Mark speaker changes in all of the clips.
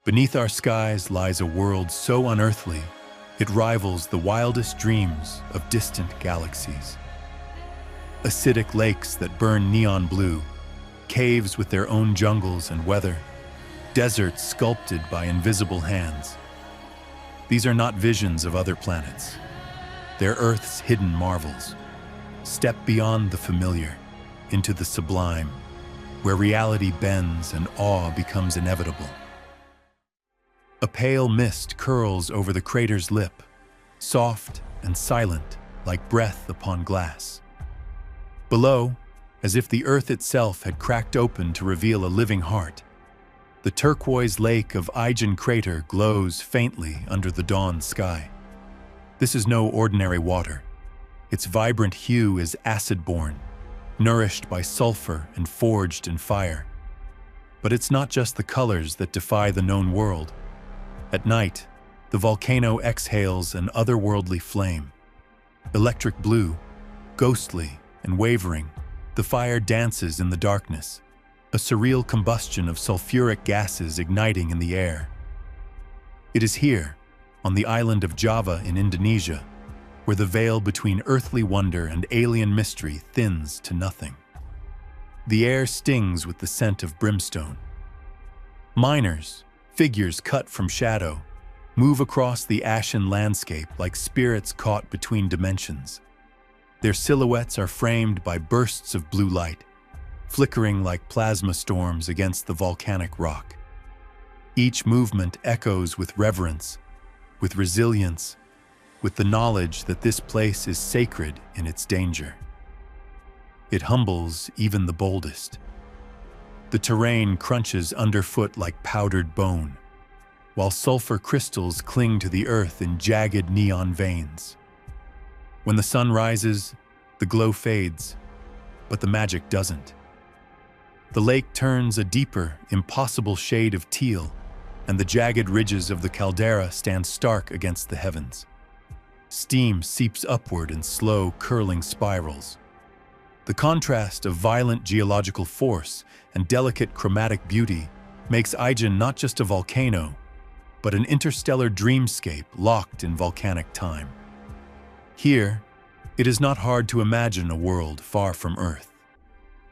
Speaker 1: Beneath our skies lies a world so unearthly, it rivals the wildest dreams of distant galaxies. Acidic lakes that burn neon blue, caves with their own jungles and weather, deserts sculpted by invisible hands. These are not visions of other planets. They're Earth's hidden marvels. Step beyond the familiar, into the sublime, where reality bends and awe becomes inevitable. A pale mist curls over the crater's lip, soft and silent like breath upon glass. Below, as if the Earth itself had cracked open to reveal a living heart, the turquoise lake of Aigin Crater glows faintly under the dawn sky. This is no ordinary water. Its vibrant hue is acid-born, nourished by sulfur and forged in fire. But it's not just the colors that defy the known world. At night, the volcano exhales an otherworldly flame. Electric blue, ghostly and wavering, the fire dances in the darkness, a surreal combustion of sulfuric gases igniting in the air. It is here, on the island of Java in Indonesia, where the veil between earthly wonder and alien mystery thins to nothing. The air stings with the scent of brimstone. Miners, figures cut from shadow, move across the ashen landscape like spirits caught between dimensions. Their silhouettes are framed by bursts of blue light, flickering like plasma storms against the volcanic rock. Each movement echoes with reverence, with resilience, with the knowledge that this place is sacred in its danger. It humbles even the boldest. The terrain crunches underfoot like powdered bone, while sulfur crystals cling to the earth in jagged neon veins. When the sun rises, the glow fades, but the magic doesn't. The lake turns a deeper, impossible shade of teal, and the jagged ridges of the caldera stand stark against the heavens. Steam seeps upward in slow, curling spirals. The contrast of violent geological force and delicate chromatic beauty makes Aigin not just a volcano, but an interstellar dreamscape locked in volcanic time. Here, it is not hard to imagine a world far from Earth,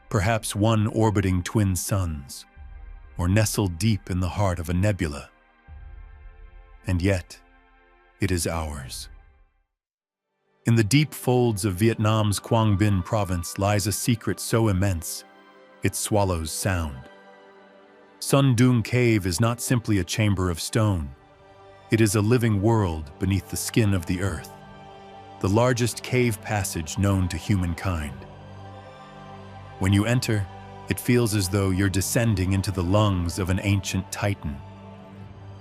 Speaker 1: perhaps one orbiting twin suns, or nestled deep in the heart of a nebula. And yet, it is ours. In the deep folds of Vietnam's Quang Binh province lies a secret so immense, it swallows sound. Son Doong Cave is not simply a chamber of stone. It is a living world beneath the skin of the earth, the largest cave passage known to humankind. When you enter, it feels as though you're descending into the lungs of an ancient titan.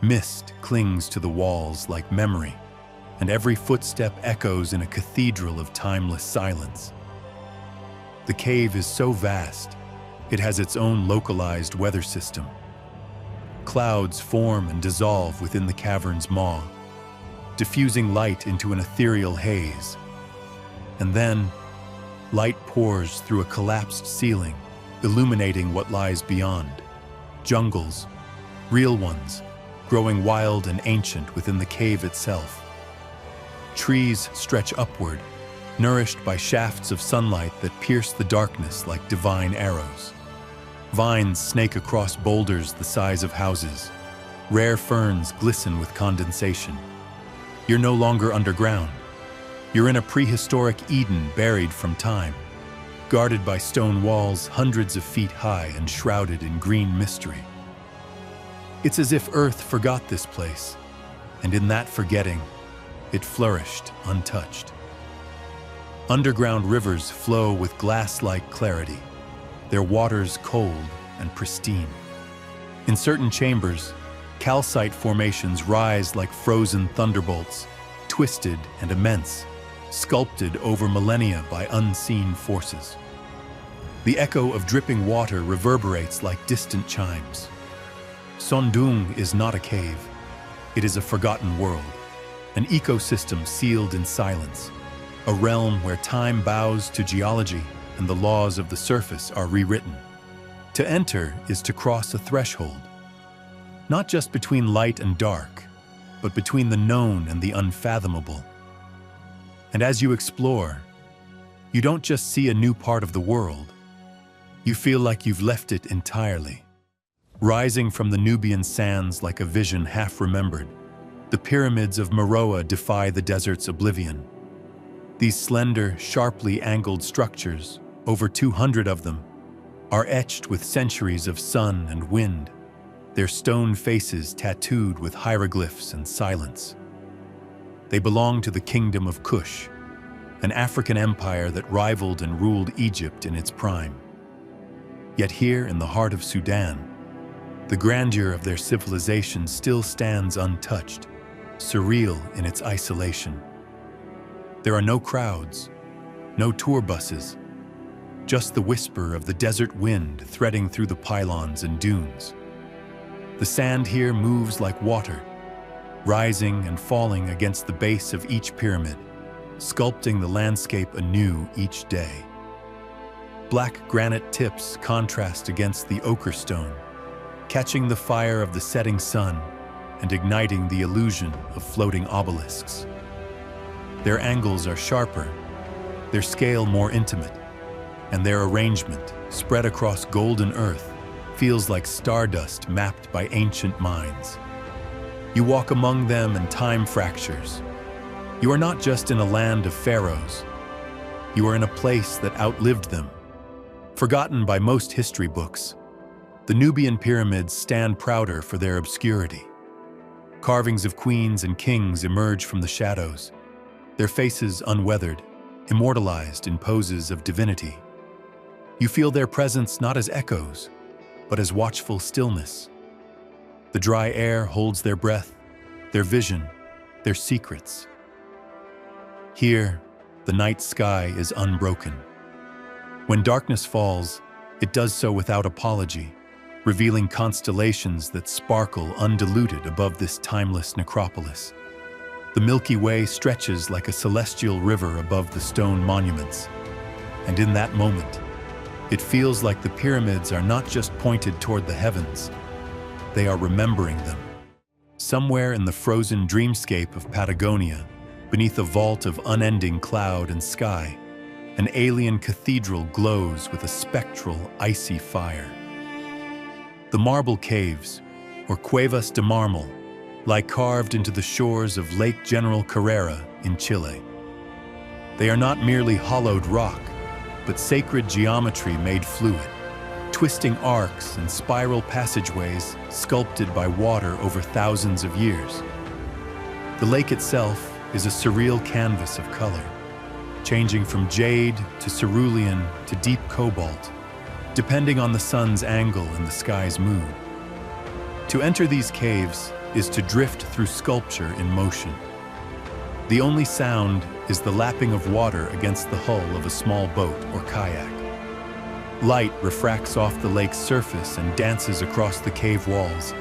Speaker 1: Mist clings to the walls like memory, and every footstep echoes in a cathedral of timeless silence. The cave is so vast, it has its own localized weather system. Clouds form and dissolve within the cavern's maw, diffusing light into an ethereal haze. And then, light pours through a collapsed ceiling, illuminating what lies beyond. Jungles, real ones, growing wild and ancient within the cave itself. Trees stretch upward, nourished by shafts of sunlight that pierce the darkness like divine arrows. Vines snake across boulders the size of houses. Rare ferns glisten with condensation. You're no longer underground. You're in a prehistoric Eden buried from time, guarded by stone walls hundreds of feet high and shrouded in green mystery. It's as if Earth forgot this place, and in that forgetting, it flourished untouched. Underground rivers flow with glass-like clarity, their waters cold and pristine. In certain chambers, calcite formations rise like frozen thunderbolts, twisted and immense, sculpted over millennia by unseen forces. The echo of dripping water reverberates like distant chimes. Son Doong is not a cave. It is a forgotten world, an ecosystem sealed in silence, a realm where time bows to geology and the laws of the surface are rewritten. To enter is to cross a threshold. not just between light and dark, but between the known and the unfathomable. And as you explore, you don't just see a new part of the world, you feel like you've left it entirely. Rising from the Nubian sands like a vision half remembered, the pyramids of Meroe defy the desert's oblivion. These slender, sharply angled structures, over 200 of them, are etched with centuries of sun and wind, their stone faces tattooed with hieroglyphs and silence. They belong to the kingdom of Kush, an African empire that rivaled and ruled Egypt in its prime. Yet here in the heart of Sudan, the grandeur of their civilization still stands untouched, surreal in its isolation. There are no crowds, no tour buses, just the whisper of the desert wind threading through the pylons and dunes. The sand here moves like water, rising and falling against the base of each pyramid, sculpting the landscape anew each day. Black granite tips contrast against the ochre stone, catching the fire of the setting sun and igniting the illusion of floating obelisks. Their angles are sharper, their scale more intimate, and their arrangement, spread across golden earth, feels like stardust mapped by ancient minds. You walk among them and time fractures. You are not just in a land of pharaohs. You are in a place that outlived them. Forgotten by most history books, the Nubian pyramids stand prouder for their obscurity. Carvings of queens and kings emerge from the shadows, their faces unweathered, immortalized in poses of divinity. You feel their presence not as echoes, but as watchful stillness. The dry air holds their breath, their vision, their secrets. Here, the night sky is unbroken. When darkness falls, it does so without apology, revealing constellations that sparkle undiluted above this timeless necropolis. The Milky Way stretches like a celestial river above the stone monuments, and in that moment, it feels like the pyramids are not just pointed toward the heavens, they are remembering them. Somewhere in the frozen dreamscape of Patagonia, beneath a vault of unending cloud and sky, an alien cathedral glows with a spectral, icy fire. The marble caves, or Cuevas de Marmol, lie carved into the shores of Lake General Carrera in Chile. They are not merely hollowed rock, but sacred geometry made fluid, twisting arcs and spiral passageways sculpted by water over thousands of years. The lake itself is a surreal canvas of color, changing from jade to cerulean to deep cobalt, depending on the sun's angle and the sky's mood. To enter these caves is to drift through sculpture in motion. The only sound is the lapping of water against the hull of a small boat or kayak. Light refracts off the lake's surface and dances across the cave walls,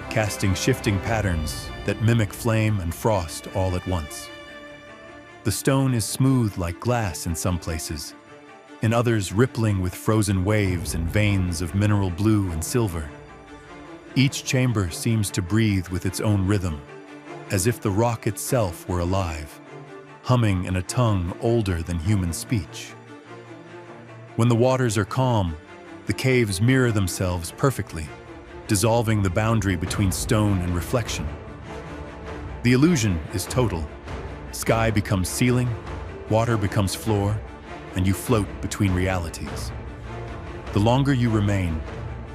Speaker 1: casting shifting patterns that mimic flame and frost all at once. The stone is smooth like glass in some places, in others rippling with frozen waves and veins of mineral blue and silver. Each chamber seems to breathe with its own rhythm, as if the rock itself were alive, humming in a tongue older than human speech. When the waters are calm, the caves mirror themselves perfectly, dissolving the boundary between stone and reflection. The illusion is total. Sky becomes ceiling, water becomes floor, and you float between realities. The longer you remain,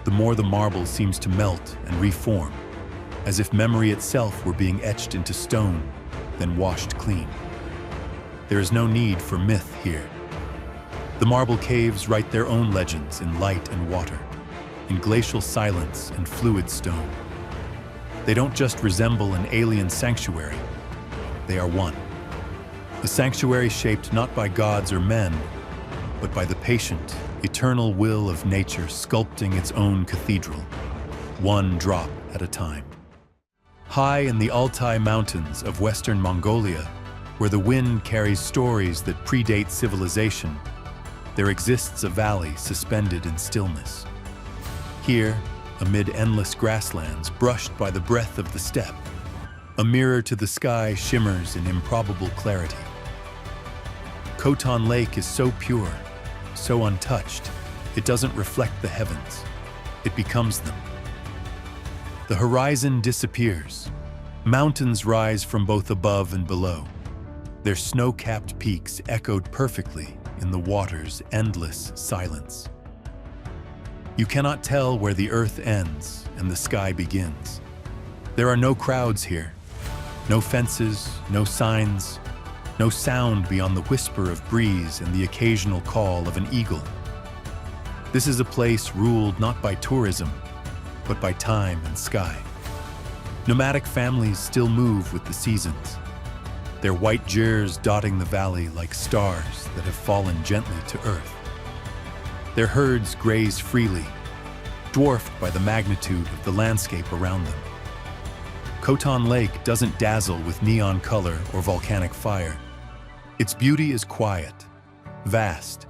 Speaker 1: the more the marble seems to melt and reform, as if memory itself were being etched into stone, then washed clean. There is no need for myth here. The marble caves write their own legends in light and water, in glacial silence and fluid stone. They don't just resemble an alien sanctuary, they are one. A sanctuary shaped not by gods or men, but by the patient, eternal will of nature sculpting its own cathedral, one drop at a time. High in the Altai Mountains of Western Mongolia, where the wind carries stories that predate civilization, there exists a valley suspended in stillness. Here, amid endless grasslands brushed by the breath of the steppe. A mirror to the sky shimmers in improbable clarity. Khotan Lake is so pure, so untouched, it doesn't reflect the heavens. It becomes them. The horizon disappears. Mountains rise from both above and below. Their snow-capped peaks echoed perfectly in the water's endless silence. You cannot tell where the earth ends and the sky begins. There are no crowds here, no fences, no signs, no sound beyond the whisper of breeze and the occasional call of an eagle. This is a place ruled not by tourism, but by time and sky. Nomadic families still move with the seasons, their white gyrs dotting the valley like stars that have fallen gently to earth. Their herds graze freely, dwarfed by the magnitude of the landscape around them. Khotan Lake doesn't dazzle with neon color or volcanic fire. Its beauty is quiet, vast,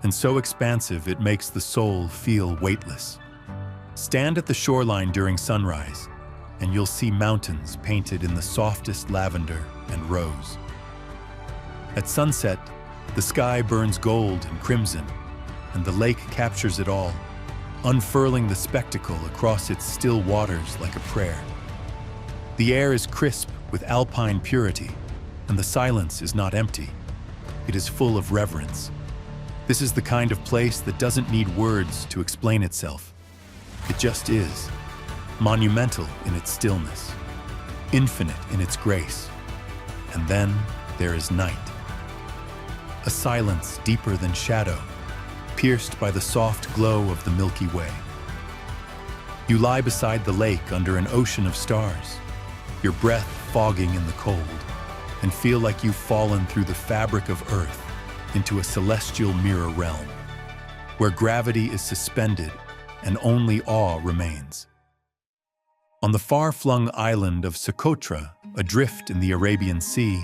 Speaker 1: and so expansive it makes the soul feel weightless. Stand at the shoreline during sunrise, and you'll see mountains painted in the softest lavender and rose. At sunset, the sky burns gold and crimson, and the lake captures it all, unfurling the spectacle across its still waters like a prayer. The air is crisp with alpine purity, and the silence is not empty. It is full of reverence. This is the kind of place that doesn't need words to explain itself. It just is, monumental in its stillness, infinite in its grace. And then there is night. A silence deeper than shadow, pierced by the soft glow of the Milky Way. You lie beside the lake under an ocean of stars, your breath fogging in the cold, and feel like you've fallen through the fabric of Earth into a celestial mirror realm, where gravity is suspended and only awe remains. On the far-flung island of Socotra, adrift in the Arabian Sea,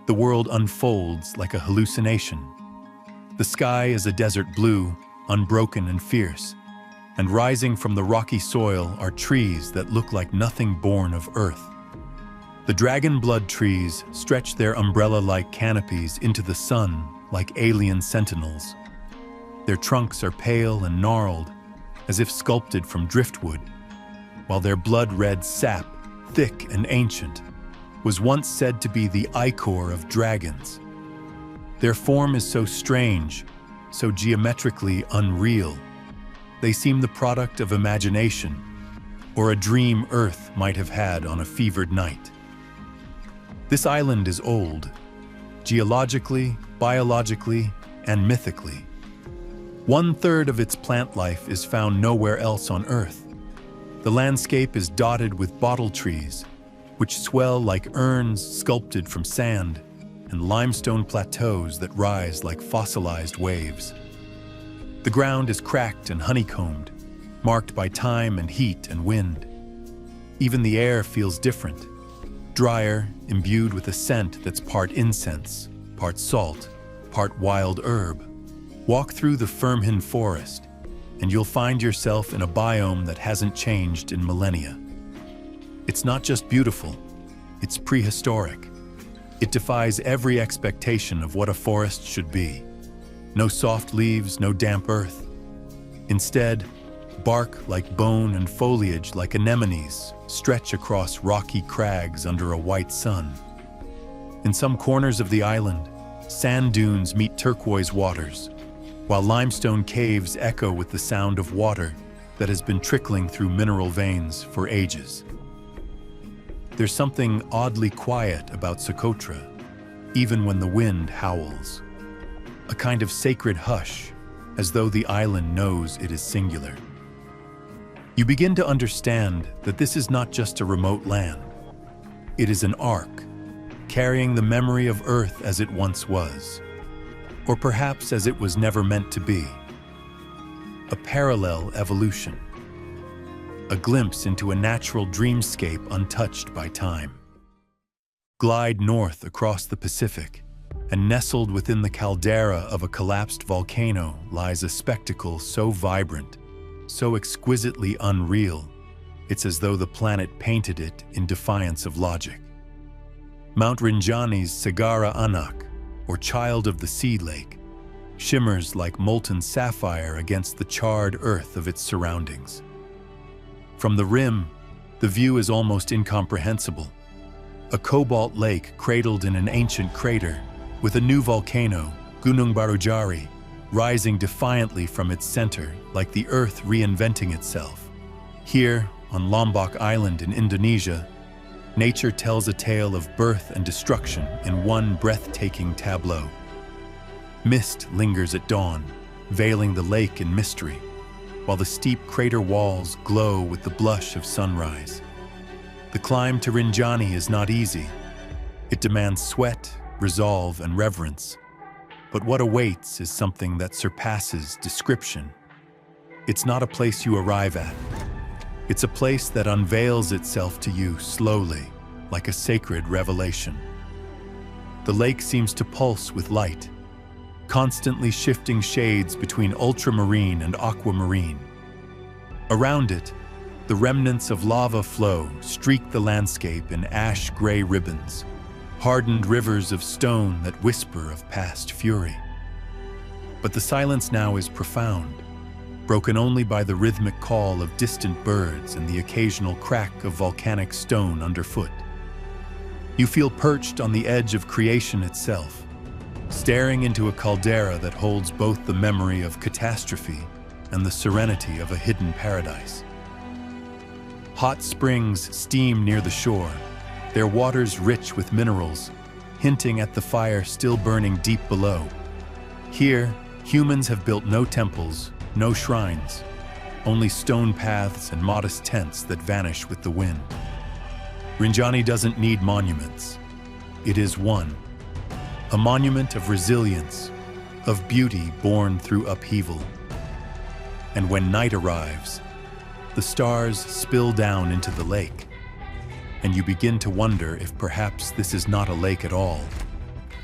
Speaker 1: the world unfolds like a hallucination. The sky is a desert blue, unbroken and fierce, and rising from the rocky soil are trees that look like nothing born of earth. The dragon blood trees stretch their umbrella-like canopies into the sun like alien sentinels. Their trunks are pale and gnarled, as if sculpted from driftwood, while their blood-red sap, thick and ancient, was once said to be the ichor of dragons. Their form is so strange, so geometrically unreal. They seem the product of imagination, or a dream Earth might have had on a fevered night. This island is old, geologically, biologically, and mythically. 1/3 of its plant life is found nowhere else on Earth. The landscape is dotted with bottle trees, which swell like urns sculpted from sand, and limestone plateaus that rise like fossilized waves. The ground is cracked and honeycombed, marked by time and heat and wind. Even the air feels different, drier, imbued with a scent that's part incense, part salt, part wild herb. Walk through the Firmhin forest, and you'll find yourself in a biome that hasn't changed in millennia. It's not just beautiful, it's prehistoric. It defies every expectation of what a forest should be. No soft leaves, no damp earth. Instead, bark like bone and foliage like anemones stretch across rocky crags under a white sun. In some corners of the island, sand dunes meet turquoise waters, while limestone caves echo with the sound of water that has been trickling through mineral veins for ages. There's something oddly quiet about Socotra, even when the wind howls. A kind of sacred hush, as though the island knows it is singular. You begin to understand that this is not just a remote land. It is an ark, carrying the memory of Earth as it once was, or perhaps as it was never meant to be. A parallel evolution. A glimpse into a natural dreamscape untouched by time. Glide north across the Pacific, and nestled within the caldera of a collapsed volcano lies a spectacle so vibrant so exquisitely unreal, it's as though the planet painted it in defiance of logic. Mount Rinjani's Sagara Anak, or Child of the Sea Lake, shimmers like molten sapphire against the charred earth of its surroundings. From the rim, the view is almost incomprehensible. A cobalt lake cradled in an ancient crater, with a new volcano, Gunung Barujari, rising defiantly from its center like the earth reinventing itself. Here, on Lombok Island in Indonesia, nature tells a tale of birth and destruction in one breathtaking tableau. Mist lingers at dawn, veiling the lake in mystery, while the steep crater walls glow with the blush of sunrise. The climb to Rinjani is not easy. It demands sweat, resolve, and reverence. But what awaits is something that surpasses description. It's not a place you arrive at. It's a place that unveils itself to you slowly, like a sacred revelation. The lake seems to pulse with light, constantly shifting shades between ultramarine and aquamarine. Around it, the remnants of lava flow streak the landscape in ash-gray ribbons, hardened rivers of stone that whisper of past fury. But the silence now is profound, broken only by the rhythmic call of distant birds and the occasional crack of volcanic stone underfoot. You feel perched on the edge of creation itself, staring into a caldera that holds both the memory of catastrophe and the serenity of a hidden paradise. Hot springs steam near the shore, their waters rich with minerals, hinting at the fire still burning deep below. Here, humans have built no temples, no shrines, only stone paths and modest tents that vanish with the wind. Rinjani doesn't need monuments. It is one. A monument of resilience, of beauty born through upheaval. And when night arrives, the stars spill down into the lake, and you begin to wonder if perhaps this is not a lake at all,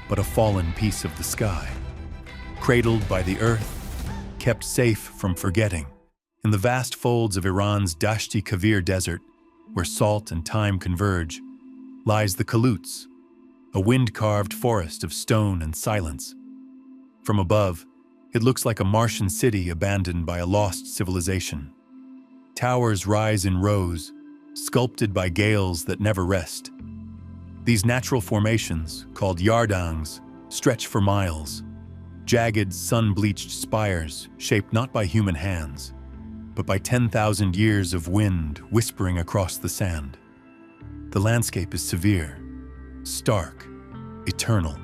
Speaker 1: but a fallen piece of the sky, cradled by the earth, kept safe from forgetting. In the vast folds of Iran's Dashti Kavir desert, where salt and time converge, lies the Kholuts, a wind-carved forest of stone and silence. From above, it looks like a Martian city abandoned by a lost civilization. Towers rise in rows, sculpted by gales that never rest. These natural formations, called yardangs, stretch for miles, jagged, sun-bleached spires shaped not by human hands, but by 10,000 years of wind whispering across the sand. The landscape is severe, stark, eternal.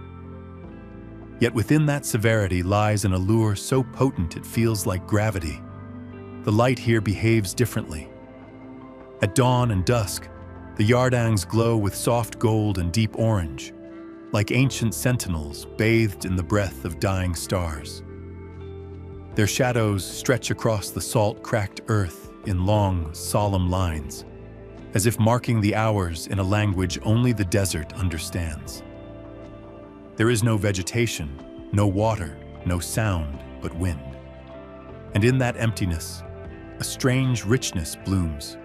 Speaker 1: Yet within that severity lies an allure so potent it feels like gravity. The light here behaves differently. At dawn and dusk, the yardangs glow with soft gold and deep orange, like ancient sentinels bathed in the breath of dying stars. Their shadows stretch across the salt-cracked earth in long, solemn lines, as if marking the hours in a language only the desert understands. There is no vegetation, no water, no sound, but wind. And in that emptiness, a strange richness blooms.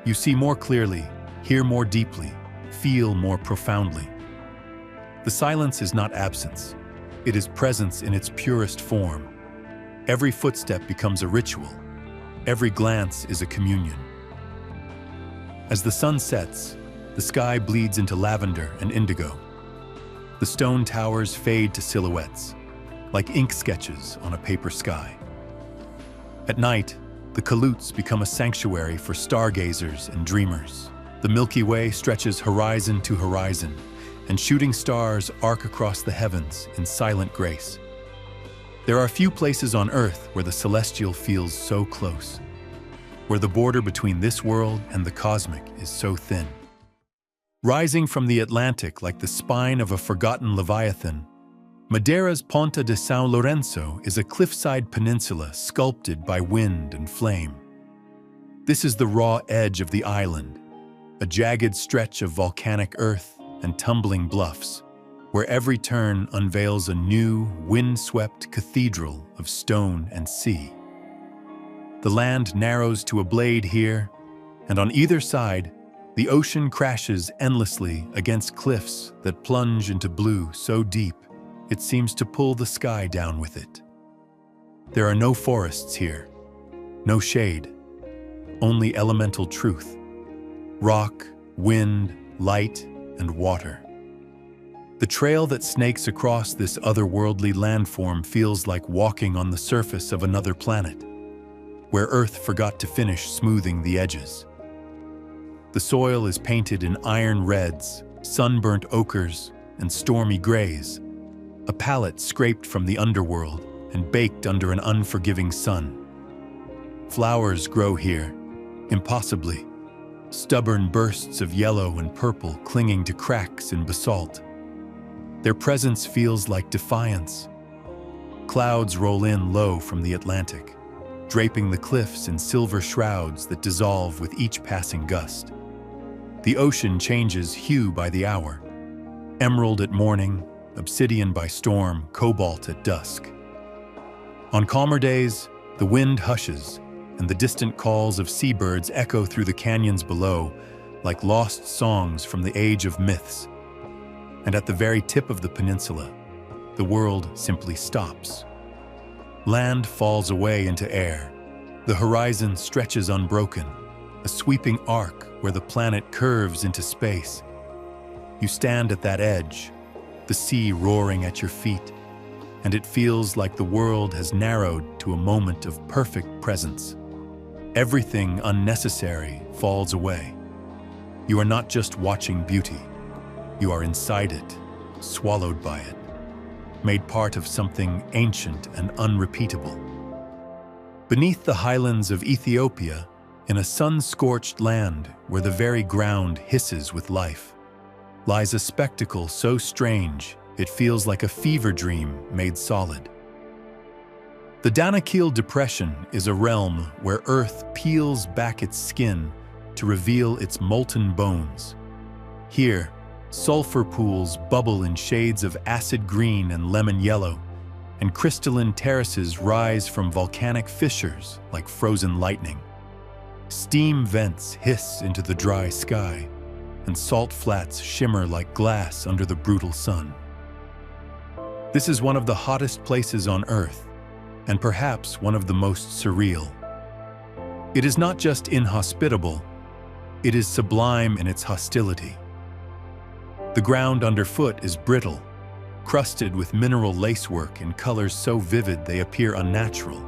Speaker 1: You see more clearly, hear more deeply, feel more profoundly. The silence is not absence. It is presence in its purest form. Every footstep becomes a ritual. Every glance is a communion. As the sun sets, the sky bleeds into lavender and indigo. The stone towers fade to silhouettes, like ink sketches on a paper sky. At night, the Kholuts become a sanctuary for stargazers and dreamers. The Milky Way stretches horizon to horizon, and shooting stars arc across the heavens in silent grace. There are few places on Earth where the celestial feels so close, where the border between this world and the cosmic is so thin. Rising from the Atlantic like the spine of a forgotten leviathan, Madeira's Ponta de São Lourenço is a cliffside peninsula sculpted by wind and flame. This is the raw edge of the island, a jagged stretch of volcanic earth and tumbling bluffs, where every turn unveils a new, wind-swept cathedral of stone and sea. The land narrows to a blade here, and on either side, the ocean crashes endlessly against cliffs that plunge into blue so deep it seems to pull the sky down with it. There are no forests here, no shade, only elemental truth: rock, wind, light, and water. The trail that snakes across this otherworldly landform feels like walking on the surface of another planet, where Earth forgot to finish smoothing the edges. The soil is painted in iron reds, sunburnt ochres, and stormy grays, a palette scraped from the underworld and baked under an unforgiving sun. Flowers grow here, impossibly, stubborn bursts of yellow and purple clinging to cracks in basalt. Their presence feels like defiance. Clouds roll in low from the Atlantic, draping the cliffs in silver shrouds that dissolve with each passing gust. The ocean changes hue by the hour: emerald at morning, obsidian by storm, cobalt at dusk. On calmer days, the wind hushes, and the distant calls of seabirds echo through the canyons below like lost songs from the age of myths. And at the very tip of the peninsula, the world simply stops. Land falls away into air. The horizon stretches unbroken, a sweeping arc where the planet curves into space. You stand at that edge, the sea roaring at your feet, and it feels like the world has narrowed to a moment of perfect presence. Everything unnecessary falls away. You are not just watching beauty. You are inside it, swallowed by it, made part of something ancient and unrepeatable. Beneath the highlands of Ethiopia, in a sun-scorched land where the very ground hisses with life, lies a spectacle so strange it feels like a fever dream made solid. The Danakil Depression is a realm where Earth peels back its skin to reveal its molten bones. Here, sulfur pools bubble in shades of acid green and lemon yellow, and crystalline terraces rise from volcanic fissures like frozen lightning. Steam vents hiss into the dry sky, and salt flats shimmer like glass under the brutal sun. This is one of the hottest places on Earth, and perhaps one of the most surreal. It is not just inhospitable, it is sublime in its hostility. The ground underfoot is brittle, crusted with mineral lacework in colors so vivid they appear unnatural: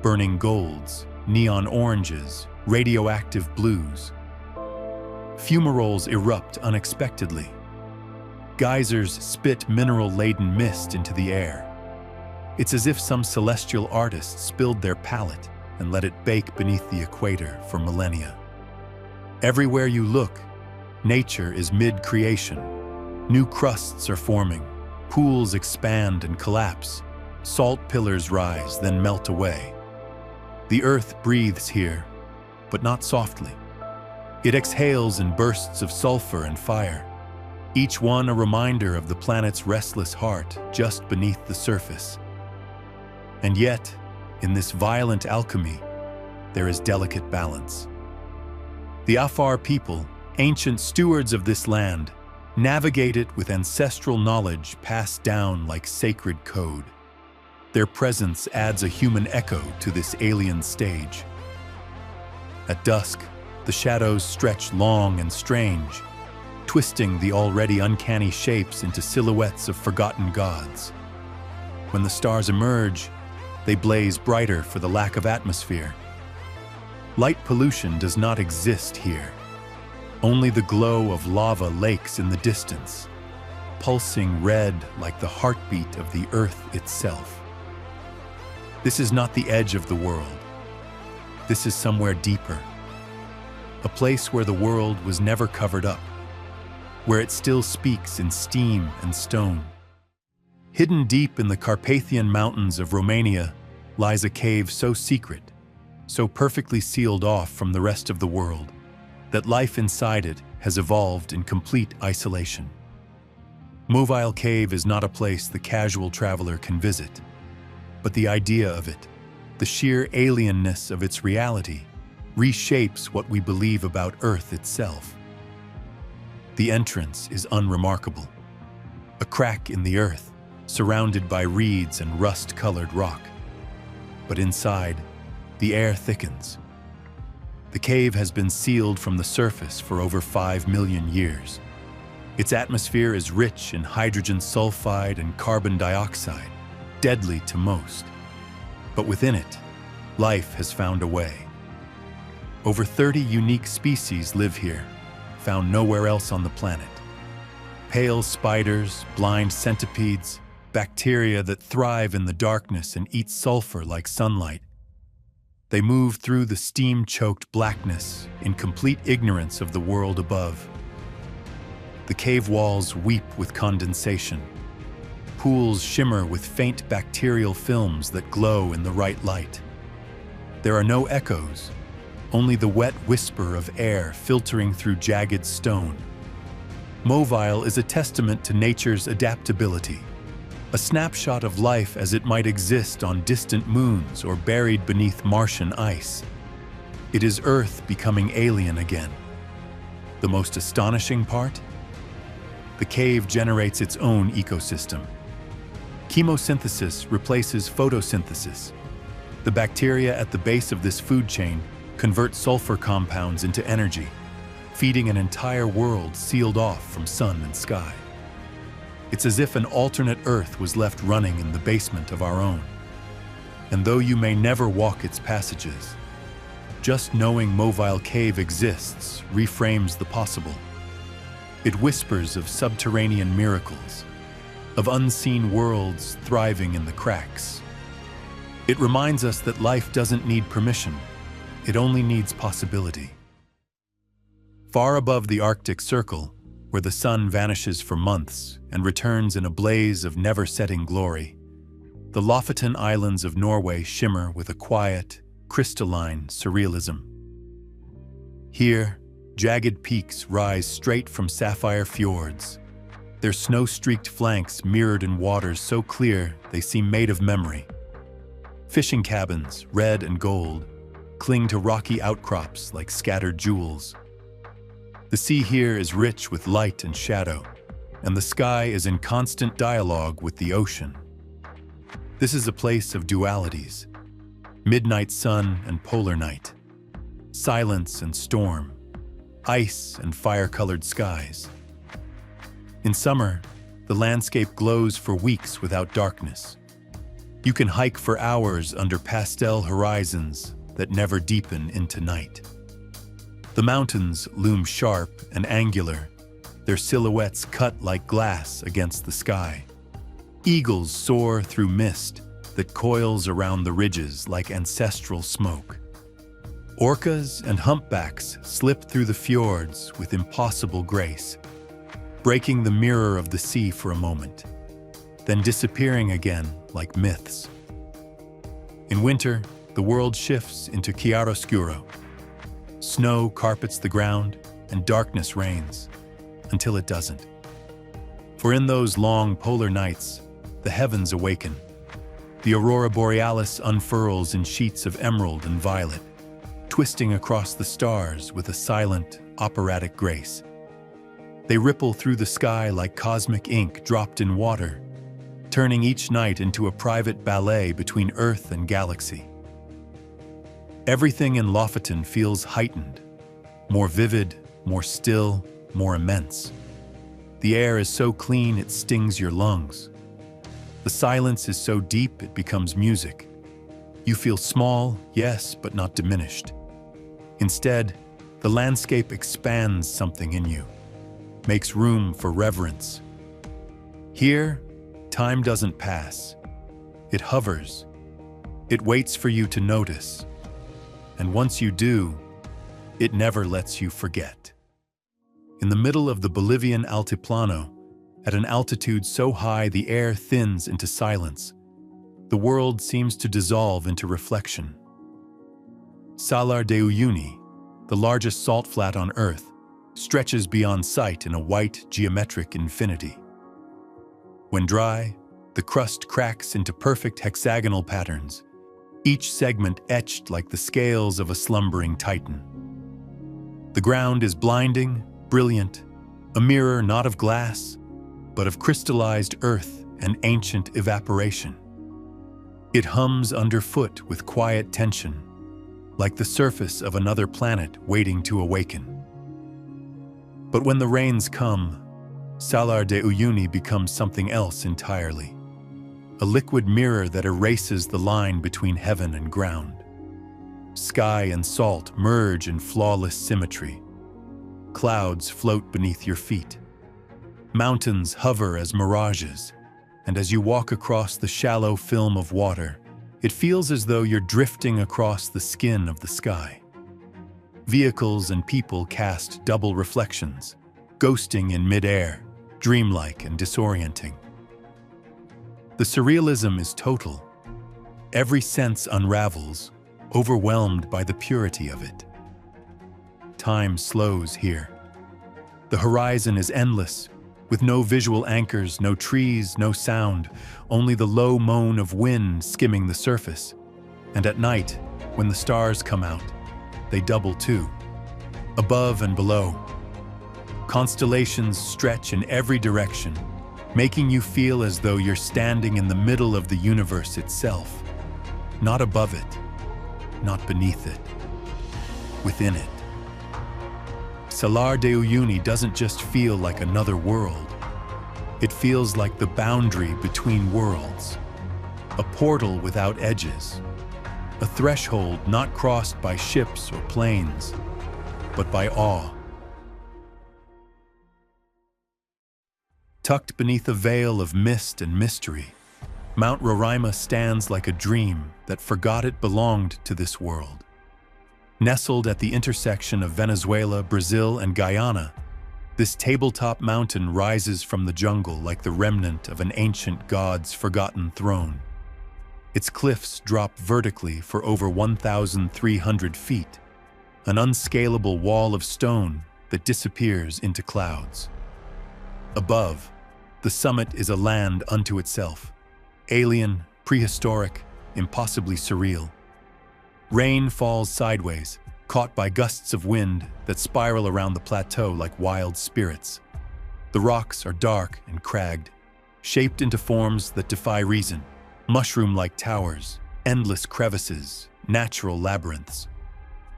Speaker 1: burning golds, neon oranges, radioactive blues. Fumaroles erupt unexpectedly. Geysers spit mineral-laden mist into the air. It's as if some celestial artist spilled their palette and let it bake beneath the equator for millennia. Everywhere you look, nature is mid-creation. New crusts are forming, pools expand and collapse, salt pillars rise, then melt away. The earth breathes here, but not softly. It exhales in bursts of sulfur and fire, each one a reminder of the planet's restless heart just beneath the surface. And yet, in this violent alchemy, there is delicate balance. The Afar people, ancient stewards of this land, navigate it with ancestral knowledge passed down like sacred code. Their presence adds a human echo to this alien stage. At dusk, the shadows stretch long and strange, twisting the already uncanny shapes into silhouettes of forgotten gods. When the stars emerge, they blaze brighter for the lack of atmosphere. Light pollution does not exist here. Only the glow of lava lakes in the distance, pulsing red like the heartbeat of the earth itself. This is not the edge of the world. This is somewhere deeper. A place where the world was never covered up, where it still speaks in steam and stone. Hidden deep in the Carpathian Mountains of Romania lies a cave so secret, so perfectly sealed off from the rest of the world, that life inside it has evolved in complete isolation. Movile Cave is not a place the casual traveler can visit, but the idea of it, The sheer alienness of its reality reshapes what we believe about Earth itself. The entrance is unremarkable. A crack in the earth, surrounded by reeds and rust-colored rock. But inside, the air thickens. The cave has been sealed from the surface for over 5 million years. Its atmosphere is rich in hydrogen sulfide and carbon dioxide, deadly to most. But within it, life has found a way. Over 30 unique species live here, found nowhere else on the planet. Pale spiders, blind centipedes, bacteria that thrive in the darkness and eat sulfur like sunlight. They move through the steam-choked blackness in complete ignorance of the world above. The cave walls weep with condensation. Pools shimmer with faint bacterial films that glow in the right light. There are no echoes, only the wet whisper of air filtering through jagged stone. Movile is a testament to nature's adaptability, a snapshot of life as it might exist on distant moons or buried beneath Martian ice. It is Earth becoming alien again. The most astonishing part? The cave generates its own ecosystem. Chemosynthesis replaces photosynthesis. The bacteria at the base of this food chain convert sulfur compounds into energy, feeding an entire world sealed off from sun and sky. It's as if an alternate Earth was left running in the basement of our own. And though you may never walk its passages, just knowing Movile Cave exists reframes the possible. It whispers of subterranean miracles, of unseen worlds thriving in the cracks. It reminds us that life doesn't need permission, it only needs possibility. Far above the Arctic Circle, where the sun vanishes for months and returns in a blaze of never-setting glory, the Lofoten Islands of Norway shimmer with a quiet, crystalline surrealism. Here, jagged peaks rise straight from sapphire fjords, their snow-streaked flanks mirrored in waters so clear they seem made of memory. Fishing cabins, red and gold, cling to rocky outcrops like scattered jewels. The sea here is rich with light and shadow, and the sky is in constant dialogue with the ocean. This is a place of dualities, midnight sun and polar night, silence and storm, ice and fire-colored skies. In summer, the landscape glows for weeks without darkness. You can hike for hours under pastel horizons that never deepen into night. The mountains loom sharp and angular, their silhouettes cut like glass against the sky. Eagles soar through mist that coils around the ridges like ancestral smoke. Orcas and humpbacks slip through the fjords with impossible grace, breaking the mirror of the sea for a moment, then disappearing again like myths. In winter, the world shifts into chiaroscuro. Snow carpets the ground and darkness reigns, until it doesn't. For in those long polar nights, the heavens awaken. The aurora borealis unfurls in sheets of emerald and violet, twisting across the stars with a silent, operatic grace. They ripple through the sky like cosmic ink dropped in water, turning each night into a private ballet between Earth and galaxy. Everything in Lofoten feels heightened, more vivid, more still, more immense. The air is so clean it stings your lungs. The silence is so deep it becomes music. You feel small, yes, but not diminished. Instead, the landscape expands something in you, makes room for reverence. Here, time doesn't pass. It hovers. It waits for you to notice. And once you do, it never lets you forget. In the middle of the Bolivian Altiplano, at an altitude so high the air thins into silence, the world seems to dissolve into reflection. Salar de Uyuni, the largest salt flat on Earth, stretches beyond sight in a white, geometric infinity. When dry, the crust cracks into perfect hexagonal patterns, each segment etched like the scales of a slumbering titan. The ground is blinding, brilliant, a mirror not of glass, but of crystallized earth and ancient evaporation. It hums underfoot with quiet tension, like the surface of another planet waiting to awaken. But when the rains come, Salar de Uyuni becomes something else entirely. A liquid mirror that erases the line between heaven and ground. Sky and salt merge in flawless symmetry. Clouds float beneath your feet. Mountains hover as mirages, and as you walk across the shallow film of water, it feels as though you're drifting across the skin of the sky. Vehicles and people cast double reflections, ghosting in mid-air, dreamlike and disorienting. The surrealism is total. Every sense unravels, overwhelmed by the purity of it. Time slows here. The horizon is endless, with no visual anchors, no trees, no sound, only the low moan of wind skimming the surface. And at night, when the stars come out, they double too, above and below. Constellations stretch in every direction, making you feel as though you're standing in the middle of the universe itself. Not above it, not beneath it, within it. Salar de Uyuni doesn't just feel like another world. It feels like the boundary between worlds, a portal without edges, a threshold not crossed by ships or planes, but by awe. Tucked beneath a veil of mist and mystery, Mount Roraima stands like a dream that forgot it belonged to this world. Nestled at the intersection of Venezuela, Brazil, and Guyana, this tabletop mountain rises from the jungle like the remnant of an ancient god's forgotten throne. Its cliffs drop vertically for over 1,300 feet, an unscalable wall of stone that disappears into clouds. Above, the summit is a land unto itself, alien, prehistoric, impossibly surreal. Rain falls sideways, caught by gusts of wind that spiral around the plateau like wild spirits. The rocks are dark and cragged, shaped into forms that defy reason, mushroom-like towers, endless crevices, natural labyrinths.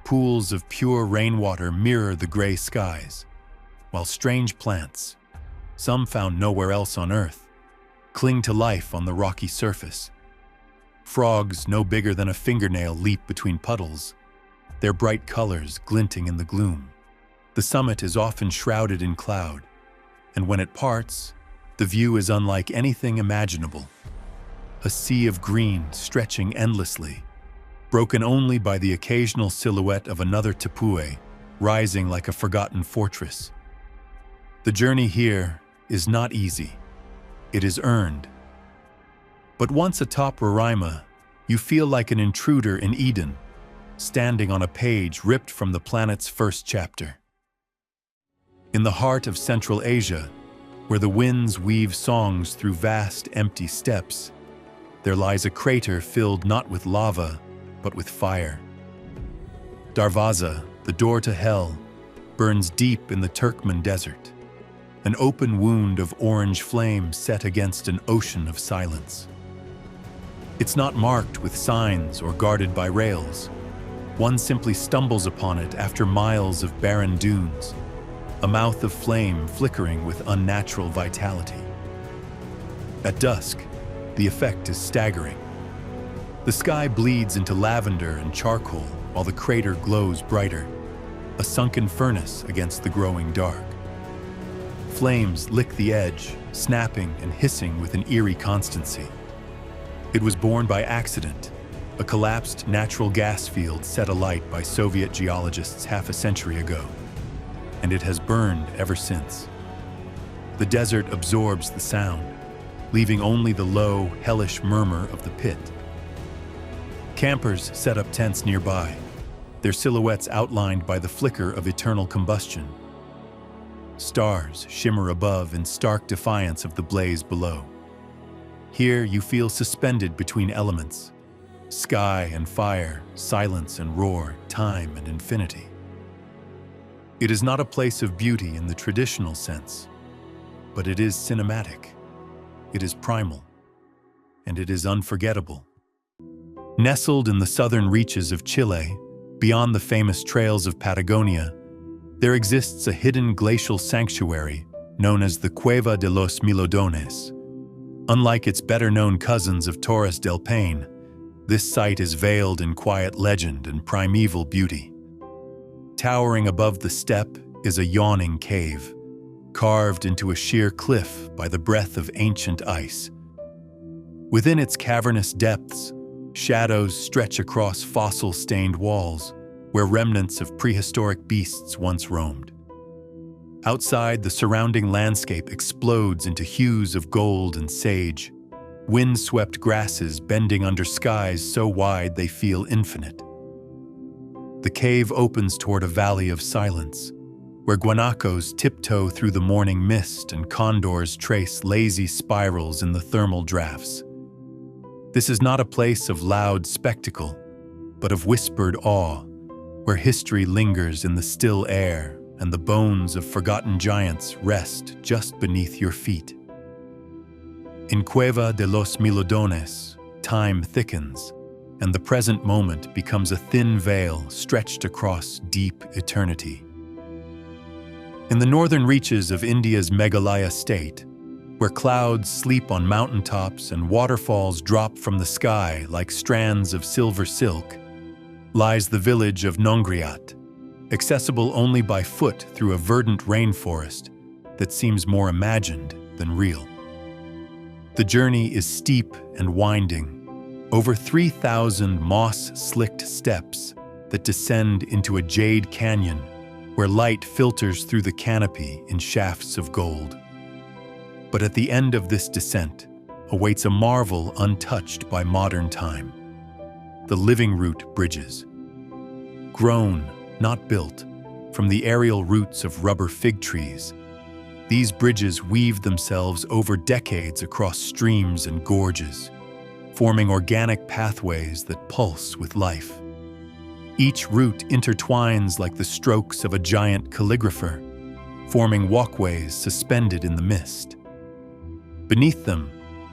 Speaker 1: Pools of pure rainwater mirror the gray skies, while strange plants, some found nowhere else on Earth, cling to life on the rocky surface. Frogs no bigger than a fingernail leap between puddles, their bright colors glinting in the gloom. The summit is often shrouded in cloud, and when it parts, the view is unlike anything imaginable. A sea of green stretching endlessly, broken only by the occasional silhouette of another tepue rising like a forgotten fortress. The journey here is not easy. It is earned. But once atop Roraima, you feel like an intruder in Eden, standing on a page ripped from the planet's first chapter. In the heart of Central Asia, where the winds weave songs through vast, empty steppes, there lies a crater filled not with lava, but with fire. Darvaza, the door to hell, burns deep in the Turkmen desert, an open wound of orange flame set against an ocean of silence. It's not marked with signs or guarded by rails. One simply stumbles upon it after miles of barren dunes, a mouth of flame flickering with unnatural vitality. At dusk, the effect is staggering. The sky bleeds into lavender and charcoal while the crater glows brighter, a sunken furnace against the growing dark. Flames lick the edge, snapping and hissing with an eerie constancy. It was born by accident, a collapsed natural gas field set alight by Soviet geologists half a century ago, and it has burned ever since. The desert absorbs the sound, leaving only the low, hellish murmur of the pit. Campers set up tents nearby, their silhouettes outlined by the flicker of eternal combustion. Stars shimmer above in stark defiance of the blaze below. Here you feel suspended between elements, sky and fire, silence and roar, time and infinity. It is not a place of beauty in the traditional sense, but it is cinematic, it is primal, and it is unforgettable. Nestled in the southern reaches of Chile, beyond the famous trails of Patagonia, there exists a hidden glacial sanctuary known as the Cueva de los Milodones. Unlike its better-known cousins of Torres del Paine, this site is veiled in quiet legend and primeval beauty. Towering above the steppe is a yawning cave, carved into a sheer cliff by the breath of ancient ice. Within its cavernous depths, shadows stretch across fossil-stained walls, where remnants of prehistoric beasts once roamed. Outside, the surrounding landscape explodes into hues of gold and sage, wind-swept grasses bending under skies so wide they feel infinite. The cave opens toward a valley of silence, where guanacos tiptoe through the morning mist and condors trace lazy spirals in the thermal drafts. This is not a place of loud spectacle, but of whispered awe, where history lingers in the still air and the bones of forgotten giants rest just beneath your feet. In Cueva de los Milodones, time thickens, and the present moment becomes a thin veil stretched across deep eternity. In the northern reaches of India's Meghalaya state, where clouds sleep on mountaintops and waterfalls drop from the sky like strands of silver silk, lies the village of Nongriat, accessible only by foot through a verdant rainforest that seems more imagined than real. The journey is steep and winding, over 3,000 moss-slicked steps that descend into a jade canyon where light filters through the canopy in shafts of gold. But at the end of this descent awaits a marvel untouched by modern time: the living root bridges. Grown, not built, from the aerial roots of rubber fig trees, these bridges weave themselves over decades across streams and gorges, forming organic pathways that pulse with life. Each root intertwines like the strokes of a giant calligrapher, forming walkways suspended in the mist. Beneath them,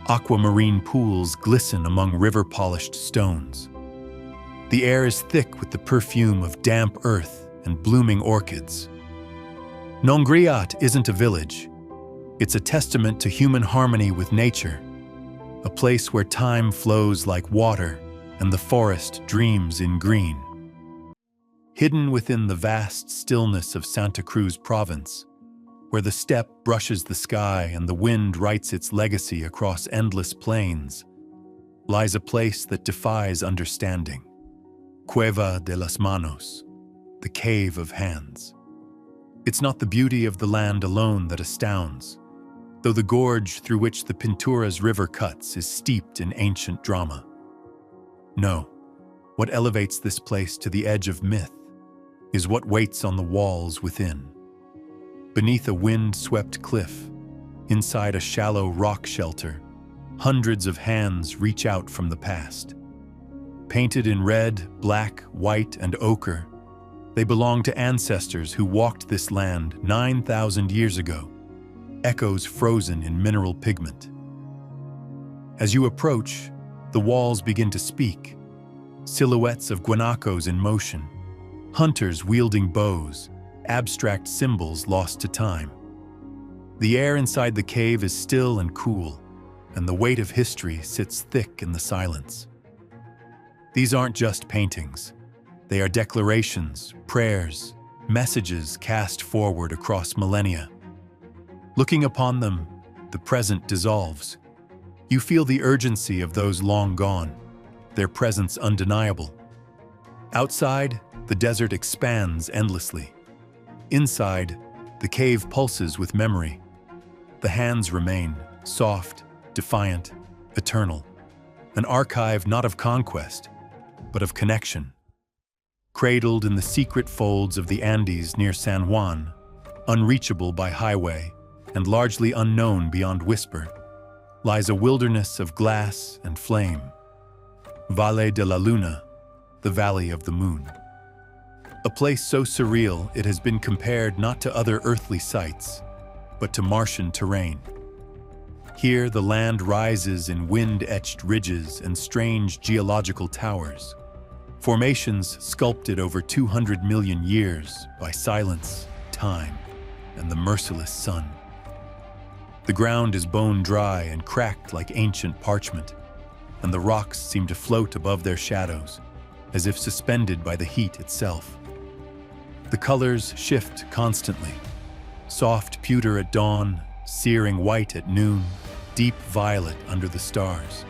Speaker 1: aquamarine pools glisten among river-polished stones. The air is thick with the perfume of damp earth and blooming orchids. Nongriat isn't a village. It's a testament to human harmony with nature, a place where time flows like water and the forest dreams in green. Hidden within the vast stillness of Santa Cruz province, where the steppe brushes the sky and the wind writes its legacy across endless plains, lies a place that defies understanding: Cueva de las Manos, the Cave of Hands. It's not the beauty of the land alone that astounds, though the gorge through which the Pinturas River cuts is steeped in ancient drama. No, what elevates this place to the edge of myth is what waits on the walls within. Beneath a wind-swept cliff, inside a shallow rock shelter, hundreds of hands reach out from the past. Painted in red, black, white, and ochre, they belong to ancestors who walked this land 9,000 years ago, echoes frozen in mineral pigment. As you approach, the walls begin to speak, silhouettes of guanacos in motion, hunters wielding bows, abstract symbols lost to time. The air inside the cave is still and cool, and the weight of history sits thick in the silence. These aren't just paintings. They are declarations, prayers, messages cast forward across millennia. Looking upon them, the present dissolves. You feel the urgency of those long gone, their presence undeniable. Outside, the desert expands endlessly. Inside, the cave pulses with memory. The hands remain, soft, defiant, eternal. An archive not of conquest, but of connection. Cradled in the secret folds of the Andes near San Juan, unreachable by highway and largely unknown beyond whisper, lies a wilderness of glass and flame. Valle de la Luna, the Valley of the Moon. A place so surreal it has been compared not to other earthly sights, but to Martian terrain. Here the land rises in wind-etched ridges and strange geological towers, formations sculpted over 200 million years by silence, time, and the merciless sun. The ground is bone dry and cracked like ancient parchment, and the rocks seem to float above their shadows, as if suspended by the heat itself. The colors shift constantly. Soft pewter at dawn, searing white at noon, deep violet under the stars.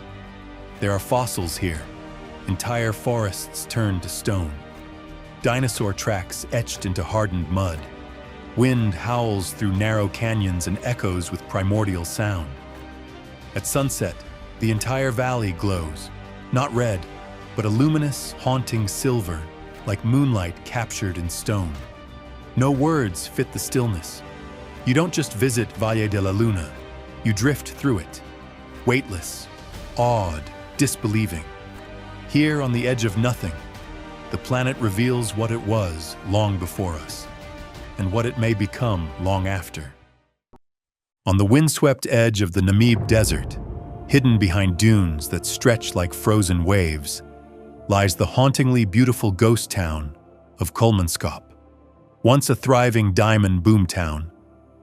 Speaker 1: There are fossils here, entire forests turned to stone. Dinosaur tracks etched into hardened mud. Wind howls through narrow canyons and echoes with primordial sound. At sunset, the entire valley glows, not red, but a luminous, haunting silver, like moonlight captured in stone. No words fit the stillness. You don't just visit Valle de la Luna, you drift through it, weightless, awed, disbelieving. Here on the edge of nothing, the planet reveals what it was long before us, and what it may become long after. On the windswept edge of the Namib Desert, hidden behind dunes that stretch like frozen waves, lies the hauntingly beautiful ghost town of Kolmanskop. Once a thriving diamond boomtown,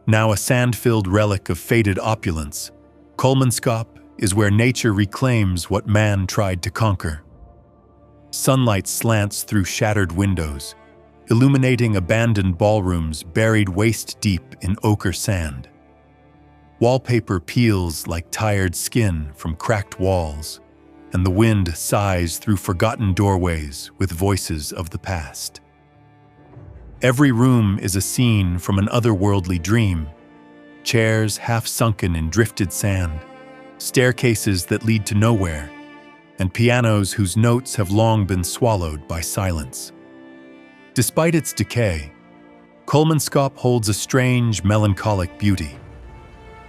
Speaker 1: now a sand-filled relic of faded opulence, Kolmanskop is where nature reclaims what man tried to conquer. Sunlight slants through shattered windows, illuminating abandoned ballrooms buried waist-deep in ochre sand. Wallpaper peels like tired skin from cracked walls, and the wind sighs through forgotten doorways with voices of the past. Every room is a scene from an otherworldly dream, chairs half sunken in drifted sand, staircases that lead to nowhere, and pianos whose notes have long been swallowed by silence. Despite its decay, Kolmanskop holds a strange, melancholic beauty.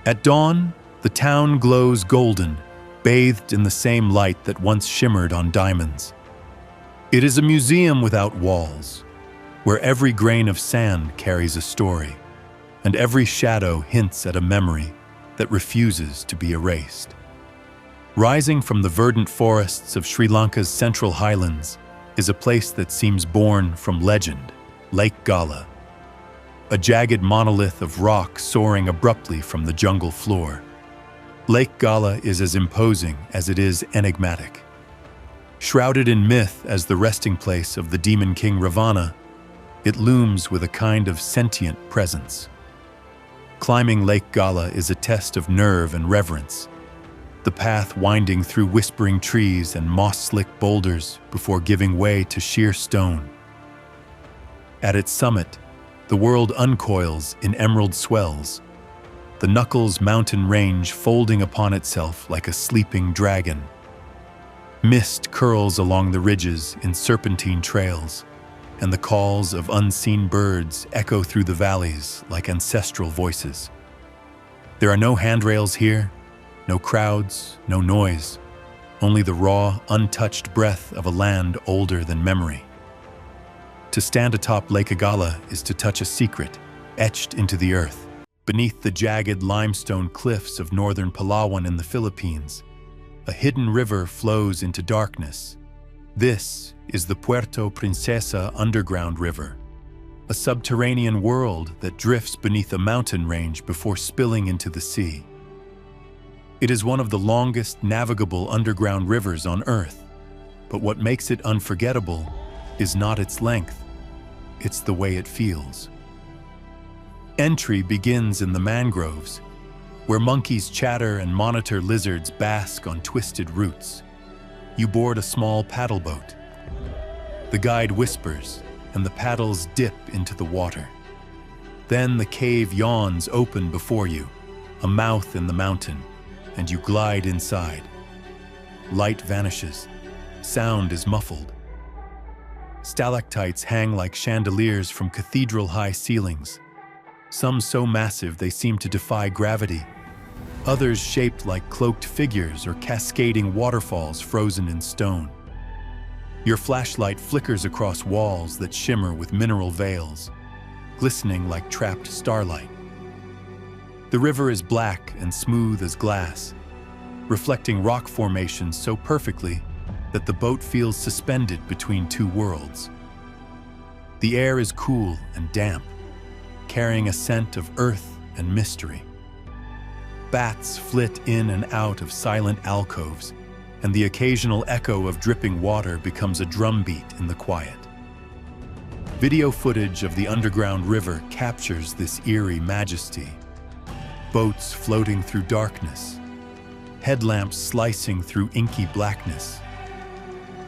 Speaker 1: At dawn, the town glows golden, bathed in the same light that once shimmered on diamonds. It is a museum without walls, where every grain of sand carries a story, and every shadow hints at a memory that refuses to be erased. Rising from the verdant forests of Sri Lanka's central highlands is a place that seems born from legend, Lake Gala, a jagged monolith of rock soaring abruptly from the jungle floor. Lake Gala is as imposing as it is enigmatic. Shrouded in myth as the resting place of the demon king Ravana, it looms with a kind of sentient presence. Climbing Lake Gala is a test of nerve and reverence, the path winding through whispering trees and moss-slick boulders before giving way to sheer stone. At its summit, the world uncoils in emerald swells, the Knuckles mountain range folding upon itself like a sleeping dragon. Mist curls along the ridges in serpentine trails, and the calls of unseen birds echo through the valleys like ancestral voices. There are no handrails here, no crowds, no noise, only the raw, untouched breath of a land older than memory. To stand atop Lake Gala is to touch a secret, etched into the earth. Beneath the jagged limestone cliffs of northern Palawan in the Philippines, a hidden river flows into darkness. This is the Puerto Princesa Underground River, a subterranean world that drifts beneath a mountain range before spilling into the sea. It is one of the longest navigable underground rivers on Earth, but what makes it unforgettable is not its length, it's the way it feels. Entry begins in the mangroves, where monkeys chatter and monitor lizards bask on twisted roots. You board a small paddle boat. The guide whispers, and the paddles dip into the water. Then the cave yawns open before you, a mouth in the mountain, and you glide inside. Light vanishes. Sound is muffled. Stalactites hang like chandeliers from cathedral-high ceilings, some so massive they seem to defy gravity, others shaped like cloaked figures or cascading waterfalls frozen in stone. Your flashlight flickers across walls that shimmer with mineral veils, glistening like trapped starlight. The river is black and smooth as glass, reflecting rock formations so perfectly that the boat feels suspended between two worlds. The air is cool and damp, carrying a scent of earth and mystery. Bats flit in and out of silent alcoves, and the occasional echo of dripping water becomes a drumbeat in the quiet. Video footage of the underground river captures this eerie majesty. Boats floating through darkness, headlamps slicing through inky blackness,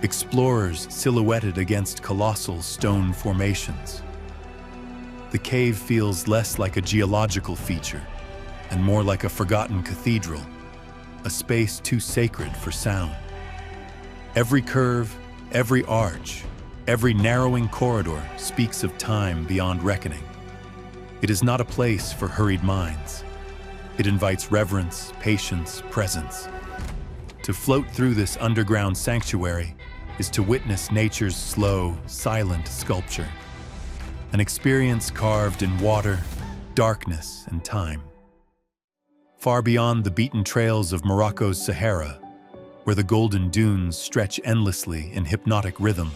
Speaker 1: explorers silhouetted against colossal stone formations. The cave feels less like a geological feature and more like a forgotten cathedral, a space too sacred for sound. Every curve, every arch, every narrowing corridor speaks of time beyond reckoning. It is not a place for hurried minds. It invites reverence, patience, presence. To float through this underground sanctuary is to witness nature's slow, silent sculpture, an experience carved in water, darkness, and time. Far beyond the beaten trails of Morocco's Sahara, where the golden dunes stretch endlessly in hypnotic rhythm,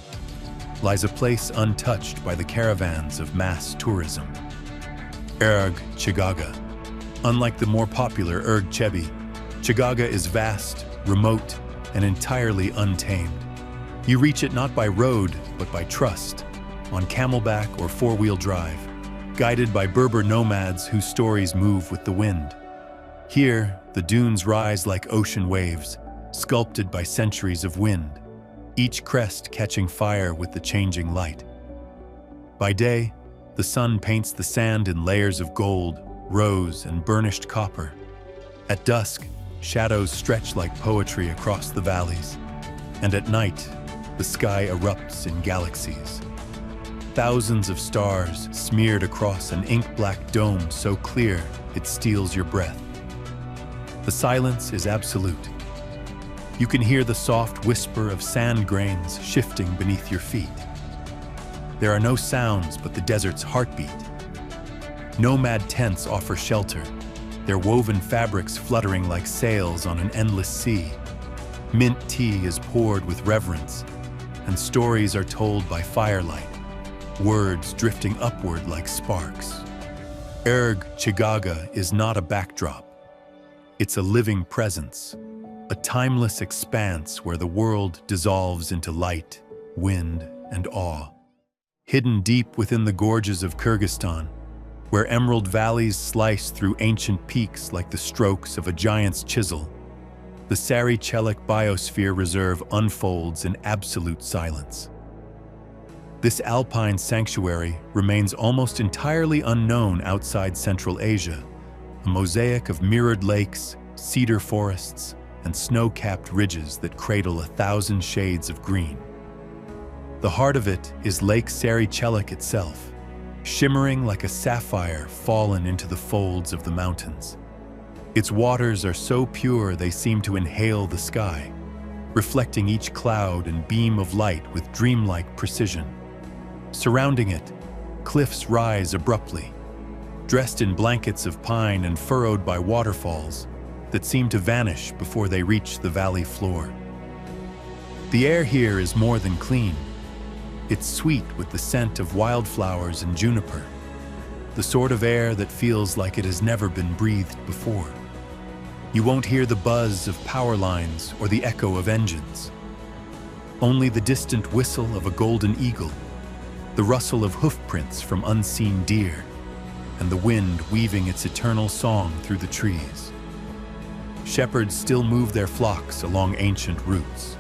Speaker 1: lies a place untouched by the caravans of mass tourism. Erg Chigaga. Unlike the more popular Erg Chebi, Chigaga is vast, remote, and entirely untamed. You reach it not by road, but by trust, on camelback or four-wheel drive, guided by Berber nomads whose stories move with the wind. Here, the dunes rise like ocean waves, sculpted by centuries of wind, each crest catching fire with the changing light. By day, the sun paints the sand in layers of gold, rose, and burnished copper. At dusk, shadows stretch like poetry across the valleys, and at night, the sky erupts in galaxies. Thousands of stars smeared across an ink-black dome so clear it steals your breath. The silence is absolute. You can hear the soft whisper of sand grains shifting beneath your feet. There are no sounds but the desert's heartbeat. Nomad tents offer shelter, their woven fabrics fluttering like sails on an endless sea. Mint tea is poured with reverence, and stories are told by firelight, words drifting upward like sparks. Erg Chigaga is not a backdrop. It's a living presence, a timeless expanse where the world dissolves into light, wind, and awe. Hidden deep within the gorges of Kyrgyzstan, where emerald valleys slice through ancient peaks like the strokes of a giant's chisel, the Sari-Chelik Biosphere Reserve unfolds in absolute silence. This alpine sanctuary remains almost entirely unknown outside Central Asia, a mosaic of mirrored lakes, cedar forests, and snow-capped ridges that cradle 1,000 shades of green. The heart of it is Lake Sari-Chelik itself, shimmering like a sapphire fallen into the folds of the mountains. Its waters are so pure they seem to inhale the sky, reflecting each cloud and beam of light with dreamlike precision. Surrounding it, cliffs rise abruptly, dressed in blankets of pine and furrowed by waterfalls that seem to vanish before they reach the valley floor. The air here is more than clean. It's sweet with the scent of wildflowers and juniper, the sort of air that feels like it has never been breathed before. You won't hear the buzz of power lines or the echo of engines. Only the distant whistle of a golden eagle, the rustle of hoofprints from unseen deer, and the wind weaving its eternal song through the trees. Shepherds still move their flocks along ancient routes,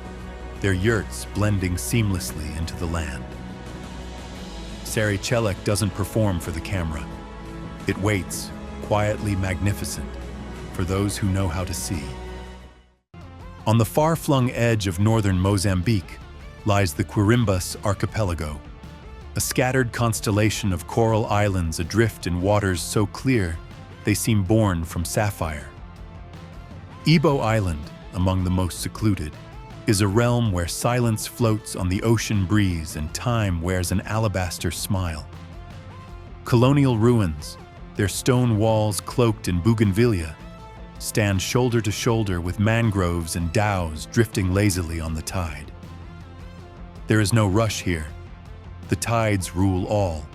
Speaker 1: their yurts blending seamlessly into the land. Sari-Chelik doesn't perform for the camera. It waits, quietly magnificent, for those who know how to see. On the far-flung edge of northern Mozambique lies the Quirimbas Archipelago, a scattered constellation of coral islands adrift in waters so clear they seem born from sapphire. Ebo Island, among the most secluded, is a realm where silence floats on the ocean breeze and time wears an alabaster smile. Colonial ruins, their stone walls cloaked in bougainvillea, stand shoulder to shoulder with mangroves and dhows drifting lazily on the tide. There is no rush here. The tides rule all.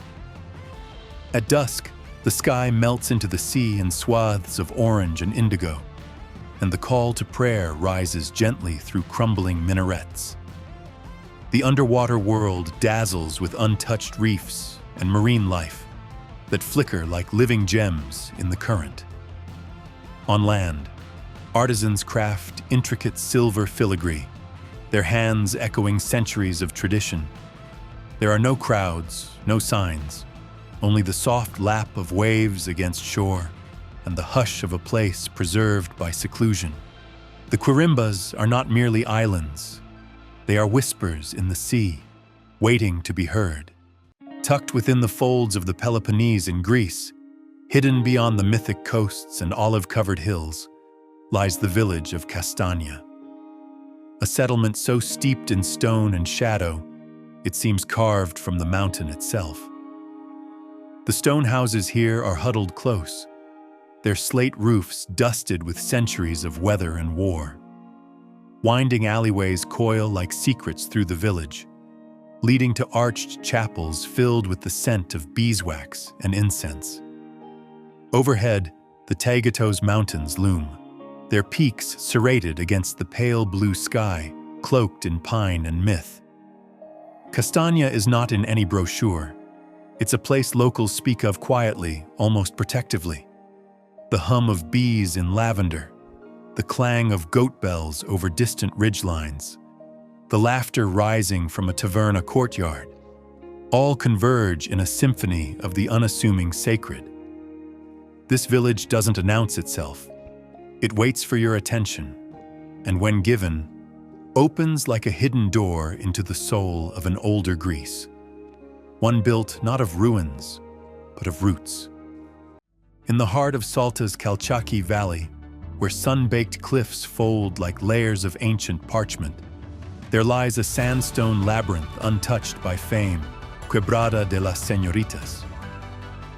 Speaker 1: At dusk, the sky melts into the sea in swaths of orange and indigo, and the call to prayer rises gently through crumbling minarets. The underwater world dazzles with untouched reefs and marine life that flicker like living gems in the current. On land, artisans craft intricate silver filigree, their hands echoing centuries of tradition. There are no crowds, no signs, only the soft lap of waves against shore and the hush of a place preserved by seclusion. The Quirimbas are not merely islands. They are whispers in the sea, waiting to be heard. Tucked within the folds of the Peloponnese in Greece, hidden beyond the mythic coasts and olive-covered hills, lies the village of Castania. A settlement so steeped in stone and shadow, it seems carved from the mountain itself. The stone houses here are huddled close, their slate roofs dusted with centuries of weather and war. Winding alleyways coil like secrets through the village, leading to arched chapels filled with the scent of beeswax and incense. Overhead, the Tagatos Mountains loom, their peaks serrated against the pale blue sky, cloaked in pine and myth. Castania is not in any brochure. It's a place locals speak of quietly, almost protectively. The hum of bees in lavender, the clang of goat bells over distant ridgelines, the laughter rising from a taverna courtyard, all converge in a symphony of the unassuming sacred. This village doesn't announce itself. It waits for your attention, and when given, opens like a hidden door into the soul of an older Greece. One built not of ruins, but of roots. In the heart of Salta's Calchaquí Valley, where sun-baked cliffs fold like layers of ancient parchment, there lies a sandstone labyrinth untouched by fame, Quebrada de las Señoritas.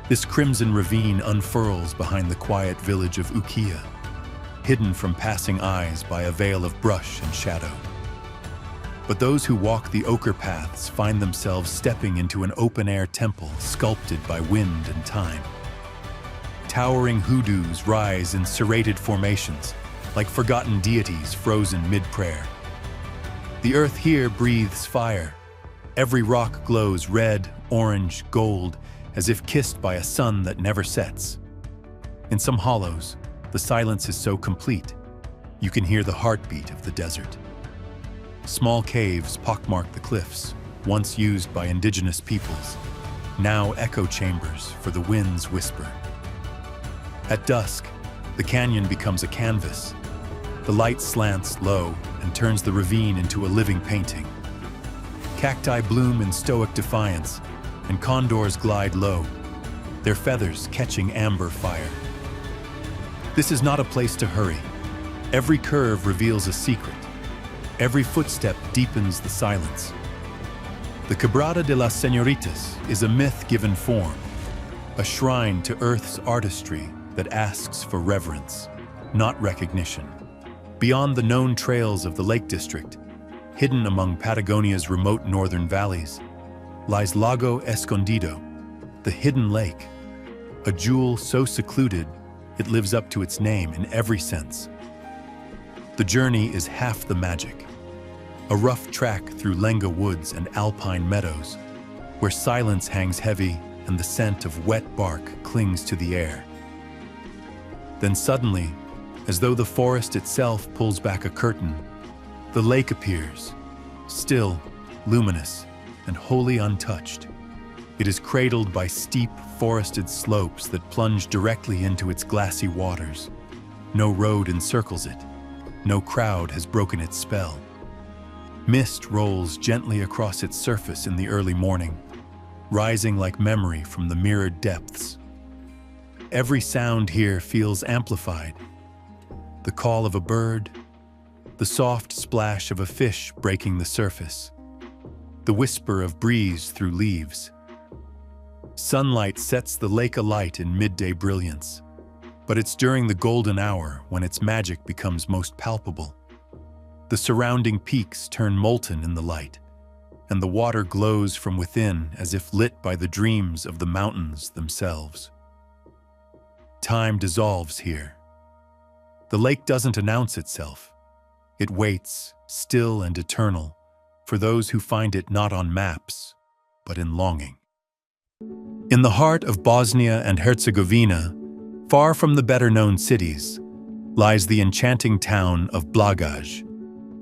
Speaker 1: This crimson ravine unfurls behind the quiet village of Ukiah, hidden from passing eyes by a veil of brush and shadow. But those who walk the ochre paths find themselves stepping into an open-air temple sculpted by wind and time. Towering hoodoos rise in serrated formations, like forgotten deities frozen mid-prayer. The earth here breathes fire. Every rock glows red, orange, gold, as if kissed by a sun that never sets. In some hollows, the silence is so complete, you can hear the heartbeat of the desert. Small caves pockmark the cliffs, once used by indigenous peoples, now echo chambers for the wind's whisper. At dusk, the canyon becomes a canvas. The light slants low and turns the ravine into a living painting. Cacti bloom in stoic defiance, and condors glide low, their feathers catching amber fire. This is not a place to hurry. Every curve reveals a secret. Every footstep deepens the silence. The Quebrada de las Señoritas is a myth given form, a shrine to Earth's artistry that asks for reverence, not recognition. Beyond the known trails of the Lake District, hidden among Patagonia's remote northern valleys, lies Lago Escondido, the hidden lake, a jewel so secluded it lives up to its name in every sense. The journey is half the magic, a rough track through Lenga woods and alpine meadows, where silence hangs heavy and the scent of wet bark clings to the air. Then suddenly, as though the forest itself pulls back a curtain, the lake appears, still, luminous, and wholly untouched. It is cradled by steep, forested slopes that plunge directly into its glassy waters. No road encircles it. No crowd has broken its spell. Mist rolls gently across its surface in the early morning, rising like memory from the mirrored depths. Every sound here feels amplified. The call of a bird, the the soft splash of a fish breaking the surface, the whisper of breeze through leaves. Sunlight sets the lake alight in midday brilliance, but it's during the golden hour when its magic becomes most palpable. The surrounding peaks turn molten in the light, and the water glows from within as if lit by the dreams of the mountains themselves. Time dissolves here. The lake doesn't announce itself. It waits, still and eternal, for those who find it not on maps, but in longing. In the heart of Bosnia and Herzegovina, far from the better-known cities, lies the enchanting town of Blagaj,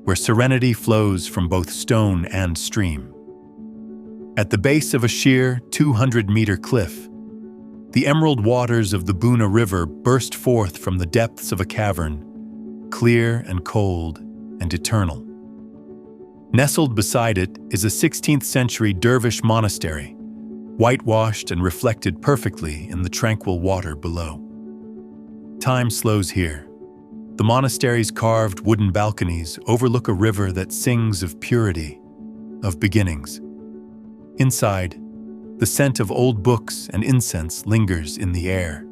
Speaker 1: where serenity flows from both stone and stream. At the base of a sheer 200-meter cliff, the emerald waters of the Buna River burst forth from the depths of a cavern, clear and cold and eternal. Nestled beside it is a 16th-century dervish monastery, whitewashed and reflected perfectly in the tranquil water below. Time slows here. The monastery's carved wooden balconies overlook a river that sings of purity, of beginnings. Inside, the scent of old books and incense lingers in the air,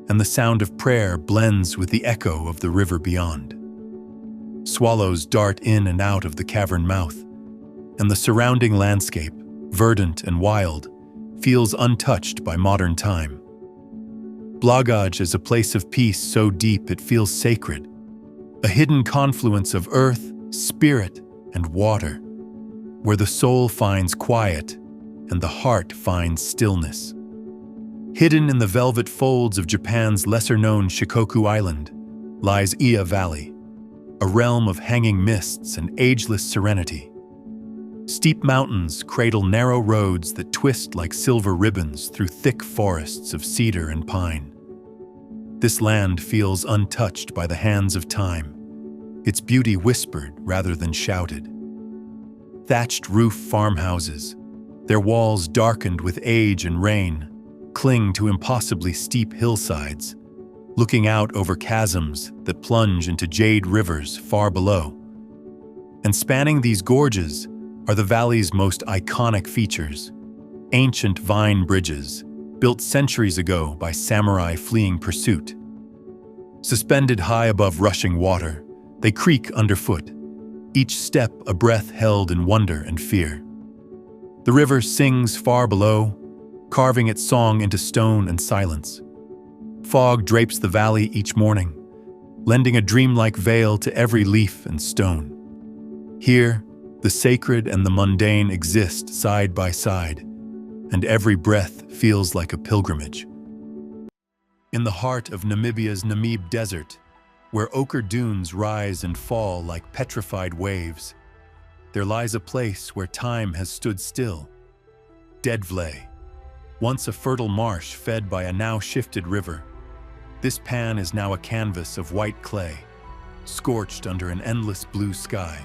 Speaker 1: and the sound of prayer blends with the echo of the river beyond. Swallows dart in and out of the cavern mouth, and the surrounding landscape, verdant and wild, feels untouched by modern time. Blagaj is a place of peace so deep it feels sacred, a hidden confluence of earth, spirit, and water, where the soul finds quiet and the heart finds stillness. Hidden in the velvet folds of Japan's lesser-known Shikoku Island lies Iya Valley, a realm of hanging mists and ageless serenity. Steep mountains cradle narrow roads that twist like silver ribbons through thick forests of cedar and pine. This land feels untouched by the hands of time, its beauty whispered rather than shouted. Thatched roof farmhouses, their walls darkened with age and rain, cling to impossibly steep hillsides, looking out over chasms that plunge into jade rivers far below. And spanning these gorges are the valley's most iconic features, ancient vine bridges, built centuries ago by samurai fleeing pursuit. Suspended high above rushing water, they creak underfoot, each step a breath held in wonder and fear. The river sings far below, carving its song into stone and silence. Fog drapes the valley each morning, lending a dreamlike veil to every leaf and stone. Here, the sacred and the mundane exist side by side, and every breath feels like a pilgrimage. In the heart of Namibia's Namib Desert, where ochre dunes rise and fall like petrified waves, there lies a place where time has stood still. Dedvlay, once a fertile marsh fed by a now shifted river. This pan is now a canvas of white clay, scorched under an endless blue sky,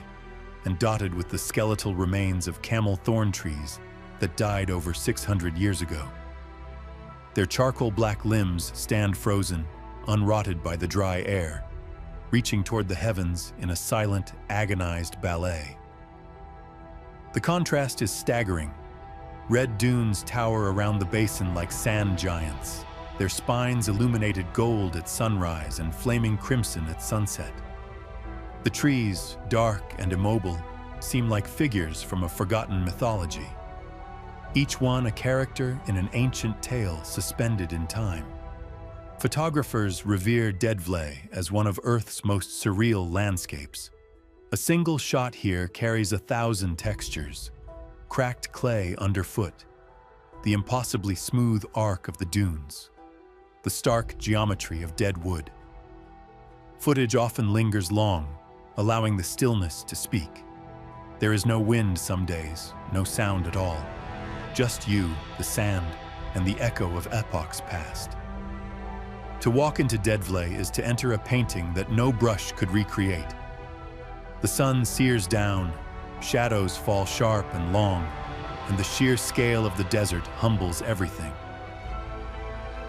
Speaker 1: and dotted with the skeletal remains of camel thorn trees that died over 600 years ago. Their charcoal black limbs stand frozen, unrotted by the dry air, reaching toward the heavens in a silent, agonized ballet. The contrast is staggering. Red dunes tower around the basin like sand giants, their spines illuminated gold at sunrise and flaming crimson at sunset. The trees, dark and immobile, seem like figures from a forgotten mythology, each one a character in an ancient tale suspended in time. Photographers revere Dedvlay as one of Earth's most surreal landscapes. A single shot here carries 1,000 textures: cracked clay underfoot, the impossibly smooth arc of the dunes, the stark geometry of dead wood. Footage often lingers long, allowing the stillness to speak. There is no wind some days, no sound at all. Just you, the sand, and the echo of epochs past. To walk into Dedvlay is to enter a painting that no brush could recreate. The sun sears down, shadows fall sharp and long, and the sheer scale of the desert humbles everything.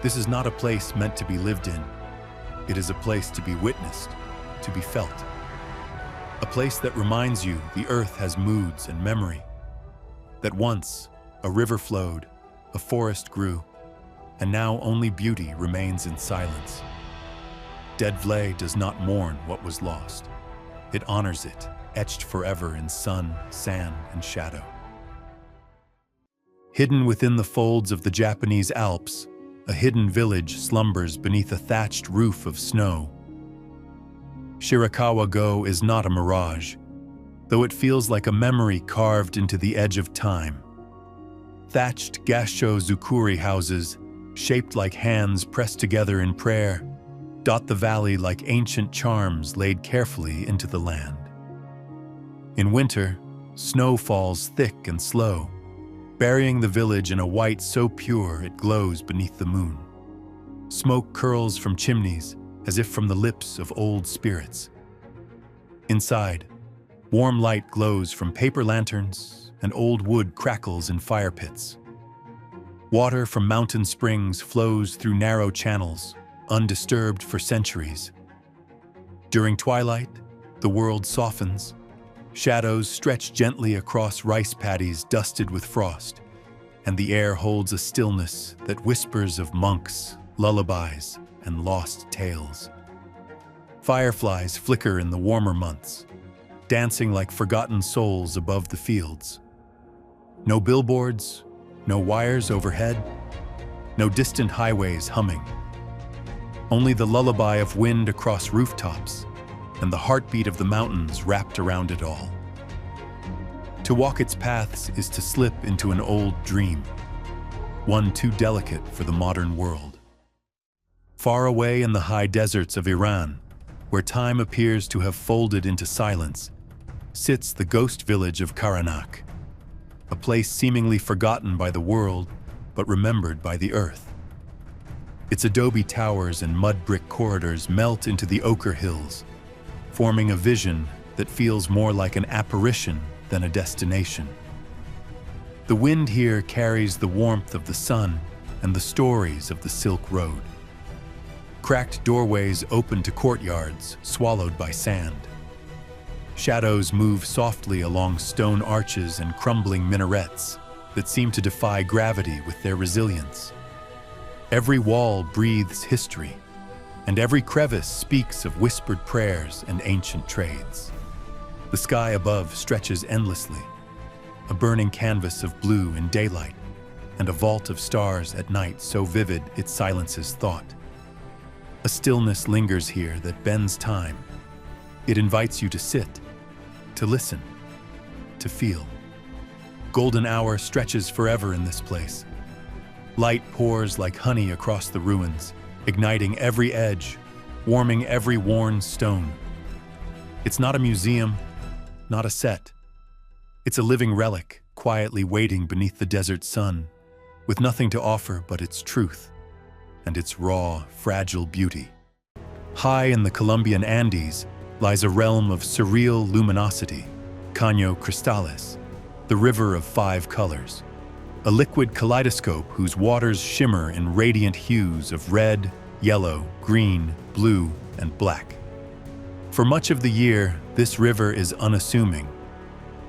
Speaker 1: This is not a place meant to be lived in. It is a place to be witnessed, to be felt. A place that reminds you the earth has moods and memory. That once a river flowed, a forest grew, and now only beauty remains in silence. Dead Vley does not mourn what was lost. It honors it, etched forever in sun, sand, and shadow. Hidden within the folds of the Japanese Alps, a hidden village slumbers beneath a thatched roof of snow. Shirakawa-go is not a mirage, though it feels like a memory carved into the edge of time. Thatched Gassho Zukuri houses, shaped like hands pressed together in prayer, dot the valley like ancient charms laid carefully into the land. In winter, snow falls thick and slow, burying the village in a white so pure it glows beneath the moon. Smoke curls from chimneys, as if from the lips of old spirits. Inside, warm light glows from paper lanterns, and old wood crackles in fire pits. Water from mountain springs flows through narrow channels, undisturbed for centuries. During twilight, the world softens. Shadows stretch gently across rice paddies dusted with frost, and the air holds a stillness that whispers of monks, lullabies, and lost tales. Fireflies flicker in the warmer months, dancing like forgotten souls above the fields. No billboards, no wires overhead, no distant highways humming. Only the lullaby of wind across rooftops and the heartbeat of the mountains wrapped around it all. To walk its paths is to slip into an old dream, one too delicate for the modern world. Far away in the high deserts of Iran, where time appears to have folded into silence, sits the ghost village of Karanak, a place seemingly forgotten by the world, but remembered by the earth. Its adobe towers and mud brick corridors melt into the ochre hills, forming a vision that feels more like an apparition than a destination. The wind here carries the warmth of the sun and the stories of the Silk Road. Cracked doorways open to courtyards swallowed by sand. Shadows move softly along stone arches and crumbling minarets that seem to defy gravity with their resilience. Every wall breathes history, and every crevice speaks of whispered prayers and ancient trades. The sky above stretches endlessly, a burning canvas of blue in daylight, and a vault of stars at night so vivid it silences thought. A stillness lingers here that bends time. It invites you to sit, to listen, to feel. Golden hour stretches forever in this place. Light pours like honey across the ruins, igniting every edge, warming every worn stone. It's not a museum, not a set. It's a living relic, quietly waiting beneath the desert sun, with nothing to offer but its truth and its raw, fragile beauty. High in the Colombian Andes lies a realm of surreal luminosity, Caño Cristales, the river of 5 colors. A liquid kaleidoscope whose waters shimmer in radiant hues of red, yellow, green, blue, and black. For much of the year, this river is unassuming,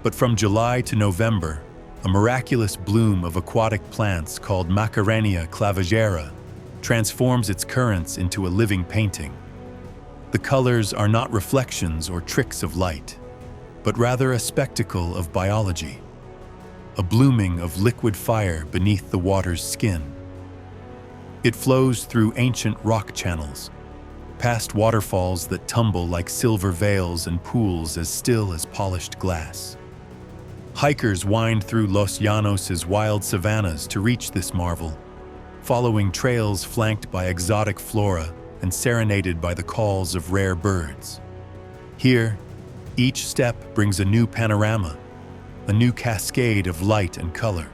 Speaker 1: but from July to November, a miraculous bloom of aquatic plants called Macarenia clavigera transforms its currents into a living painting. The colors are not reflections or tricks of light, but rather a spectacle of biology. A blooming of liquid fire beneath the water's skin. It flows through ancient rock channels, past waterfalls that tumble like silver veils and pools as still as polished glass. Hikers wind through Los Llanos' wild savannas to reach this marvel, following trails flanked by exotic flora and serenaded by the calls of rare birds. Here, each step brings a new panorama, a new cascade of light and color.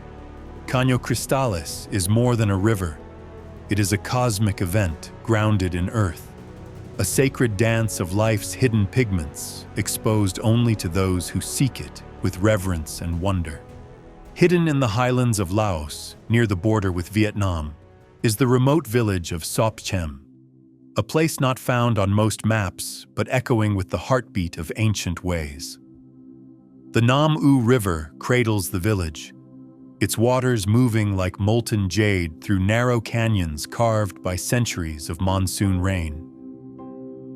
Speaker 1: Caño Cristales is more than a river. It is a cosmic event grounded in earth, a sacred dance of life's hidden pigments, exposed only to those who seek it with reverence and wonder. Hidden in the highlands of Laos, near the border with Vietnam, is the remote village of Sop Chem. a place not found on most maps, but echoing with the heartbeat of ancient ways. The Nam U River cradles the village, its waters moving like molten jade through narrow canyons carved by centuries of monsoon rain.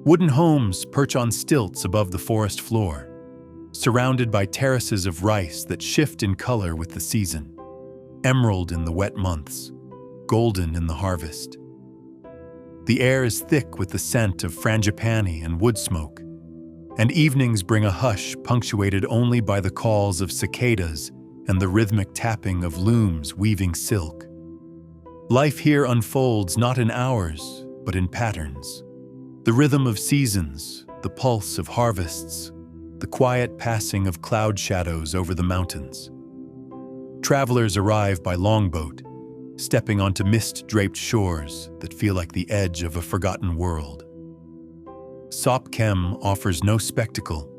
Speaker 1: Wooden homes perch on stilts above the forest floor, surrounded by terraces of rice that shift in color with the season, emerald in the wet months, golden in the harvest. The air is thick with the scent of frangipani and wood smoke, and evenings bring a hush punctuated only by the calls of cicadas and the rhythmic tapping of looms weaving silk. Life here unfolds not in hours, but in patterns. The rhythm of seasons, the pulse of harvests, the quiet passing of cloud shadows over the mountains. Travelers arrive by longboat, stepping onto mist-draped shores that feel like the edge of a forgotten world. Sop Kem offers no spectacle,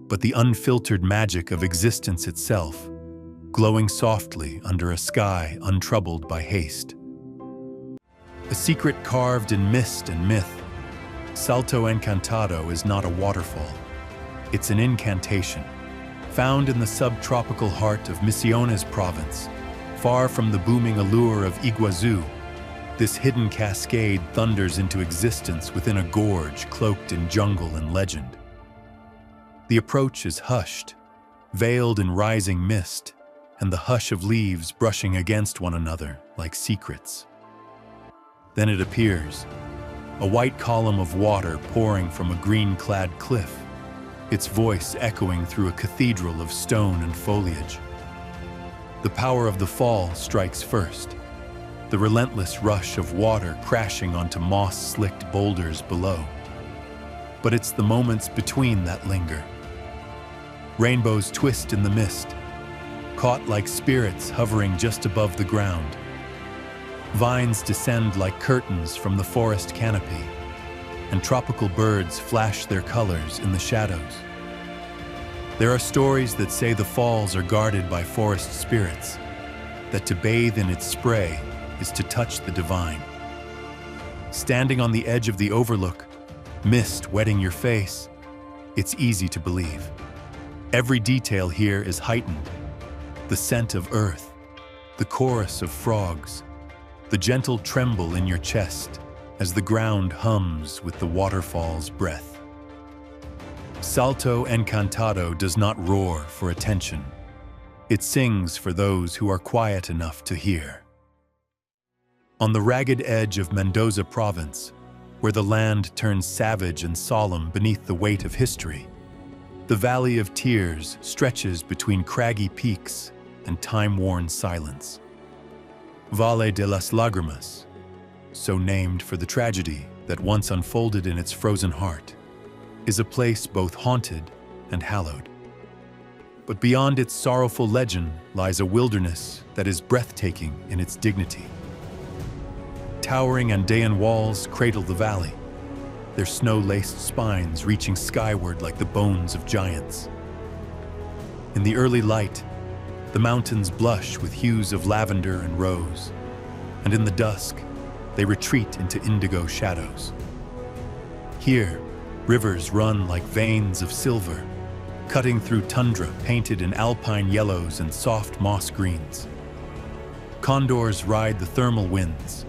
Speaker 1: but the unfiltered magic of existence itself, glowing softly under a sky untroubled by haste. A secret carved in mist and myth, Salto Encantado is not a waterfall. It's an incantation, found in the subtropical heart of Misiones province, far from the booming allure of Iguazu. This hidden cascade thunders into existence within a gorge cloaked in jungle and legend. The approach is hushed, veiled in rising mist, and the hush of leaves brushing against one another like secrets. Then it appears, a white column of water pouring from a green-clad cliff, its voice echoing through a cathedral of stone and foliage. The power of the fall strikes first, the relentless rush of water crashing onto moss-slicked boulders below. But it's the moments between that linger. Rainbows twist in the mist, caught like spirits hovering just above the ground. Vines descend like curtains from the forest canopy, and tropical birds flash their colors in the shadows. There are stories that say the falls are guarded by forest spirits, that to bathe in its spray is to touch the divine. Standing on the edge of the overlook, mist wetting your face, it's easy to believe. Every detail here is heightened. The scent of earth, the chorus of frogs, the gentle tremble in your chest as the ground hums with the waterfall's breath. Salto Encantado does not roar for attention. It sings for those who are quiet enough to hear. On the ragged edge of Mendoza province, where the land turns savage and solemn beneath the weight of history, the Valley of Tears stretches between craggy peaks and time-worn silence. Valle de las Lágrimas, so named for the tragedy that once unfolded in its frozen heart, is a place both haunted and hallowed. But beyond its sorrowful legend lies a wilderness that is breathtaking in its dignity. Towering Andean walls cradle the valley, their snow-laced spines reaching skyward like the bones of giants. In the early light, the mountains blush with hues of lavender and rose, and in the dusk, they retreat into indigo shadows. Here, rivers run like veins of silver, cutting through tundra painted in alpine yellows and soft moss greens. Condors ride the thermal winds,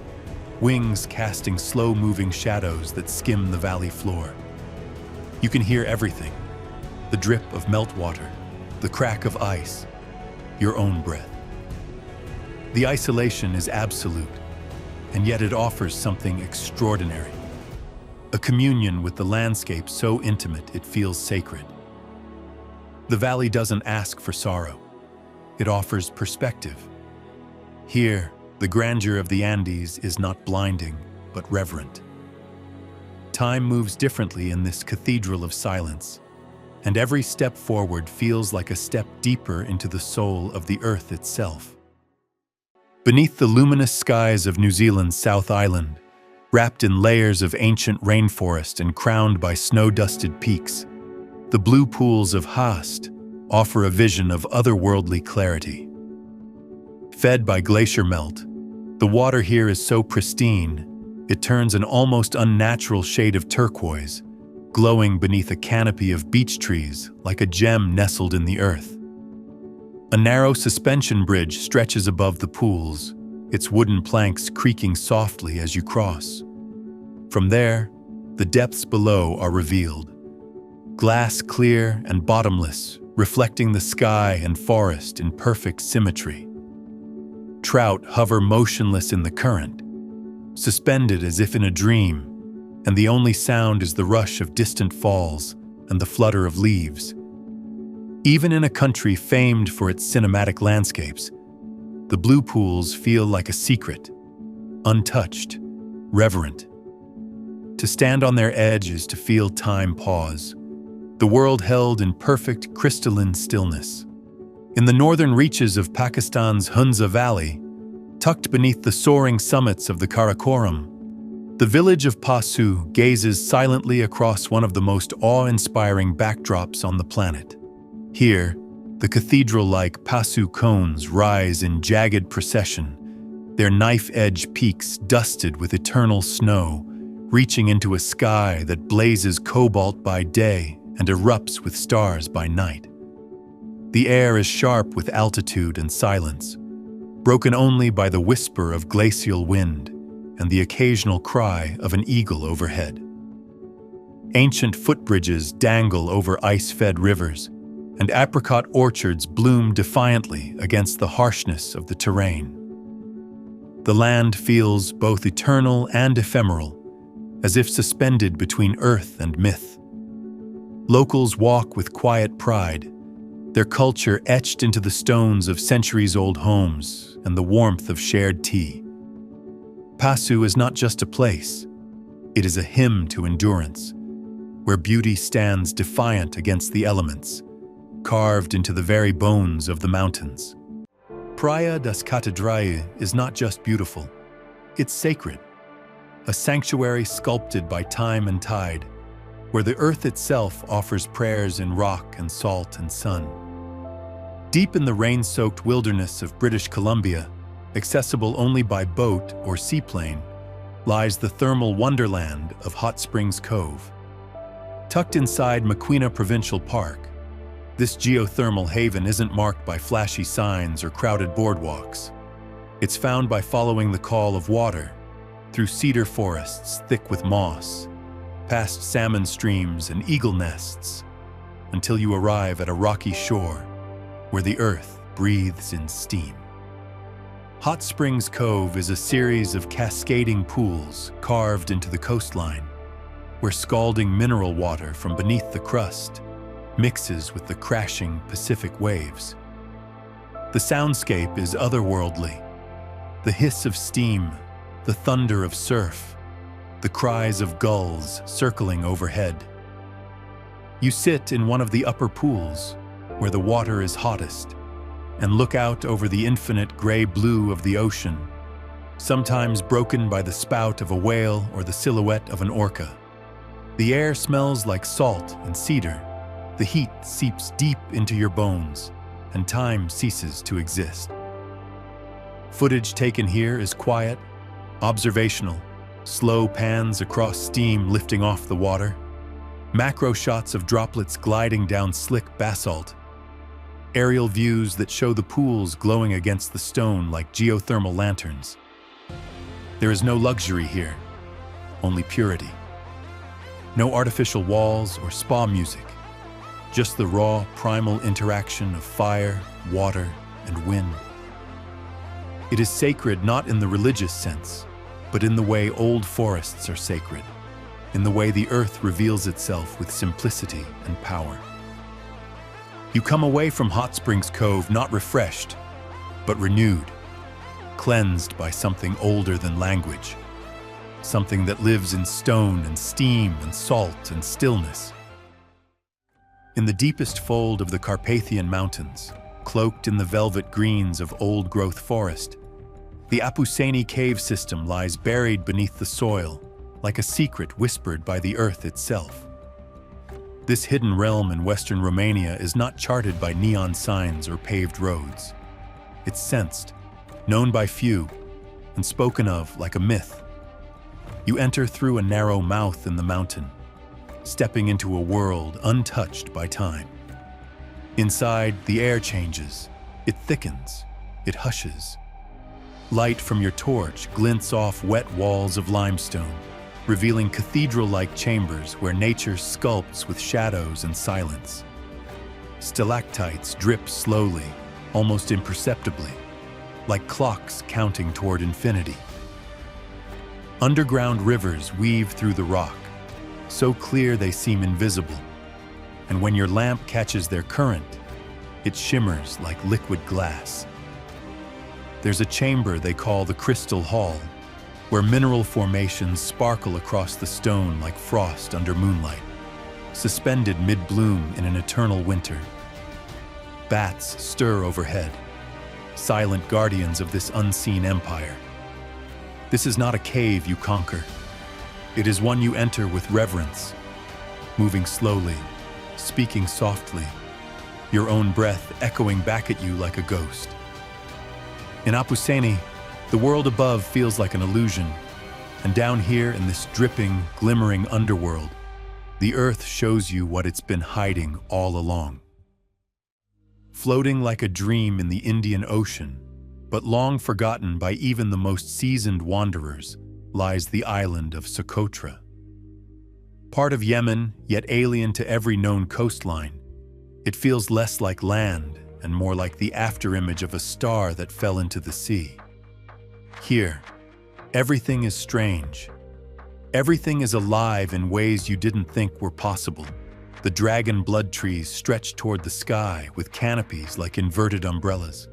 Speaker 1: wings casting slow-moving shadows that skim the valley floor. You can hear everything: the drip of meltwater, the crack of ice, your own breath. The isolation is absolute, and yet it offers something extraordinary. A communion with the landscape so intimate it feels sacred. The valley doesn't ask for sorrow. It offers perspective. Here, the grandeur of the Andes is not blinding, but reverent. Time moves differently in this cathedral of silence, and every step forward feels like a step deeper into the soul of the earth itself. Beneath the luminous skies of New Zealand's South Island, wrapped in layers of ancient rainforest and crowned by snow-dusted peaks, the blue pools of Haast offer a vision of otherworldly clarity. Fed by glacier melt, the water here is so pristine, it turns an almost unnatural shade of turquoise, glowing beneath a canopy of beech trees like a gem nestled in the earth. A narrow suspension bridge stretches above the pools, its wooden planks creaking softly as you cross. From there, the depths below are revealed, glass clear and bottomless, reflecting the sky and forest in perfect symmetry. Trout hover motionless in the current, suspended as if in a dream, and the only sound is the rush of distant falls and the flutter of leaves. Even in a country famed for its cinematic landscapes, the blue pools feel like a secret, untouched, reverent. To stand on their edge is to feel time pause, the world held in perfect crystalline stillness. In the northern reaches of Pakistan's Hunza Valley, tucked beneath the soaring summits of the Karakoram, the village of Pasu gazes silently across one of the most awe-inspiring backdrops on the planet. Here, the cathedral-like Pasu cones rise in jagged procession, their knife-edge peaks dusted with eternal snow, reaching into a sky that blazes cobalt by day and erupts with stars by night. The air is sharp with altitude and silence, broken only by the whisper of glacial wind and the occasional cry of an eagle overhead. Ancient footbridges dangle over ice-fed rivers, and apricot orchards bloom defiantly against the harshness of the terrain. The land feels both eternal and ephemeral, as if suspended between earth and myth. Locals walk with quiet pride, their culture etched into the stones of centuries-old homes and the warmth of shared tea. Pasu is not just a place, it is a hymn to endurance, where beauty stands defiant against the elements, carved into the very bones of the mountains. Praia das Catedrais is not just beautiful, it's sacred, a sanctuary sculpted by time and tide, where the earth itself offers prayers in rock and salt and sun. Deep in the rain-soaked wilderness of British Columbia, accessible only by boat or seaplane, lies the thermal wonderland of Hot Springs Cove. Tucked inside Maquina Provincial Park, this geothermal haven isn't marked by flashy signs or crowded boardwalks. It's found by following the call of water, through cedar forests thick with moss, past salmon streams and eagle nests, until you arrive at a rocky shore where the earth breathes in steam. Hot Springs Cove is a series of cascading pools carved into the coastline, where scalding mineral water from beneath the crust mixes with the crashing Pacific waves. The soundscape is otherworldly. The hiss of steam, the thunder of surf, the cries of gulls circling overhead. You sit in one of the upper pools, where the water is hottest, and look out over the infinite gray blue of the ocean, sometimes broken by the spout of a whale or the silhouette of an orca. The air smells like salt and cedar. The heat seeps deep into your bones, and time ceases to exist. Footage taken here is quiet, observational, slow pans across steam lifting off the water, macro shots of droplets gliding down slick basalt, aerial views that show the pools glowing against the stone like geothermal lanterns. There is no luxury here, only purity. No artificial walls or spa music, just the raw, primal interaction of fire, water, and wind. It is sacred not in the religious sense, but in the way old forests are sacred, in the way the earth reveals itself with simplicity and power. You come away from Hot Springs Cove not refreshed, but renewed, cleansed by something older than language, something that lives in stone and steam and salt and stillness. In the deepest fold of the Carpathian Mountains, cloaked in the velvet greens of old-growth forest, the Apuseni cave system lies buried beneath the soil, like a secret whispered by the earth itself. This hidden realm in western Romania is not charted by neon signs or paved roads. It's sensed, known by few, and spoken of like a myth. You enter through a narrow mouth in the mountain, stepping into a world untouched by time. Inside, the air changes. It thickens. It hushes. Light from your torch glints off wet walls of limestone, revealing cathedral-like chambers where nature sculpts with shadows and silence. Stalactites drip slowly, almost imperceptibly, like clocks counting toward infinity. Underground rivers weave through the rock, so clear they seem invisible, and when your lamp catches their current, it shimmers like liquid glass. There's a chamber they call the Crystal Hall, where mineral formations sparkle across the stone like frost under moonlight, suspended mid-bloom in an eternal winter. Bats stir overhead, silent guardians of this unseen empire. This is not a cave you conquer. It is one you enter with reverence, moving slowly, speaking softly, your own breath echoing back at you like a ghost. In Apuseni, the world above feels like an illusion, and down here in this dripping, glimmering underworld, the earth shows you what it's been hiding all along. Floating like a dream in the Indian Ocean, but long forgotten by even the most seasoned wanderers, lies the island of Socotra. Part of Yemen, yet alien to every known coastline, it feels less like land and more like the afterimage of a star that fell into the sea. Here, everything is strange. Everything is alive in ways you didn't think were possible. The dragon blood trees stretch toward the sky with canopies like inverted umbrellas,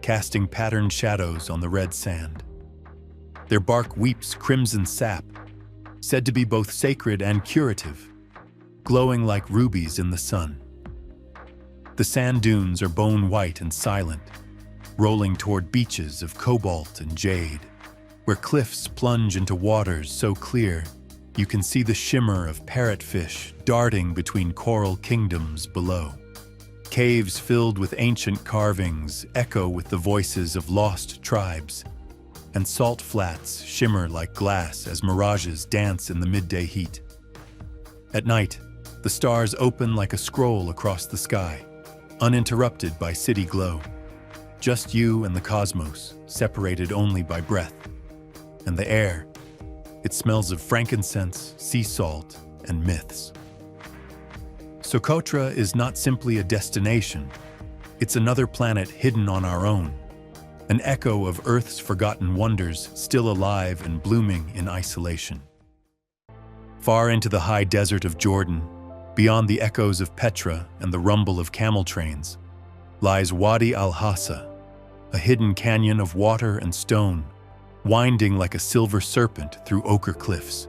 Speaker 1: casting patterned shadows on the red sand. Their bark weeps crimson sap, said to be both sacred and curative, glowing like rubies in the sun. The sand dunes are bone white and silent, rolling toward beaches of cobalt and jade, where cliffs plunge into waters so clear you can see the shimmer of parrotfish darting between coral kingdoms below. Caves filled with ancient carvings echo with the voices of lost tribes, and salt flats shimmer like glass as mirages dance in the midday heat. At night, the stars open like a scroll across the sky, uninterrupted by city glow. Just you and the cosmos, separated only by breath. And the air, it smells of frankincense, sea salt, and myths. Socotra is not simply a destination, it's another planet hidden on our own, an echo of Earth's forgotten wonders still alive and blooming in isolation. Far into the high desert of Jordan, beyond the echoes of Petra and the rumble of camel trains, lies Wadi al-Hassa, a hidden canyon of water and stone, winding like a silver serpent through ochre cliffs.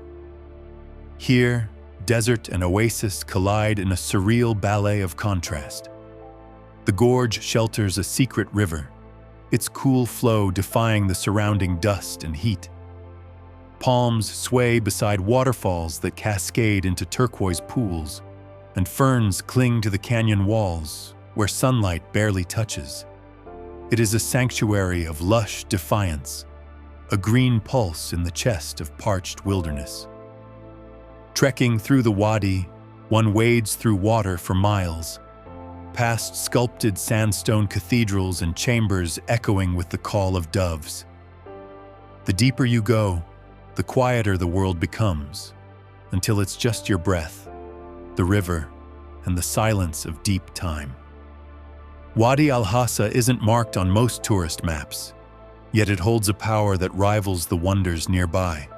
Speaker 1: Here, desert and oasis collide in a surreal ballet of contrast. The gorge shelters a secret river, its cool flow defying the surrounding dust and heat. Palms sway beside waterfalls that cascade into turquoise pools, and ferns cling to the canyon walls, where sunlight barely touches. It is a sanctuary of lush defiance, a green pulse in the chest of parched wilderness. Trekking through the wadi, one wades through water for miles, past sculpted sandstone cathedrals and chambers echoing with the call of doves. The deeper you go, the quieter the world becomes, until it's just your breath, the river, and the silence of deep time. Wadi al-Hassa isn't marked on most tourist maps, yet it holds a power that rivals the wonders nearby,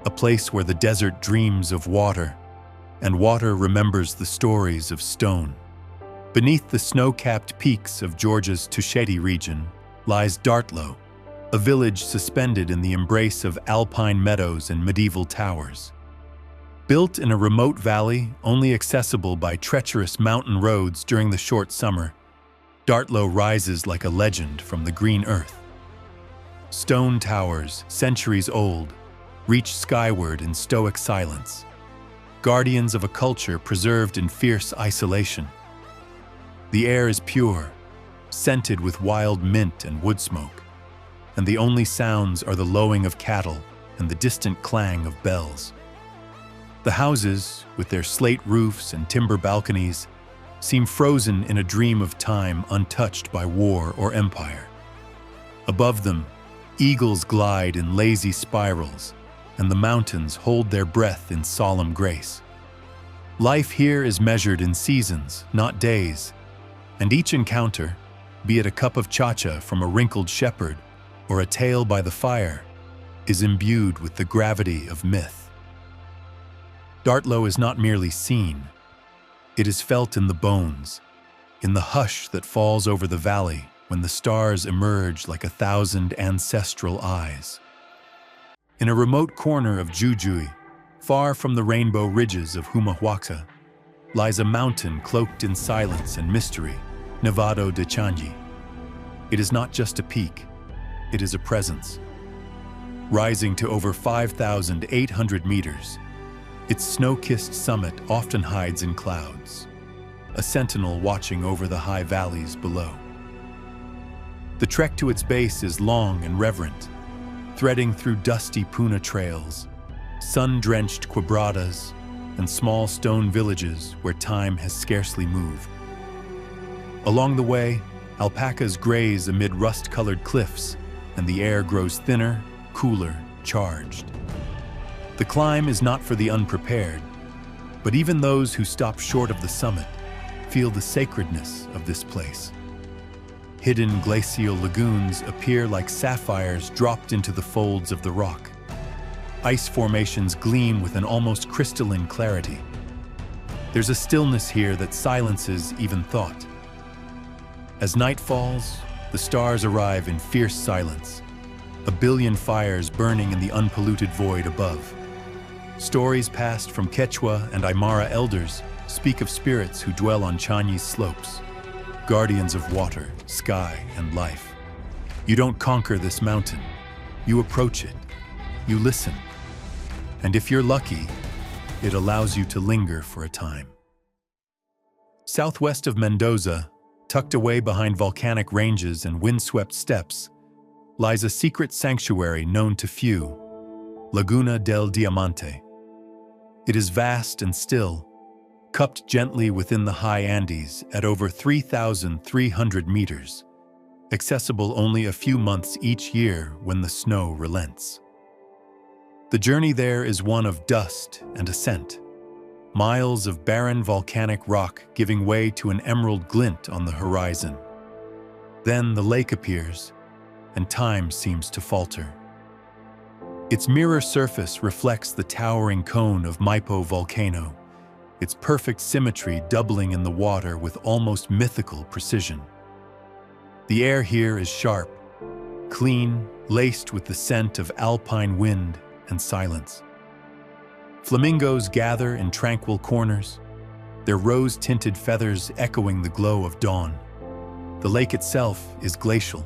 Speaker 1: a place where the desert dreams of water, and water remembers the stories of stone. Beneath the snow-capped peaks of Georgia's Tusheti region lies Dartlo, a village suspended in the embrace of alpine meadows and medieval towers. Built in a remote valley, only accessible by treacherous mountain roads during the short summer, Dartlo rises like a legend from the green earth. Stone towers, centuries old, reach skyward in stoic silence, guardians of a culture preserved in fierce isolation. The air is pure, scented with wild mint and wood smoke, and the only sounds are the lowing of cattle and the distant clang of bells. The houses, with their slate roofs and timber balconies, seem frozen in a dream of time untouched by war or empire. Above them, eagles glide in lazy spirals, and the mountains hold their breath in solemn grace. Life here is measured in seasons, not days, and each encounter, be it a cup of cha-cha from a wrinkled shepherd or a tale by the fire, is imbued with the gravity of myth. Dartlo is not merely seen, it is felt in the bones, in the hush that falls over the valley when the stars emerge like 1,000 ancestral eyes. In a remote corner of Jujuy, far from the rainbow ridges of Humahuaca, lies a mountain cloaked in silence and mystery, Nevado de Changi. It is not just a peak, it is a presence. Rising to over 5,800 meters, its snow-kissed summit often hides in clouds, a sentinel watching over the high valleys below. The trek to its base is long and reverent, threading through dusty puna trails, sun-drenched quebradas, and small stone villages where time has scarcely moved. Along the way, alpacas graze amid rust-colored cliffs, and the air grows thinner, cooler, charged. The climb is not for the unprepared, but even those who stop short of the summit feel the sacredness of this place. Hidden glacial lagoons appear like sapphires dropped into the folds of the rock. Ice formations gleam with an almost crystalline clarity. There's a stillness here that silences even thought. As night falls, the stars arrive in fierce silence, a billion fires burning in the unpolluted void above. Stories passed from Quechua and Aymara elders speak of spirits who dwell on Changi's slopes, guardians of water, sky, and life. You don't conquer this mountain, you approach it, you listen, and if you're lucky, it allows you to linger for a time. Southwest of Mendoza, tucked away behind volcanic ranges and windswept steppes, lies a secret sanctuary known to few, Laguna del Diamante. It is vast and still, cupped gently within the high Andes at over 3,300 meters, accessible only a few months each year when the snow relents. The journey there is one of dust and ascent, miles of barren volcanic rock giving way to an emerald glint on the horizon. Then the lake appears, and time seems to falter. Its mirror surface reflects the towering cone of Maipo volcano, its perfect symmetry doubling in the water with almost mythical precision. The air here is sharp, clean, laced with the scent of alpine wind and silence. Flamingos gather in tranquil corners, their rose-tinted feathers echoing the glow of dawn. The lake itself is glacial,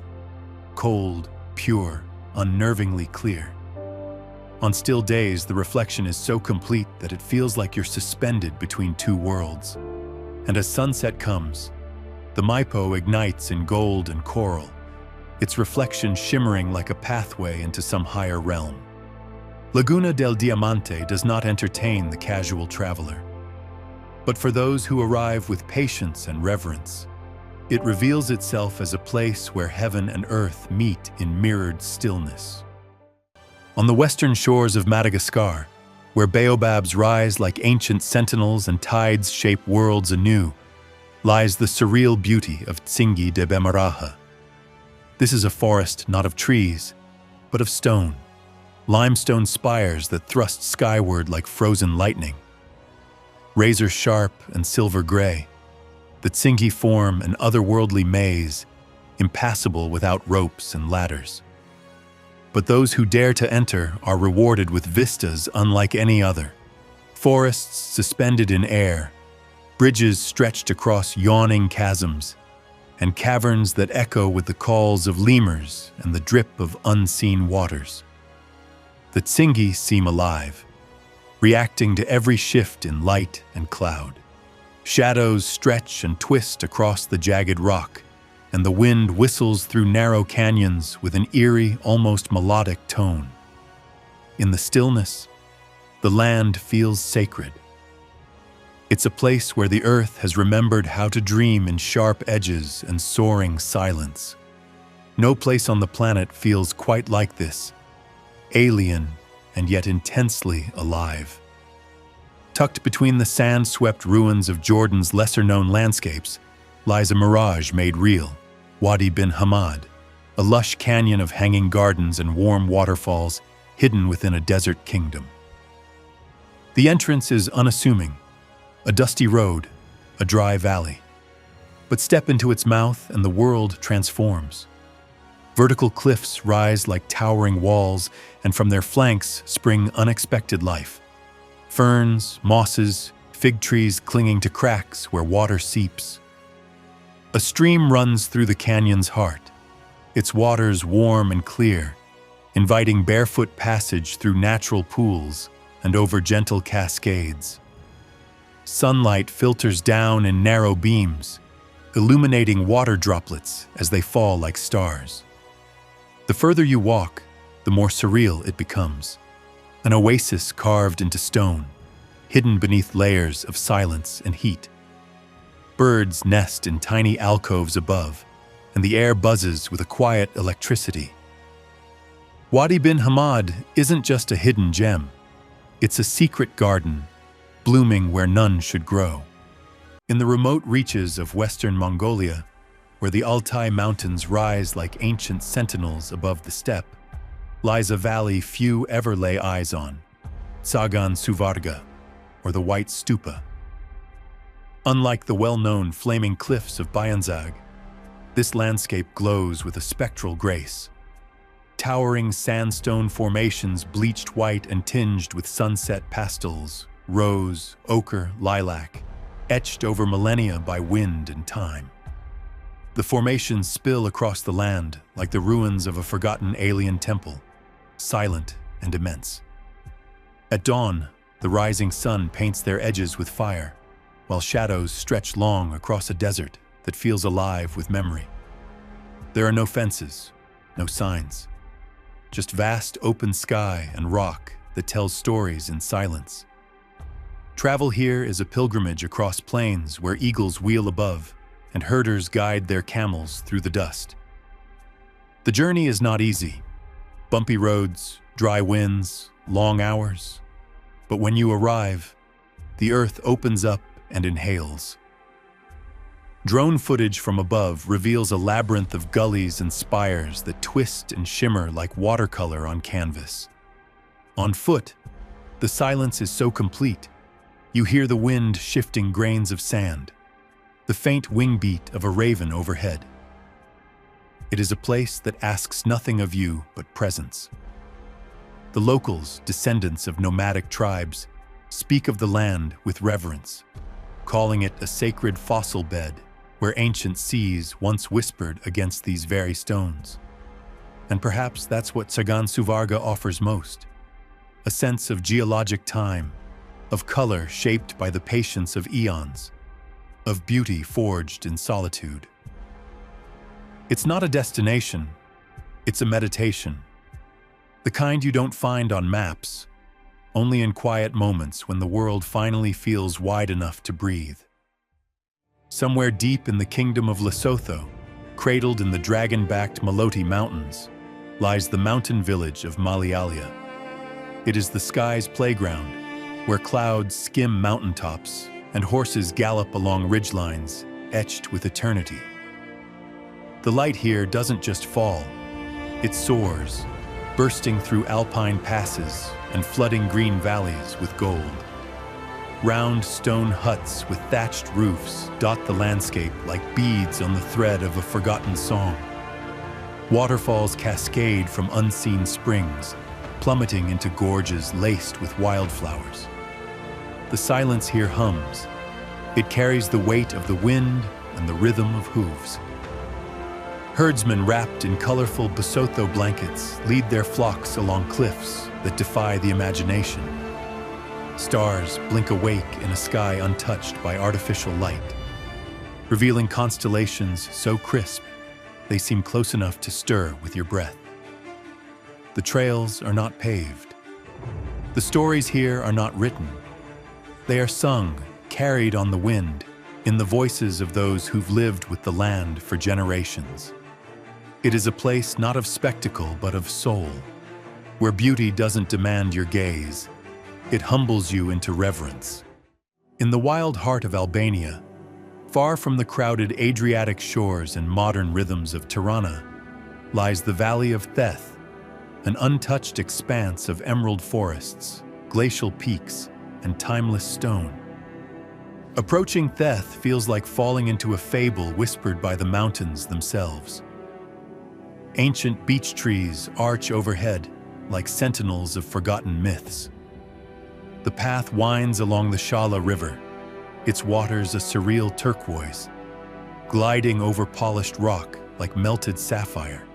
Speaker 1: cold, pure, unnervingly clear. On still days, the reflection is so complete that it feels like you're suspended between two worlds. And as sunset comes, the Maipo ignites in gold and coral, its reflection shimmering like a pathway into some higher realm. Laguna del Diamante does not entertain the casual traveler. But for those who arrive with patience and reverence, it reveals itself as a place where heaven and earth meet in mirrored stillness. On the western shores of Madagascar, where baobabs rise like ancient sentinels and tides shape worlds anew, lies the surreal beauty of Tsingy de Bemaraha. This is a forest not of trees, but of stone, limestone spires that thrust skyward like frozen lightning. Razor sharp and silver gray, the Tsingy form an otherworldly maze, impassable without ropes and ladders. But those who dare to enter are rewarded with vistas unlike any other. Forests suspended in air, bridges stretched across yawning chasms, and caverns that echo with the calls of lemurs and the drip of unseen waters. The Tsingy seem alive, reacting to every shift in light and cloud. Shadows stretch and twist across the jagged rock, and the wind whistles through narrow canyons with an eerie, almost melodic tone. In the stillness, the land feels sacred. It's a place where the earth has remembered how to dream in sharp edges and soaring silence. No place on the planet feels quite like this, alien and yet intensely alive. Tucked between the sand-swept ruins of Jordan's lesser-known landscapes lies a mirage made real, Wadi bin Hamad, a lush canyon of hanging gardens and warm waterfalls hidden within a desert kingdom. The entrance is unassuming, a dusty road, a dry valley. But step into its mouth and the world transforms. Vertical cliffs rise like towering walls, and from their flanks spring unexpected life. Ferns, mosses, fig trees clinging to cracks where water seeps. A stream runs through the canyon's heart, its waters warm and clear, inviting barefoot passage through natural pools and over gentle cascades. Sunlight filters down in narrow beams, illuminating water droplets as they fall like stars. The further you walk, the more surreal it becomes. An oasis carved into stone, hidden beneath layers of silence and heat. Birds nest in tiny alcoves above, and the air buzzes with a quiet electricity. Wadi bin Hamad isn't just a hidden gem. It's a secret garden, blooming where none should grow. In the remote reaches of western Mongolia, where the Altai Mountains rise like ancient sentinels above the steppe, lies a valley few ever lay eyes on, Tsagan Suvarga, or the White Stupa. Unlike the well-known flaming cliffs of Bayanzag, this landscape glows with a spectral grace. Towering sandstone formations bleached white and tinged with sunset pastels, rose, ochre, lilac, etched over millennia by wind and time. The formations spill across the land like the ruins of a forgotten alien temple, silent and immense. At dawn, the rising sun paints their edges with fire, while shadows stretch long across a desert that feels alive with memory. There are no fences, no signs, just vast open sky and rock that tells stories in silence. Travel here is a pilgrimage across plains where eagles wheel above and herders guide their camels through the dust. The journey is not easy. Bumpy roads, dry winds, long hours. But when you arrive, the earth opens up and inhales. Drone footage from above reveals a labyrinth of gullies and spires that twist and shimmer like watercolor on canvas. On foot, the silence is so complete. You hear the wind shifting grains of sand, the faint wing beat of a raven overhead. It is a place that asks nothing of you but presence. The locals, descendants of nomadic tribes, speak of the land with reverence, calling it a sacred fossil bed where ancient seas once whispered against these very stones. And perhaps that's what Tsagan Suvarga offers most, a sense of geologic time, of color shaped by the patience of eons, of beauty forged in solitude. It's not a destination, it's a meditation. The kind you don't find on maps, only in quiet moments when the world finally feels wide enough to breathe. Somewhere deep in the kingdom of Lesotho, cradled in the dragon-backed Maloti Mountains, lies the mountain village of Malialia. It is the sky's playground, where clouds skim mountaintops and horses gallop along ridgelines etched with eternity. The light here doesn't just fall, it soars, bursting through alpine passes and flooding green valleys with gold. Round stone huts with thatched roofs dot the landscape like beads on the thread of a forgotten song. Waterfalls cascade from unseen springs, plummeting into gorges laced with wildflowers. The silence here hums. It carries the weight of the wind and the rhythm of hooves. Herdsmen wrapped in colorful Basotho blankets lead their flocks along cliffs that defy the imagination. Stars blink awake in a sky untouched by artificial light, revealing constellations so crisp they seem close enough to stir with your breath. The trails are not paved. The stories here are not written. They are sung, carried on the wind, in the voices of those who've lived with the land for generations. It is a place not of spectacle but of soul, where beauty doesn't demand your gaze. It humbles you into reverence. In the wild heart of Albania, far from the crowded Adriatic shores and modern rhythms of Tirana, lies the Valley of Theth, an untouched expanse of emerald forests, glacial peaks, and timeless stone. Approaching Theth feels like falling into a fable whispered by the mountains themselves. Ancient beech trees arch overhead like sentinels of forgotten myths. The path winds along the Shala River, its waters a surreal turquoise, gliding over polished rock like melted sapphire.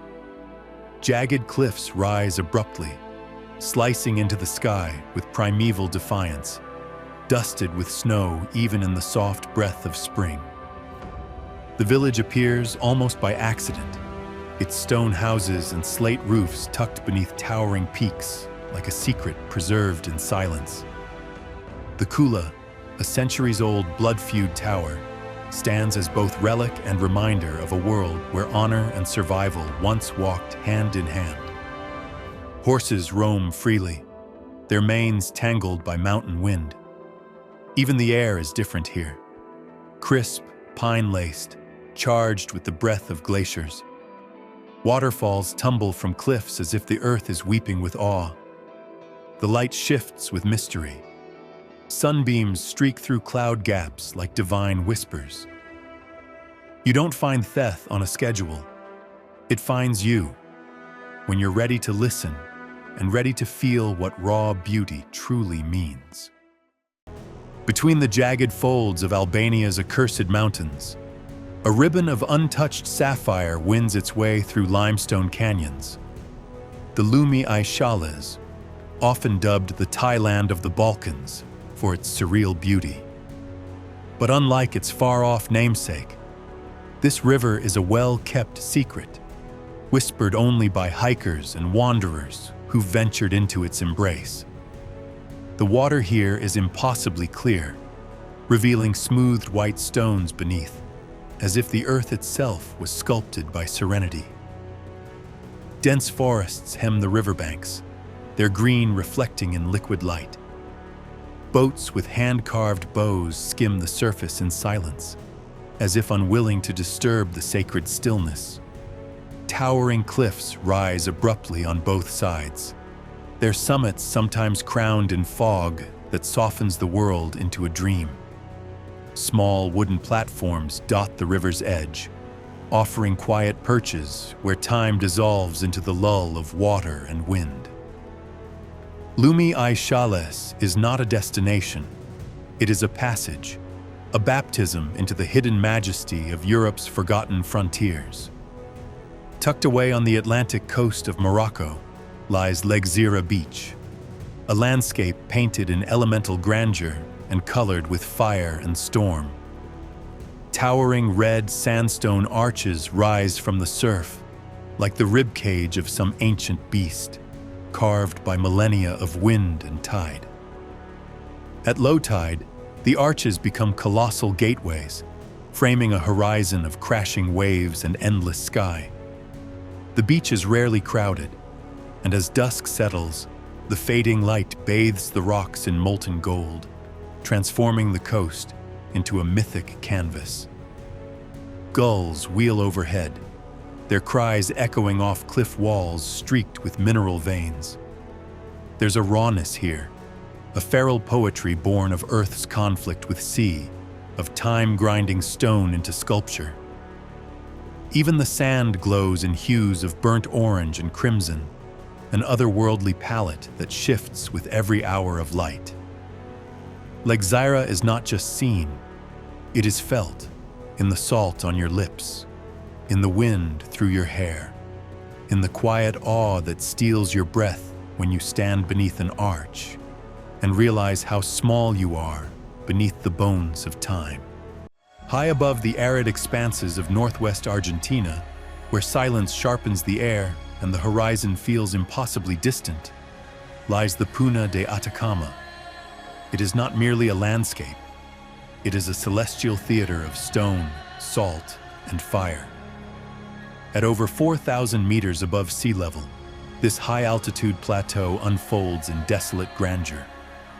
Speaker 1: Jagged cliffs rise abruptly, slicing into the sky with primeval defiance, dusted with snow even in the soft breath of spring. The village appears almost by accident, its stone houses and slate roofs tucked beneath towering peaks like a secret preserved in silence. The Kula, a centuries-old blood-feud tower, stands as both relic and reminder of a world where honor and survival once walked hand in hand. Horses roam freely, their manes tangled by mountain wind. Even the air is different here. Crisp, pine-laced, charged with the breath of glaciers. Waterfalls tumble from cliffs as if the earth is weeping with awe. The light shifts with mystery. Sunbeams streak through cloud gaps like divine whispers. You don't find Theth on a schedule. It finds you when you're ready to listen and ready to feel what raw beauty truly means. Between the jagged folds of Albania's accursed mountains, a ribbon of untouched sapphire winds its way through limestone canyons. The Lumi I Shalas, often dubbed the Thailand of the Balkans, for its surreal beauty. But unlike its far-off namesake, this river is a well-kept secret, whispered only by hikers and wanderers who ventured into its embrace. The water here is impossibly clear, revealing smoothed white stones beneath, as if the earth itself was sculpted by serenity. Dense forests hem the riverbanks, their green reflecting in liquid light. Boats with hand-carved bows skim the surface in silence, as if unwilling to disturb the sacred stillness. Towering cliffs rise abruptly on both sides, their summits sometimes crowned in fog that softens the world into a dream. Small wooden platforms dot the river's edge, offering quiet perches where time dissolves into the lull of water and wind. Lumi I Shales is not a destination. It is a passage, a baptism into the hidden majesty of Europe's forgotten frontiers. Tucked away on the Atlantic coast of Morocco lies Legzira Beach, a landscape painted in elemental grandeur and colored with fire and storm. Towering red sandstone arches rise from the surf, like the ribcage of some ancient beast, carved by millennia of wind and tide. At low tide, the arches become colossal gateways, framing a horizon of crashing waves and endless sky. The beach is rarely crowded, and as dusk settles, the fading light bathes the rocks in molten gold, transforming the coast into a mythic canvas. Gulls wheel overhead, their cries echoing off cliff walls streaked with mineral veins. There's a rawness here, a feral poetry born of Earth's conflict with sea, of time grinding stone into sculpture. Even the sand glows in hues of burnt orange and crimson, an otherworldly palette that shifts with every hour of light. Legzira is not just seen, it is felt in the salt on your lips, in the wind through your hair, in the quiet awe that steals your breath when you stand beneath an arch and realize how small you are beneath the bones of time. High above the arid expanses of northwest Argentina, where silence sharpens the air and the horizon feels impossibly distant, lies the Puna de Atacama. It is not merely a landscape. It is a celestial theater of stone, salt, and fire. At over 4,000 meters above sea level, this high-altitude plateau unfolds in desolate grandeur,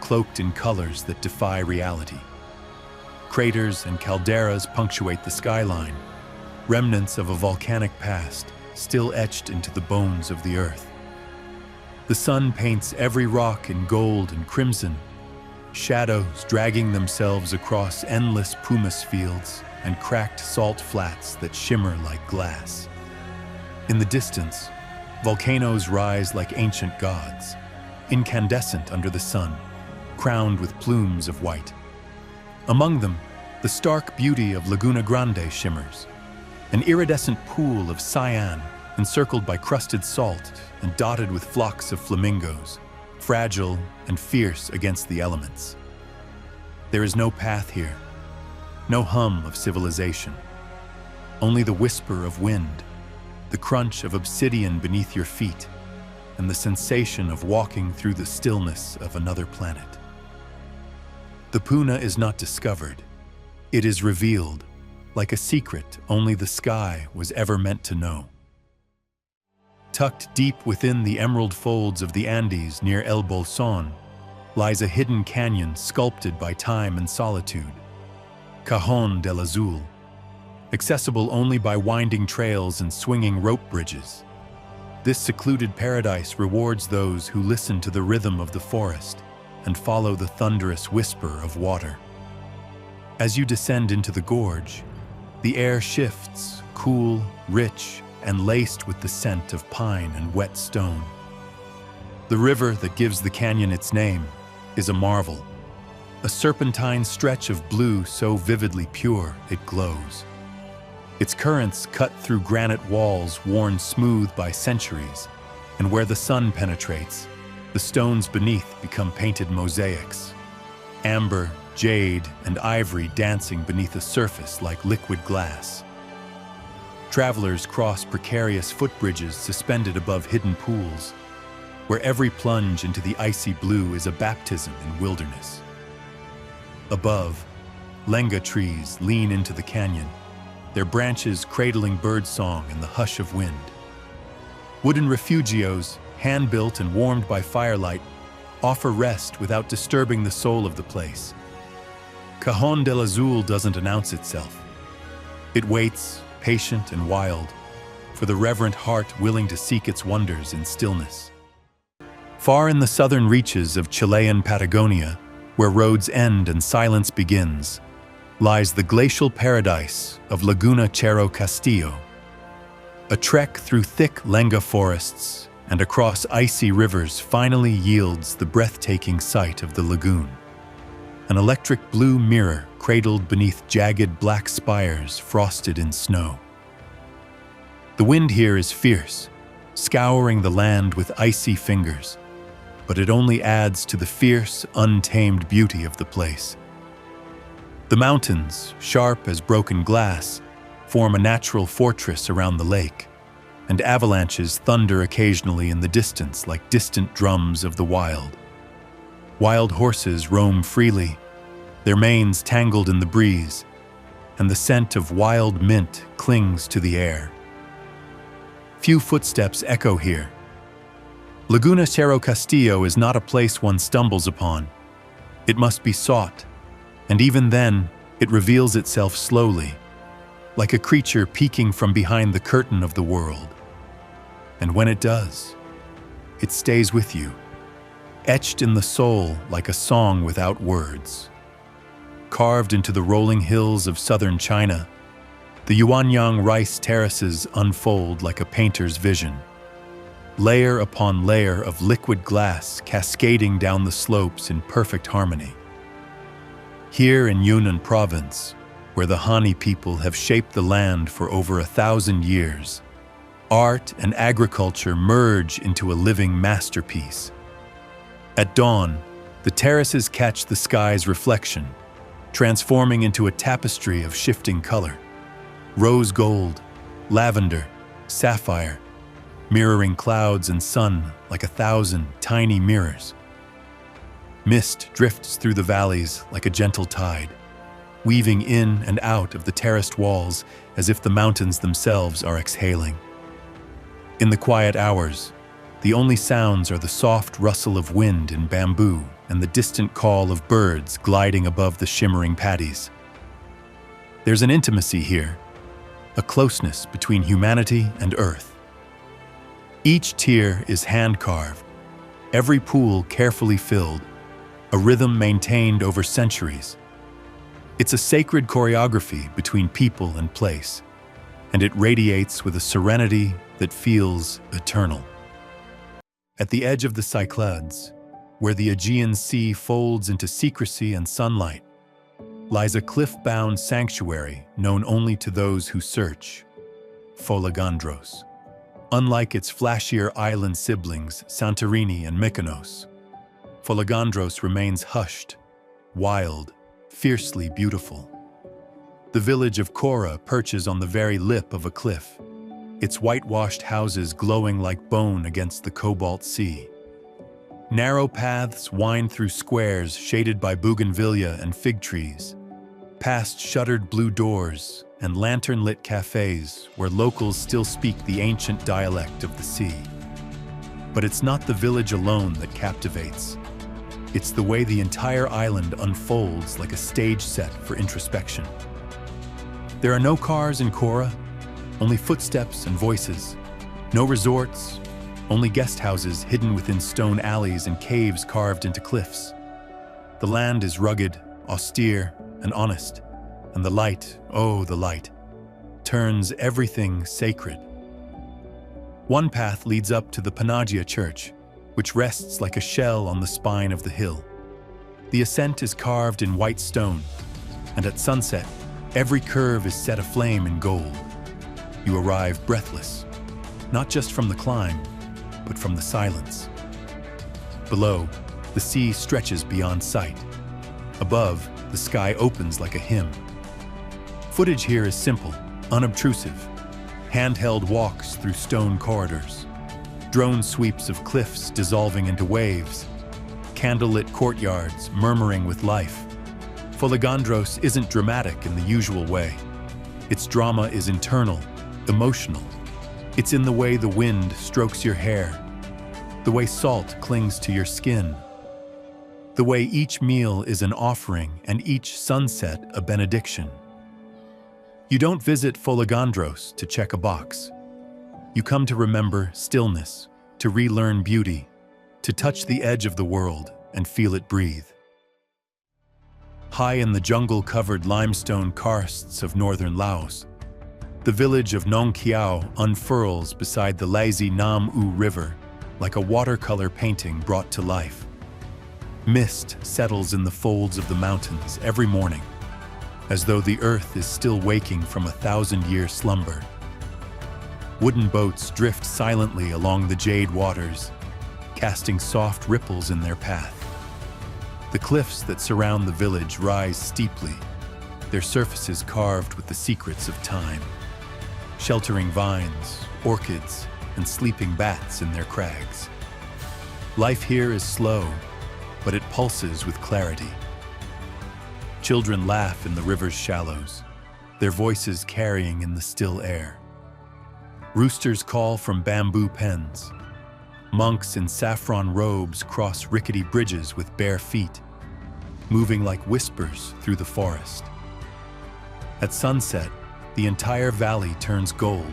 Speaker 1: cloaked in colors that defy reality. Craters and calderas punctuate the skyline, remnants of a volcanic past still etched into the bones of the earth. The sun paints every rock in gold and crimson, shadows dragging themselves across endless pumice fields and cracked salt flats that shimmer like glass. In the distance, volcanoes rise like ancient gods, incandescent under the sun, crowned with plumes of white. Among them, the stark beauty of Laguna Grande shimmers, an iridescent pool of cyan encircled by crusted salt and dotted with flocks of flamingos, fragile and fierce against the elements. There is no path here, no hum of civilization, only the whisper of wind, the crunch of obsidian beneath your feet, and the sensation of walking through the stillness of another planet. The Puna is not discovered. It is revealed, like a secret only the sky was ever meant to know. Tucked deep within the emerald folds of the Andes near El Bolson lies a hidden canyon sculpted by time and solitude, Cajón del Azul, accessible only by winding trails and swinging rope bridges. This secluded paradise rewards those who listen to the rhythm of the forest and follow the thunderous whisper of water. As you descend into the gorge, the air shifts, cool, rich, and laced with the scent of pine and wet stone. The river that gives the canyon its name is a marvel, a serpentine stretch of blue so vividly pure it glows. Its currents cut through granite walls worn smooth by centuries, and where the sun penetrates, the stones beneath become painted mosaics. Amber, jade, and ivory dancing beneath a surface like liquid glass. Travelers cross precarious footbridges suspended above hidden pools, where every plunge into the icy blue is a baptism in wilderness. Above, lenga trees lean into the canyon, their branches cradling birdsong in the hush of wind. Wooden refugios, hand-built and warmed by firelight, offer rest without disturbing the soul of the place. Cajón del Azul doesn't announce itself. It waits, patient and wild, for the reverent heart willing to seek its wonders in stillness. Far in the southern reaches of Chilean Patagonia, where roads end and silence begins, lies the glacial paradise of Laguna Cerro Castillo. A trek through thick lenga forests and across icy rivers finally yields the breathtaking sight of the lagoon. An electric blue mirror cradled beneath jagged black spires frosted in snow. The wind here is fierce, scouring the land with icy fingers, but it only adds to the fierce, untamed beauty of the place. The mountains, sharp as broken glass, form a natural fortress around the lake, and avalanches thunder occasionally in the distance like distant drums of the wild. Wild horses roam freely, their manes tangled in the breeze, and the scent of wild mint clings to the air. Few footsteps echo here. Laguna Cerro Castillo is not a place one stumbles upon. It must be sought, and even then, it reveals itself slowly, like a creature peeking from behind the curtain of the world. And when it does, it stays with you, etched in the soul like a song without words. Carved into the rolling hills of southern China, the Yuanyang rice terraces unfold like a painter's vision. Layer upon layer of liquid glass cascading down the slopes in perfect harmony. Here in Yunnan province, where the Hani people have shaped the land for over 1,000 years, art and agriculture merge into a living masterpiece. At dawn, the terraces catch the sky's reflection, transforming into a tapestry of shifting color. Rose gold, lavender, sapphire, mirroring clouds and sun like 1,000 tiny mirrors. Mist drifts through the valleys like a gentle tide, weaving in and out of the terraced walls as if the mountains themselves are exhaling. In the quiet hours, the only sounds are the soft rustle of wind in bamboo and the distant call of birds gliding above the shimmering paddies. There's an intimacy here, a closeness between humanity and earth. Each tier is hand-carved, every pool carefully filled, a rhythm maintained over centuries. It's a sacred choreography between people and place, and it radiates with a serenity that feels eternal. At the edge of the Cyclades, where the Aegean Sea folds into secrecy and sunlight, lies a cliff-bound sanctuary known only to those who search, Folegandros. Unlike its flashier island siblings, Santorini and Mykonos, Folegandros remains hushed, wild, fiercely beautiful. The village of Kora perches on the very lip of a cliff, its whitewashed houses glowing like bone against the cobalt sea. Narrow paths wind through squares shaded by bougainvillea and fig trees, past shuttered blue doors and lantern-lit cafes where locals still speak the ancient dialect of the sea. But it's not the village alone that captivates. It's the way the entire island unfolds like a stage set for introspection. There are no cars in Kora, only footsteps and voices. No resorts, only guest houses hidden within stone alleys and caves carved into cliffs. The land is rugged, austere, and honest, and the light, oh the light, turns everything sacred. One path leads up to the Panagia Church, which rests like a shell on the spine of the hill. The ascent is carved in white stone, and at sunset, every curve is set aflame in gold. You arrive breathless, not just from the climb, but from the silence. Below, the sea stretches beyond sight. Above, the sky opens like a hymn. Footage here is simple, unobtrusive. Handheld walks through stone corridors. Drone sweeps of cliffs dissolving into waves. Candlelit courtyards murmuring with life. Folegandros isn't dramatic in the usual way. Its drama is internal, emotional. It's in the way the wind strokes your hair, the way salt clings to your skin, the way each meal is an offering and each sunset a benediction. You don't visit Folegandros to check a box. You come to remember stillness, to relearn beauty, to touch the edge of the world and feel it breathe. High in the jungle-covered limestone karsts of northern Laos, the village of Nong Khiao unfurls beside the lazy Nam U River like a watercolor painting brought to life. Mist settles in the folds of the mountains every morning, as though the earth is still waking from a 1,000-year slumber. Wooden boats drift silently along the jade waters, casting soft ripples in their path. The cliffs that surround the village rise steeply, their surfaces carved with the secrets of time, sheltering vines, orchids, and sleeping bats in their crags. Life here is slow, but it pulses with clarity. Children laugh in the river's shallows, their voices carrying in the still air. Roosters call from bamboo pens. Monks in saffron robes cross rickety bridges with bare feet, moving like whispers through the forest. At sunset, the entire valley turns gold,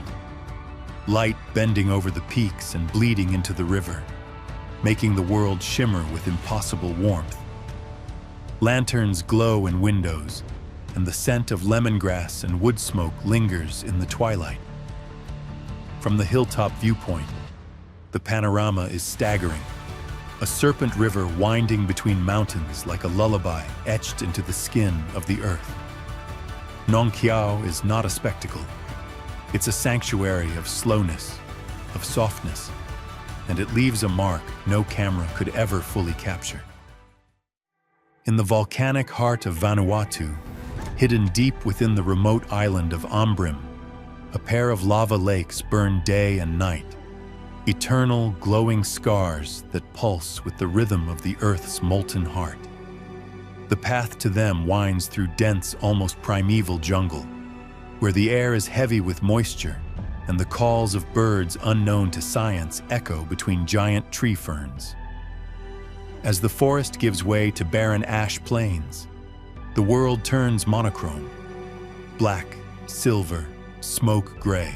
Speaker 1: light bending over the peaks and bleeding into the river, making the world shimmer with impossible warmth. Lanterns glow in windows, and the scent of lemongrass and wood smoke lingers in the twilight. From the hilltop viewpoint, the panorama is staggering, a serpent river winding between mountains like a lullaby etched into the skin of the earth. Nong Khiao is not a spectacle. It's a sanctuary of slowness, of softness, and it leaves a mark no camera could ever fully capture. In the volcanic heart of Vanuatu, hidden deep within the remote island of Ombrim, a pair of lava lakes burn day and night, eternal, glowing scars that pulse with the rhythm of the Earth's molten heart. The path to them winds through dense, almost primeval jungle, where the air is heavy with moisture and the calls of birds unknown to science echo between giant tree ferns. As the forest gives way to barren ash plains, the world turns monochrome: black, silver, smoke gray.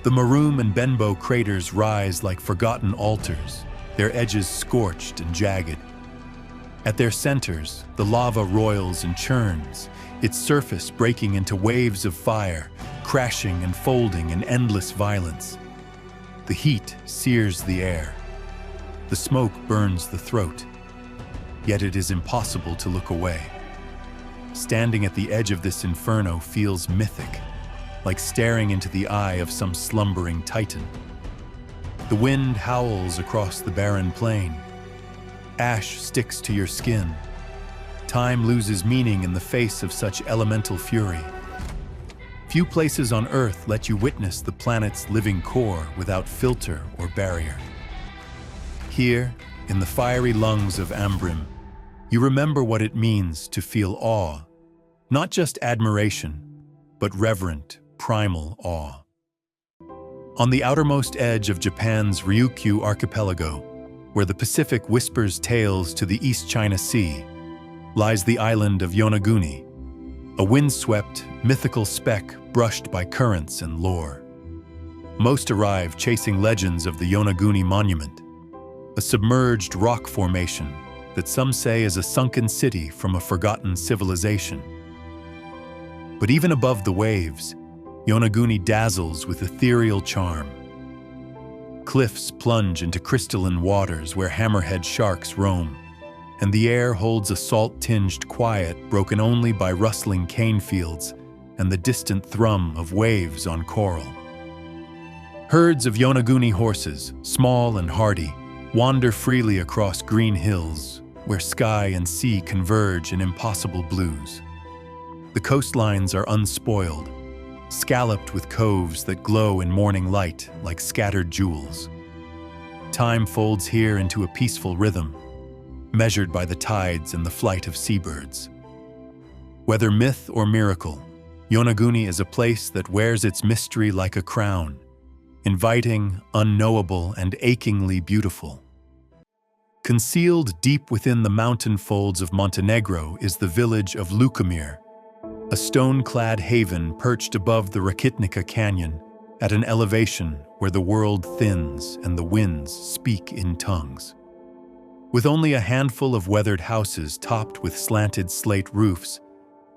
Speaker 1: The Maroom and Benbow craters rise like forgotten altars, their edges scorched and jagged. At their centers, the lava roils and churns, its surface breaking into waves of fire, crashing and folding in endless violence. The heat sears the air. The smoke burns the throat. Yet it is impossible to look away. Standing at the edge of this inferno feels mythic, like staring into the eye of some slumbering titan. The wind howls across the barren plain. Ash sticks to your skin. Time loses meaning in the face of such elemental fury. Few places on Earth let you witness the planet's living core without filter or barrier. Here, in the fiery lungs of Ambrim, you remember what it means to feel awe, not just admiration, but reverent, primal awe. On the outermost edge of Japan's Ryukyu archipelago, where the Pacific whispers tales to the East China Sea, lies the island of Yonaguni, a windswept, mythical speck brushed by currents and lore. Most arrive chasing legends of the Yonaguni Monument, a submerged rock formation that some say is a sunken city from a forgotten civilization. But even above the waves, Yonaguni dazzles with ethereal charm. Cliffs plunge into crystalline waters where hammerhead sharks roam, and the air holds a salt-tinged quiet broken only by rustling cane fields and the distant thrum of waves on coral. Herds of Yonaguni horses, small and hardy, wander freely across green hills where sky and sea converge in impossible blues. The coastlines are unspoiled, scalloped with coves that glow in morning light like scattered jewels. Time folds here into a peaceful rhythm, measured by the tides and the flight of seabirds. Whether myth or miracle, Yonaguni is a place that wears its mystery like a crown, inviting, unknowable, and achingly beautiful. Concealed deep within the mountain folds of Montenegro is the village of Lukomir, a stone-clad haven perched above the Rakitnica Canyon at an elevation where the world thins and the winds speak in tongues. With only a handful of weathered houses topped with slanted slate roofs,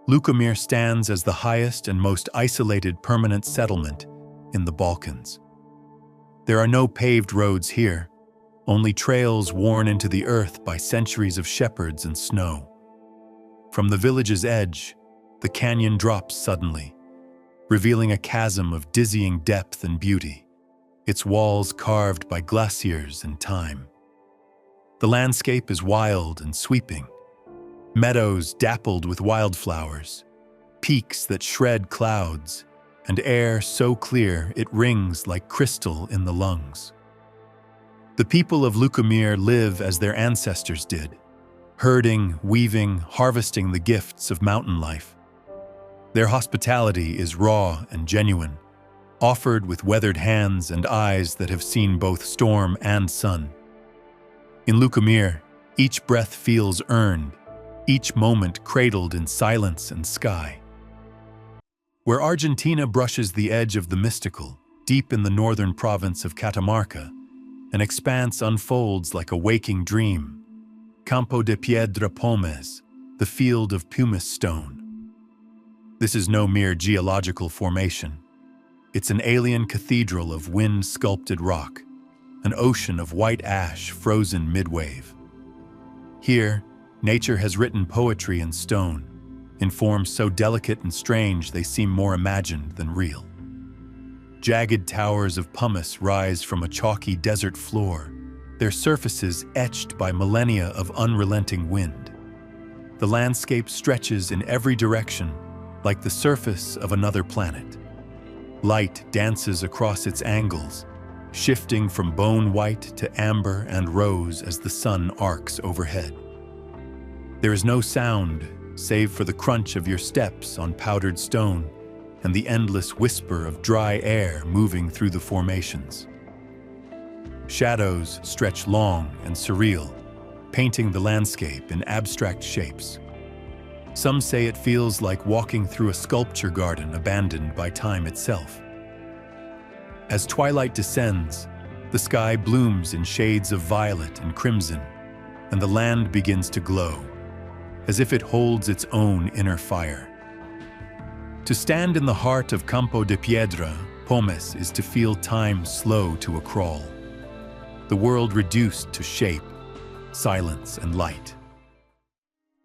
Speaker 1: Lukomir stands as the highest and most isolated permanent settlement in the Balkans. There are no paved roads here, only trails worn into the earth by centuries of shepherds and snow. From the village's edge, the canyon drops suddenly, revealing a chasm of dizzying depth and beauty, its walls carved by glaciers and time. The landscape is wild and sweeping, meadows dappled with wildflowers, peaks that shred clouds, and air so clear it rings like crystal in the lungs. The people of Lukomir live as their ancestors did, herding, weaving, harvesting the gifts of mountain life. Their hospitality is raw and genuine, offered with weathered hands and eyes that have seen both storm and sun. In Lukomir, each breath feels earned, each moment cradled in silence and sky. Where Argentina brushes the edge of the mystical, deep in the northern province of Catamarca, an expanse unfolds like a waking dream. Campo de Piedra Pómez, the field of pumice stone. This is no mere geological formation. It's an alien cathedral of wind-sculpted rock, an ocean of white ash frozen mid-wave. Here, nature has written poetry in stone, in forms so delicate and strange they seem more imagined than real. Jagged towers of pumice rise from a chalky desert floor, their surfaces etched by millennia of unrelenting wind. The landscape stretches in every direction, like the surface of another planet. Light dances across its angles, shifting from bone white to amber and rose as the sun arcs overhead. There is no sound, save for the crunch of your steps on powdered stone and the endless whisper of dry air moving through the formations. Shadows stretch long and surreal, painting the landscape in abstract shapes. Some say it feels like walking through a sculpture garden abandoned by time itself. As twilight descends, the sky blooms in shades of violet and crimson, and the land begins to glow, as if it holds its own inner fire. To stand in the heart of Campo de Piedra, Pomes, is to feel time slow to a crawl, the world reduced to shape, silence, and light.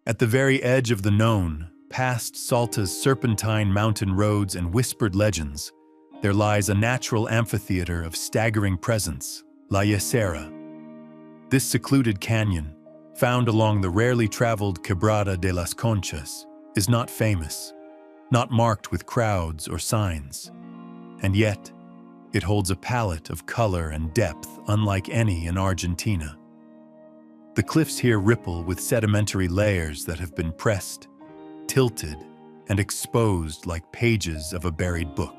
Speaker 1: At the very edge of the known, past Salta's serpentine mountain roads and whispered legends, there lies a natural amphitheater of staggering presence, La Yesera. This secluded canyon, found along the rarely traveled Quebrada de las Conchas, is not famous, not marked with crowds or signs, and yet it holds a palette of color and depth unlike any in Argentina. The cliffs here ripple with sedimentary layers that have been pressed, tilted, and exposed like pages of a buried book.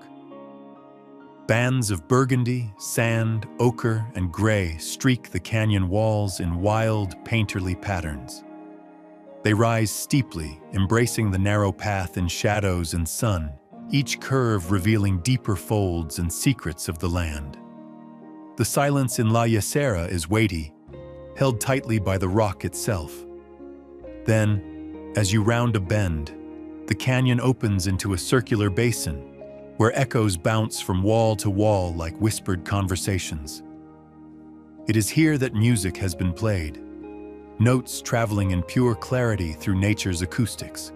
Speaker 1: Bands of burgundy, sand, ochre, and gray streak the canyon walls in wild, painterly patterns. They rise steeply, embracing the narrow path in shadows and sun, each curve revealing deeper folds and secrets of the land. The silence in La Yesera is weighty, held tightly by the rock itself. Then, as you round a bend, the canyon opens into a circular basin, where echoes bounce from wall to wall like whispered conversations. It is here that music has been played, notes traveling in pure clarity through nature's acoustics.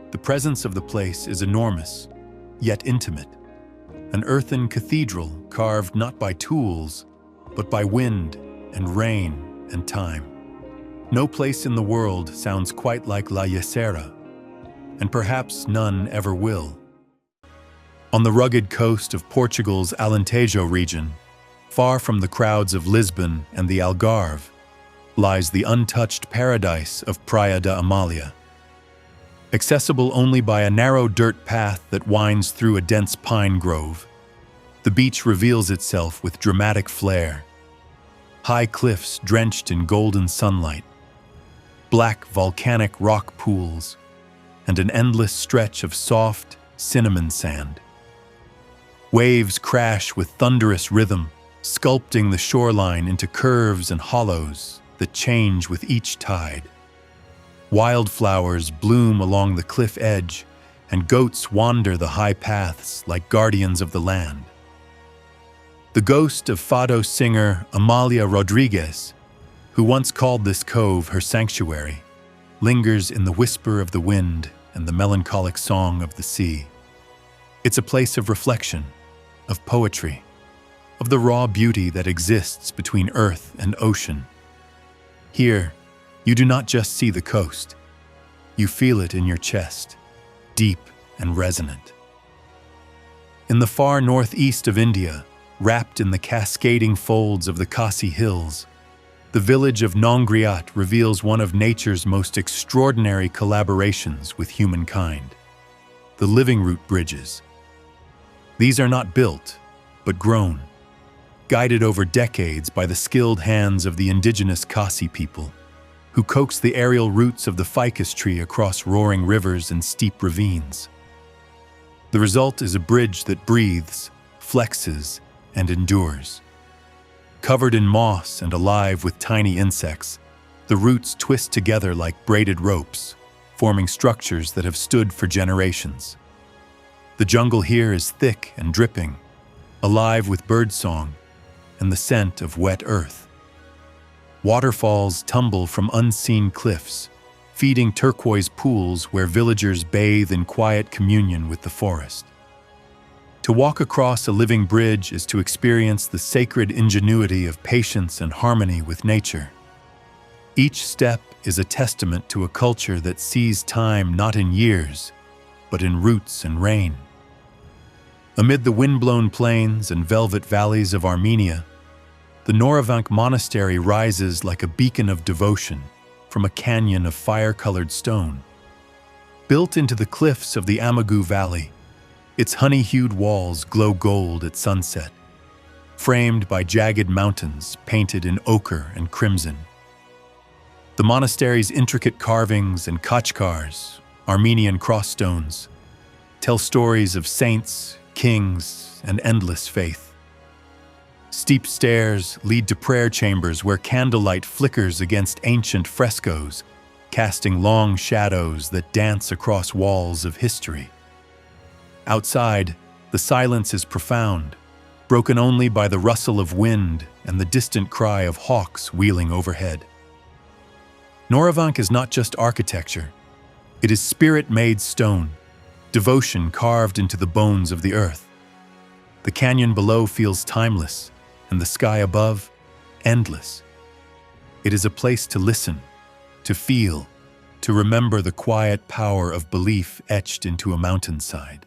Speaker 1: The presence of the place is enormous, yet intimate. An earthen cathedral carved not by tools, but by wind and rain and time. No place in the world sounds quite like La Yesera, and perhaps none ever will. On the rugged coast of Portugal's Alentejo region, far from the crowds of Lisbon and the Algarve, lies the untouched paradise of Praia da Amália. Accessible only by a narrow dirt path that winds through a dense pine grove, the beach reveals itself with dramatic flair. High cliffs drenched in golden sunlight, black volcanic rock pools, and an endless stretch of soft, cinnamon sand. Waves crash with thunderous rhythm, sculpting the shoreline into curves and hollows that change with each tide. Wildflowers bloom along the cliff edge, and goats wander the high paths like guardians of the land. The ghost of fado singer Amalia Rodriguez, who once called this cove her sanctuary, lingers in the whisper of the wind and the melancholic song of the sea. It's a place of reflection, of poetry, of the raw beauty that exists between earth and ocean. Here, you do not just see the coast, you feel it in your chest, deep and resonant. In the far northeast of India, wrapped in the cascading folds of the Khasi Hills, the village of Nongriat reveals one of nature's most extraordinary collaborations with humankind: the living root bridges. These are not built, but grown, guided over decades by the skilled hands of the indigenous Khasi people, who coax the aerial roots of the ficus tree across roaring rivers and steep ravines. The result is a bridge that breathes, flexes, and endures. Covered in moss and alive with tiny insects, the roots twist together like braided ropes, forming structures that have stood for generations. The jungle here is thick and dripping, alive with birdsong and the scent of wet earth. Waterfalls tumble from unseen cliffs, feeding turquoise pools where villagers bathe in quiet communion with the forest. To walk across a living bridge is to experience the sacred ingenuity of patience and harmony with nature. Each step is a testament to a culture that sees time not in years, but in roots and rain. Amid the wind-blown plains and velvet valleys of Armenia, the Noravank Monastery rises like a beacon of devotion from a canyon of fire-colored stone. Built into the cliffs of the Amagu Valley, its honey-hued walls glow gold at sunset, framed by jagged mountains painted in ochre and crimson. The monastery's intricate carvings and khachkars, Armenian crossstones, tell stories of saints, kings, and endless faith. Steep stairs lead to prayer chambers where candlelight flickers against ancient frescoes, casting long shadows that dance across walls of history. Outside, the silence is profound, broken only by the rustle of wind and the distant cry of hawks wheeling overhead. Noravank is not just architecture. It is spirit-made stone, devotion carved into the bones of the earth. The canyon below feels timeless, and the sky above, endless. It is a place to listen, to feel, to remember the quiet power of belief etched into a mountainside.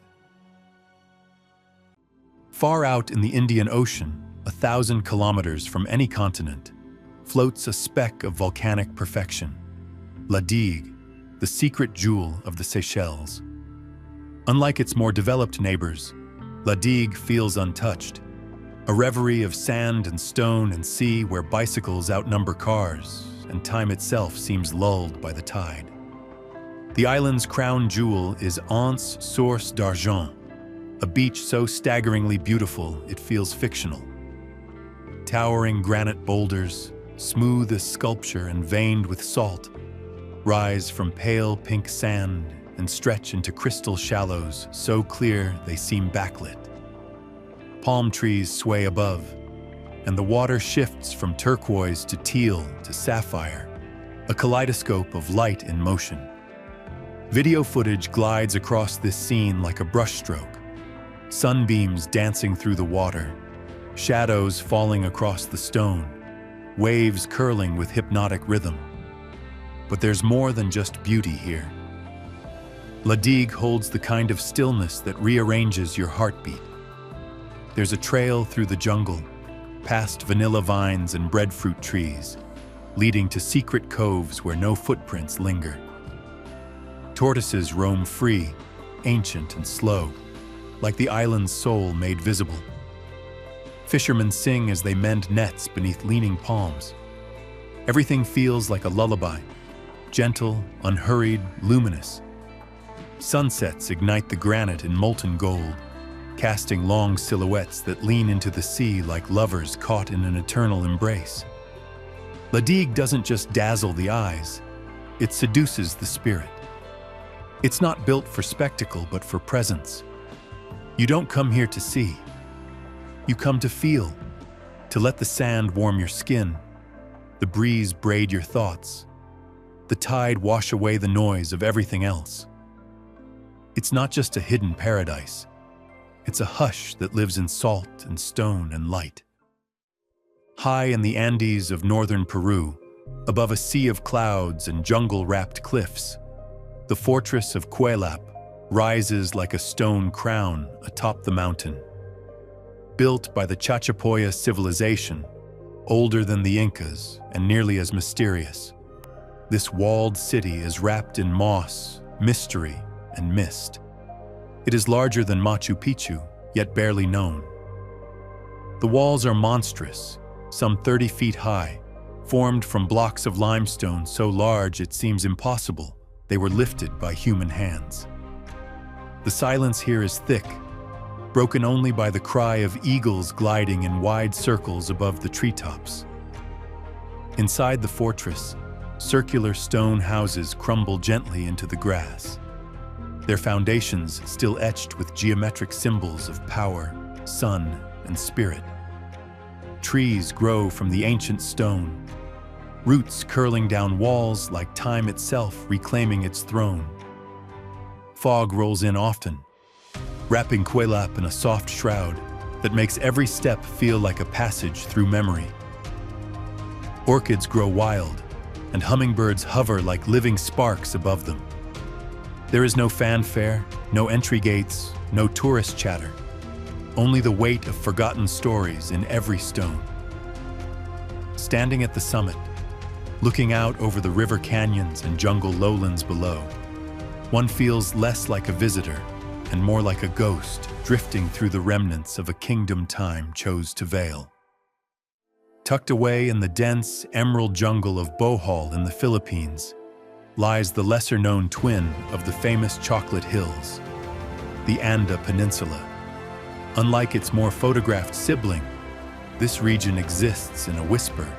Speaker 1: Far out in the Indian Ocean, 1,000 kilometers from any continent, floats a speck of volcanic perfection, La Digue, the secret jewel of the Seychelles. Unlike its more developed neighbors, La Digue feels untouched, a reverie of sand and stone and sea where bicycles outnumber cars and time itself seems lulled by the tide. The island's crown jewel is Anse Source d'Argent, a beach so staggeringly beautiful it feels fictional. Towering granite boulders, smooth as sculpture and veined with salt, rise from pale pink sand and stretch into crystal shallows so clear they seem backlit. Palm trees sway above, and the water shifts from turquoise to teal to sapphire, a kaleidoscope of light in motion. Video footage glides across this scene like a brushstroke, sunbeams dancing through the water, shadows falling across the stone, waves curling with hypnotic rhythm. But there's more than just beauty here. La Digue holds the kind of stillness that rearranges your heartbeat. There's a trail through the jungle, past vanilla vines and breadfruit trees, leading to secret coves where no footprints linger. Tortoises roam free, ancient and slow, like the island's soul made visible. Fishermen sing as they mend nets beneath leaning palms. Everything feels like a lullaby, gentle, unhurried, luminous. Sunsets ignite the granite in molten gold, casting long silhouettes that lean into the sea like lovers caught in an eternal embrace. La Digue doesn't just dazzle the eyes, it seduces the spirit. It's not built for spectacle, but for presence. You don't come here to see. You come to feel, to let the sand warm your skin, the breeze braid your thoughts, the tide wash away the noise of everything else. It's not just a hidden paradise. It's a hush that lives in salt and stone and light. High in the Andes of northern Peru, above a sea of clouds and jungle-wrapped cliffs, the fortress of Cuelap rises like a stone crown atop the mountain. Built by the Chachapoya civilization, older than the Incas and nearly as mysterious, this walled city is wrapped in moss, mystery, and mist. It is larger than Machu Picchu, yet barely known. The walls are monstrous, some 30 feet high, formed from blocks of limestone so large it seems impossible they were lifted by human hands. The silence here is thick, broken only by the cry of eagles gliding in wide circles above the treetops. Inside the fortress, circular stone houses crumble gently into the grass, their foundations still etched with geometric symbols of power, sun, and spirit. Trees grow from the ancient stone, roots curling down walls like time itself reclaiming its throne. Fog rolls in often, wrapping Cuelap in a soft shroud that makes every step feel like a passage through memory. Orchids grow wild, and hummingbirds hover like living sparks above them. There is no fanfare, no entry gates, no tourist chatter, only the weight of forgotten stories in every stone. Standing at the summit, looking out over the river canyons and jungle lowlands below, one feels less like a visitor and more like a ghost drifting through the remnants of a kingdom time chose to veil. Tucked away in the dense emerald jungle of Bohol in the Philippines lies the lesser-known twin of the famous Chocolate Hills, the Anda Peninsula. Unlike its more photographed sibling, this region exists in a whisper,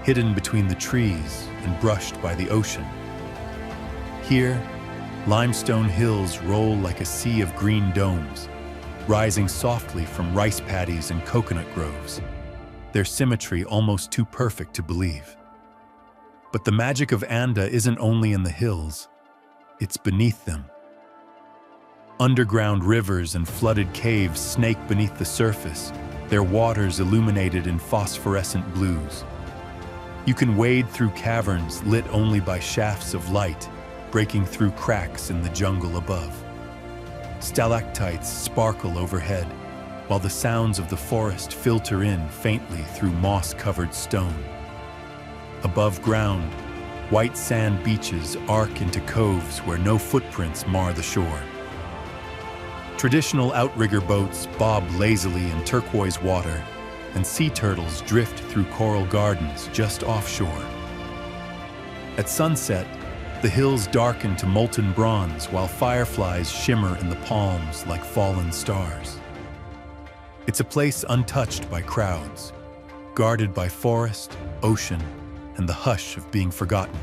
Speaker 1: hidden between the trees and brushed by the ocean. Here, limestone hills roll like a sea of green domes, rising softly from rice paddies and coconut groves, their symmetry almost too perfect to believe. But the magic of Anda isn't only in the hills, it's beneath them. Underground rivers and flooded caves snake beneath the surface, their waters illuminated in phosphorescent blues. You can wade through caverns lit only by shafts of light, breaking through cracks in the jungle above. Stalactites sparkle overhead, while the sounds of the forest filter in faintly through moss-covered stone. Above ground, white sand beaches arc into coves where no footprints mar the shore. Traditional outrigger boats bob lazily in turquoise water, and sea turtles drift through coral gardens just offshore. At sunset, the hills darken to molten bronze while fireflies shimmer in the palms like fallen stars. It's a place untouched by crowds, guarded by forest, ocean, and the hush of being forgotten.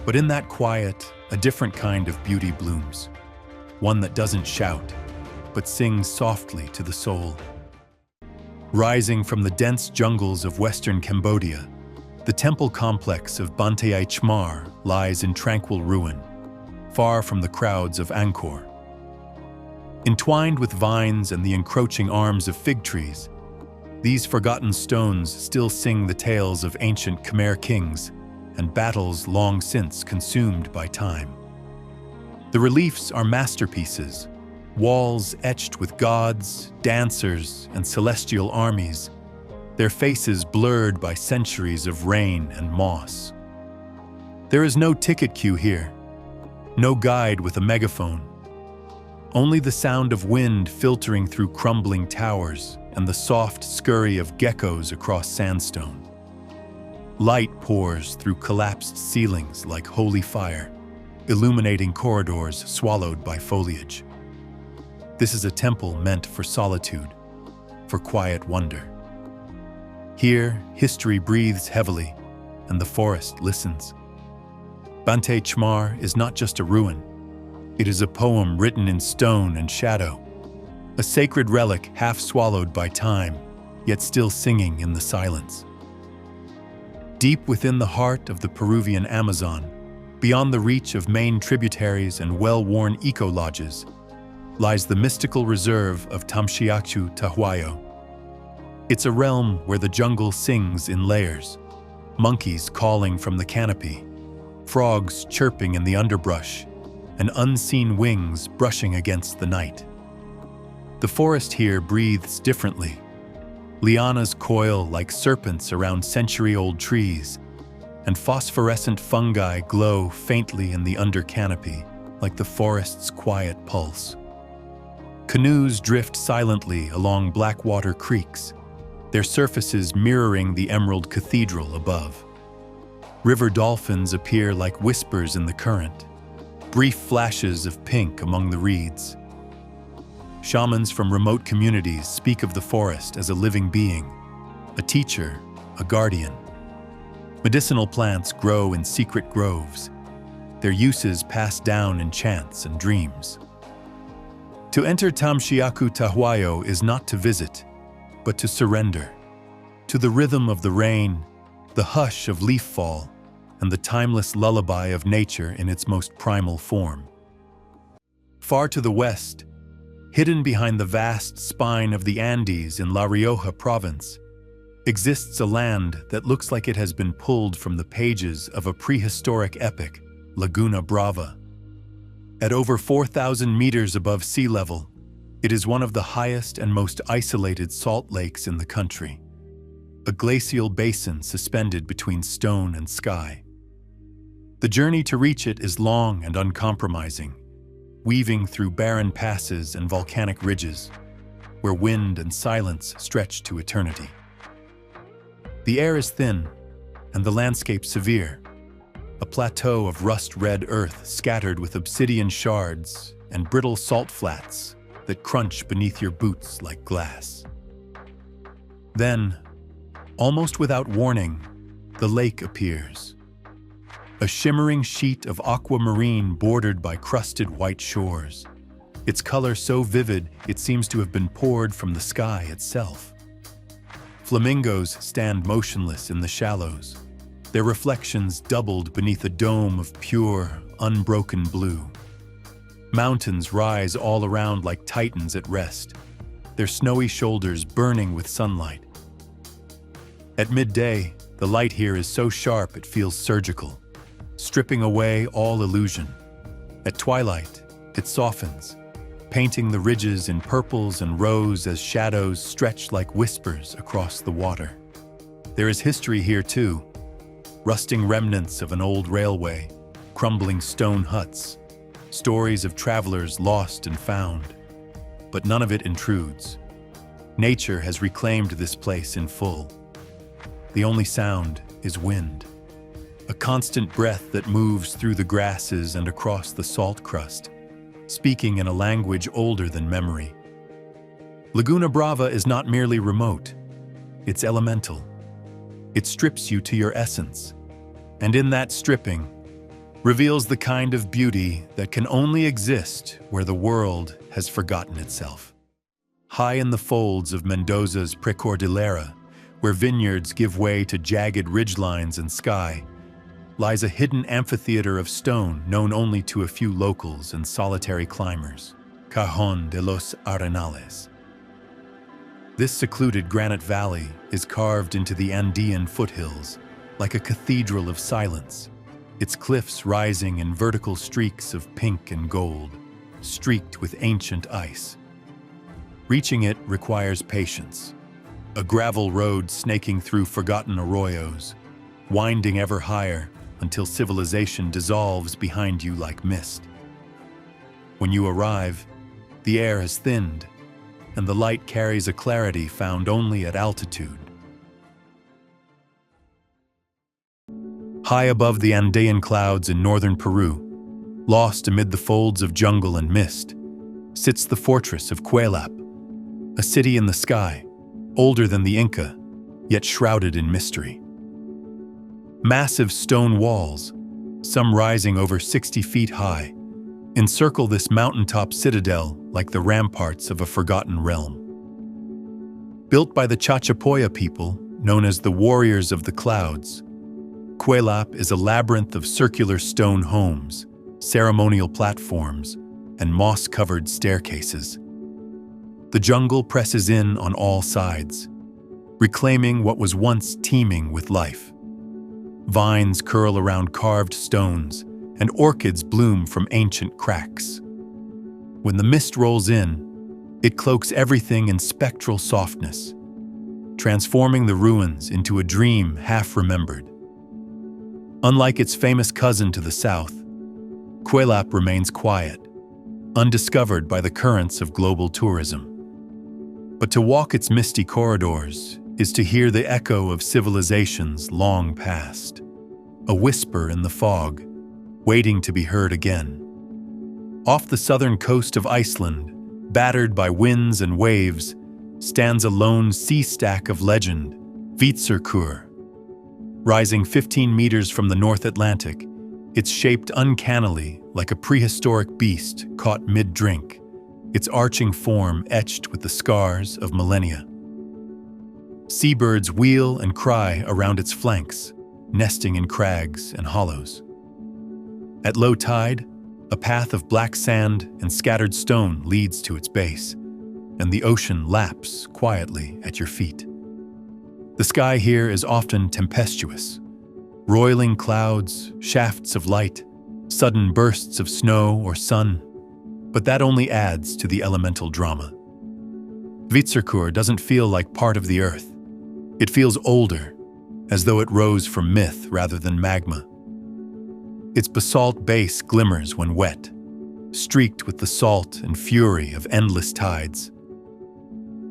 Speaker 1: But in that quiet, a different kind of beauty blooms, one that doesn't shout, but sings softly to the soul. Rising from the dense jungles of western Cambodia, the temple complex of Banteay Chmar lies in tranquil ruin, far from the crowds of Angkor. Entwined with vines and the encroaching arms of fig trees, these forgotten stones still sing the tales of ancient Khmer kings and battles long since consumed by time. The reliefs are masterpieces, walls etched with gods, dancers, and celestial armies, their faces blurred by centuries of rain and moss. There is no ticket queue here, no guide with a megaphone, only the sound of wind filtering through crumbling towers and the soft scurry of geckos across sandstone. Light pours through collapsed ceilings like holy fire, illuminating corridors swallowed by foliage. This is a temple meant for solitude, for quiet wonder. Here, history breathes heavily, and the forest listens. Banteay Chmar is not just a ruin. It is a poem written in stone and shadow, a sacred relic half swallowed by time, yet still singing in the silence. Deep within the heart of the Peruvian Amazon, beyond the reach of main tributaries and well-worn eco-lodges, lies the mystical reserve of Tamchiacu Tahuayo. It's a realm where the jungle sings in layers, monkeys calling from the canopy, frogs chirping in the underbrush, and unseen wings brushing against the night. The forest here breathes differently. Lianas coil like serpents around century-old trees, and phosphorescent fungi glow faintly in the under canopy, like the forest's quiet pulse. Canoes drift silently along Blackwater creeks, their surfaces mirroring the Emerald Cathedral above. River dolphins appear like whispers in the current, brief flashes of pink among the reeds. Shamans from remote communities speak of the forest as a living being, a teacher, a guardian. Medicinal plants grow in secret groves, their uses passed down in chants and dreams. To enter Tamchiacu Tahuayo is not to visit, but to surrender, to the rhythm of the rain, the hush of leaf fall, and the timeless lullaby of nature in its most primal form. Far to the west, hidden behind the vast spine of the Andes in La Rioja province, exists a land that looks like it has been pulled from the pages of a prehistoric epic, Laguna Brava. At over 4,000 meters above sea level, It is one of the highest and most isolated salt lakes in the country, a glacial basin suspended between stone and sky. The journey to reach it is long and uncompromising, weaving through barren passes and volcanic ridges, where wind and silence stretch to eternity. The air is thin, and the landscape severe, a plateau of rust-red earth scattered with obsidian shards and brittle salt flats that crunch beneath your boots like glass. Then, almost without warning, the lake appears. A shimmering sheet of aquamarine bordered by crusted white shores. Its color so vivid it seems to have been poured from the sky itself. Flamingos stand motionless in the shallows, their reflections doubled beneath a dome of pure, unbroken blue. Mountains rise all around like titans at rest, their snowy shoulders burning with sunlight. At midday, the light here is so sharp it feels surgical, stripping away all illusion. At twilight, it softens, painting the ridges in purples and rose as shadows stretch like whispers across the water. There is history here too, rusting remnants of an old railway, crumbling stone huts, stories of travelers lost and found, but none of it intrudes. Nature has reclaimed this place in full. The only sound is wind, a constant breath that moves through the grasses and across the salt crust, speaking in a language older than memory. Laguna Brava is not merely remote, it's elemental. It strips you to your essence, and in that stripping, reveals the kind of beauty that can only exist where the world has forgotten itself. High in the folds of Mendoza's Precordillera, where vineyards give way to jagged ridgelines and sky, lies a hidden amphitheater of stone known only to a few locals and solitary climbers, Cajón de los Arenales. This secluded granite valley is carved into the Andean foothills like a cathedral of silence, its cliffs rising in vertical streaks of pink and gold, streaked with ancient ice. Reaching it requires patience, a gravel road snaking through forgotten arroyos, winding ever higher until civilization dissolves behind you like mist. When you arrive, the air has thinned, and the light carries a clarity found only at altitude. High above the Andean clouds in northern Peru, lost amid the folds of jungle and mist, sits the fortress of Cuelap, a city in the sky, older than the Inca, yet shrouded in mystery. Massive stone walls, some rising over 60 feet high, encircle this mountaintop citadel like the ramparts of a forgotten realm. Built by the Chachapoya people, known as the Warriors of the Clouds, Cuelap is a labyrinth of circular stone homes, ceremonial platforms, and moss-covered staircases. The jungle presses in on all sides, reclaiming what was once teeming with life. Vines curl around carved stones, and orchids bloom from ancient cracks. When the mist rolls in, it cloaks everything in spectral softness, transforming the ruins into a dream half-remembered. Unlike its famous cousin to the south, Cuelap remains quiet, undiscovered by the currents of global tourism. But to walk its misty corridors is to hear the echo of civilizations long past, a whisper in the fog, waiting to be heard again. Off the southern coast of Iceland, battered by winds and waves, stands a lone sea stack of legend, Hvítserkur. Rising 15 meters from the North Atlantic, it's shaped uncannily like a prehistoric beast caught mid-drink, its arching form etched with the scars of millennia. Seabirds wheel and cry around its flanks, nesting in crags and hollows. At low tide, a path of black sand and scattered stone leads to its base, and the ocean laps quietly at your feet. The sky here is often tempestuous. Roiling clouds, shafts of light, sudden bursts of snow or sun. But that only adds to the elemental drama. Vitserkur doesn't feel like part of the earth. It feels older, as though it rose from myth rather than magma. Its basalt base glimmers when wet, streaked with the salt and fury of endless tides.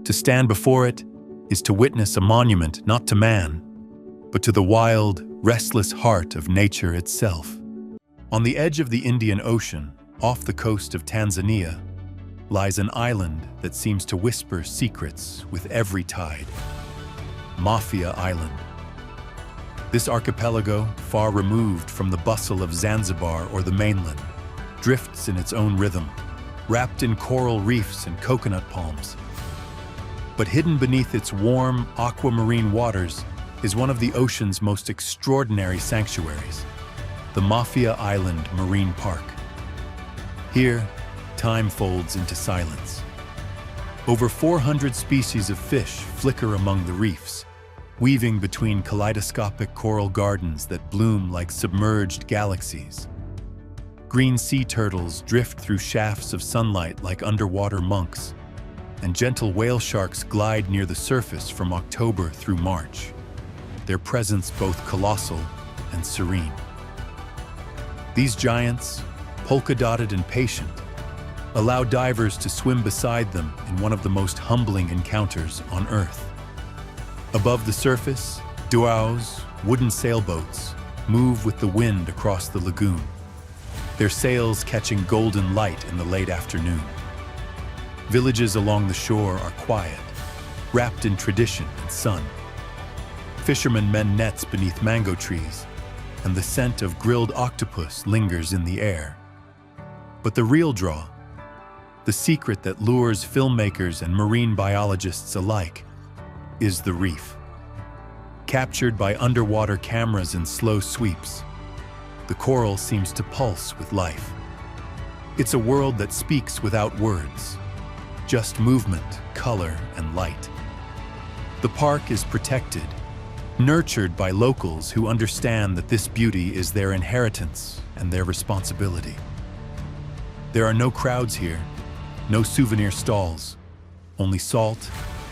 Speaker 1: To stand before it is to witness a monument not to man, but to the wild, restless heart of nature itself. On the edge of the Indian Ocean, off the coast of Tanzania, lies an island that seems to whisper secrets with every tide. Mafia Island. This archipelago, far removed from the bustle of Zanzibar or the mainland, drifts in its own rhythm, wrapped in coral reefs and coconut palms. But hidden beneath its warm, aquamarine waters is one of the ocean's most extraordinary sanctuaries, the Mafia Island Marine Park. Here, time folds into silence. Over 400 species of fish flicker among the reefs, weaving between kaleidoscopic coral gardens that bloom like submerged galaxies. Green sea turtles drift through shafts of sunlight like underwater monks, and gentle whale sharks glide near the surface from October through March, their presence both colossal and serene. These giants, polka-dotted and patient, allow divers to swim beside them in one of the most humbling encounters on Earth. Above the surface, dhows, wooden sailboats, move with the wind across the lagoon, their sails catching golden light in the late afternoon. Villages along the shore are quiet, wrapped in tradition and sun. Fishermen mend nets beneath mango trees, and the scent of grilled octopus lingers in the air. But the real draw, the secret that lures filmmakers and marine biologists alike, is the reef. Captured by underwater cameras in slow sweeps, the coral seems to pulse with life. It's a world that speaks without words, just movement, color, and light. The park is protected, nurtured by locals who understand that this beauty is their inheritance and their responsibility. There are no crowds here, no souvenir stalls, only salt,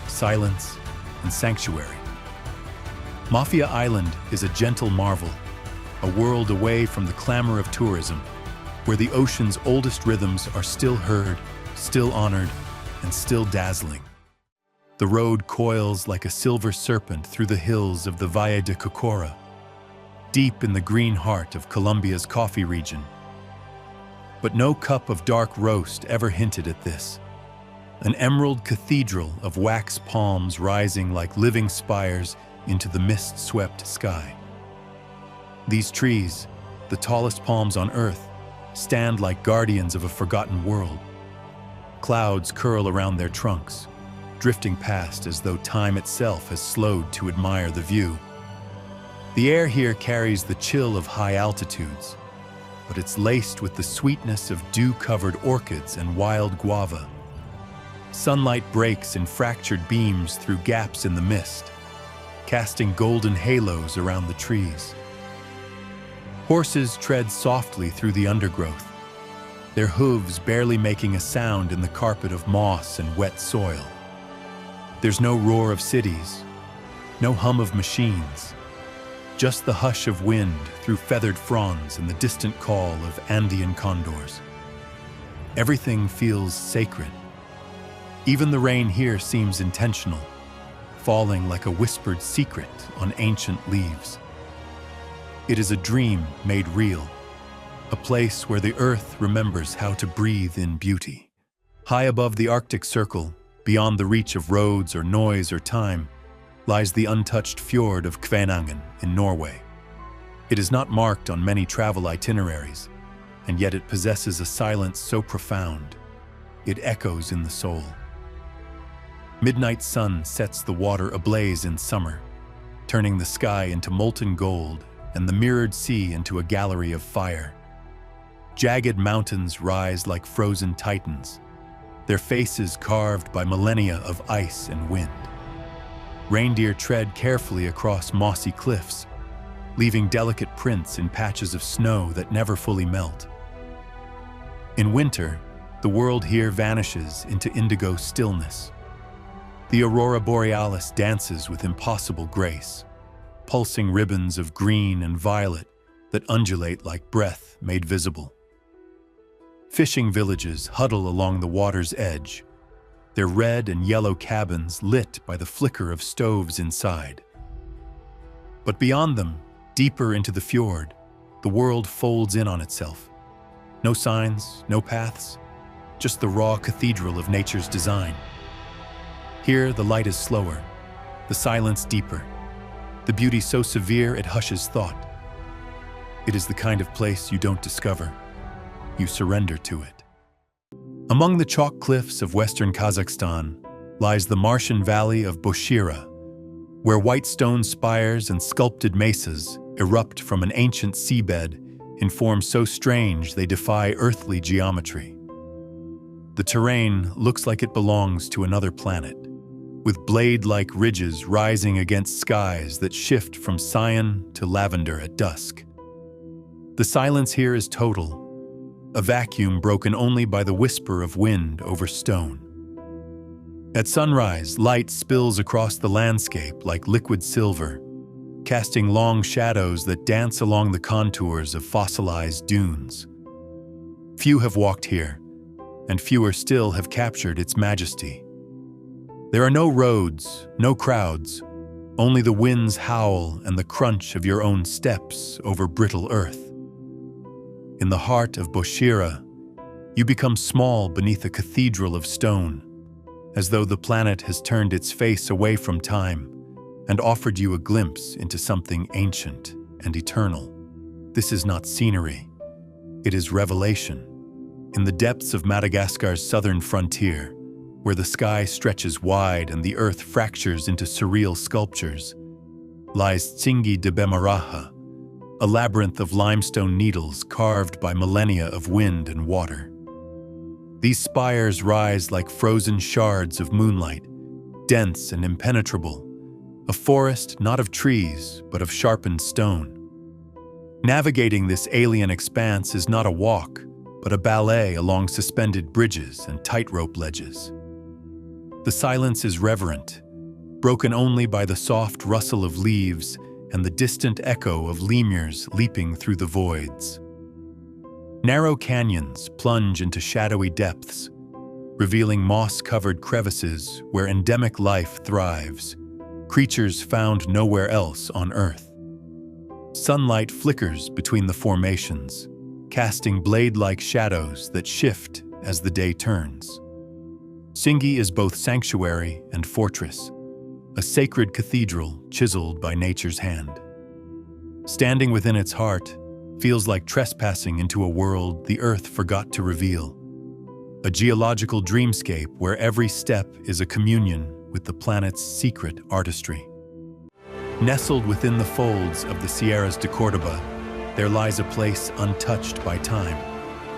Speaker 1: silence, and sanctuary. Mafia Island is a gentle marvel, a world away from the clamor of tourism, where the ocean's oldest rhythms are still heard, still honored, and still dazzling. The road coils like a silver serpent through the hills of the Valle de Cocora, deep in the green heart of Colombia's coffee region. But no cup of dark roast ever hinted at this. An emerald cathedral of wax palms rising like living spires into the mist-swept sky. These trees, the tallest palms on earth, stand like guardians of a forgotten world. Clouds curl around their trunks, drifting past as though time itself has slowed to admire the view. The air here carries the chill of high altitudes, but it's laced with the sweetness of dew-covered orchids and wild guava. Sunlight breaks in fractured beams through gaps in the mist, casting golden halos around the trees. Horses tread softly through the undergrowth, their hooves barely making a sound in the carpet of moss and wet soil. There's no roar of cities, no hum of machines, just the hush of wind through feathered fronds and the distant call of Andean condors. Everything feels sacred. Even the rain here seems intentional, falling like a whispered secret on ancient leaves. It is a dream made real, a place where the earth remembers how to breathe in beauty. High above the Arctic Circle, beyond the reach of roads or noise or time, lies the untouched fjord of Kvænangen in Norway. It is not marked on many travel itineraries, and yet it possesses a silence so profound, it echoes in the soul. Midnight sun sets the water ablaze in summer, turning the sky into molten gold and the mirrored sea into a gallery of fire. Jagged mountains rise like frozen titans, their faces carved by millennia of ice and wind. Reindeer tread carefully across mossy cliffs, leaving delicate prints in patches of snow that never fully melt. In winter, the world here vanishes into indigo stillness. The aurora borealis dances with impossible grace, pulsing ribbons of green and violet that undulate like breath made visible. Fishing villages huddle along the water's edge, their red and yellow cabins lit by the flicker of stoves inside. But beyond them, deeper into the fjord, the world folds in on itself. No signs, no paths, just the raw cathedral of nature's design. Here, the light is slower, the silence deeper, the beauty so severe it hushes thought. It is the kind of place you don't discover, you surrender to it. Among the chalk cliffs of western Kazakhstan lies the Martian valley of Boshira, where white stone spires and sculpted mesas erupt from an ancient seabed in forms so strange they defy earthly geometry. The terrain looks like it belongs to another planet, with blade-like ridges rising against skies that shift from cyan to lavender at dusk. The silence here is total, a vacuum broken only by the whisper of wind over stone. At sunrise, light spills across the landscape like liquid silver, casting long shadows that dance along the contours of fossilized dunes. Few have walked here, and fewer still have captured its majesty. There are no roads, no crowds, only the wind's howl and the crunch of your own steps over brittle earth. In the heart of Boshira, you become small beneath a cathedral of stone, as though the planet has turned its face away from time and offered you a glimpse into something ancient and eternal. This is not scenery, it is revelation. In the depths of Madagascar's southern frontier, where the sky stretches wide and the earth fractures into surreal sculptures, lies Tsingy de Bemaraha, a labyrinth of limestone needles carved by millennia of wind and water. These spires rise like frozen shards of moonlight, dense and impenetrable, a forest not of trees, but of sharpened stone. Navigating this alien expanse is not a walk, but a ballet along suspended bridges and tightrope ledges. The silence is reverent, broken only by the soft rustle of leaves and the distant echo of lemurs leaping through the voids. Narrow canyons plunge into shadowy depths, revealing moss-covered crevices where endemic life thrives, creatures found nowhere else on Earth. Sunlight flickers between the formations, casting blade-like shadows that shift as the day turns. Tsingy is both sanctuary and fortress, a sacred cathedral chiseled by nature's hand. Standing within its heart feels like trespassing into a world the earth forgot to reveal, a geological dreamscape where every step is a communion with the planet's secret artistry. Nestled within the folds of the Sierras de Cordoba, there lies a place untouched by time,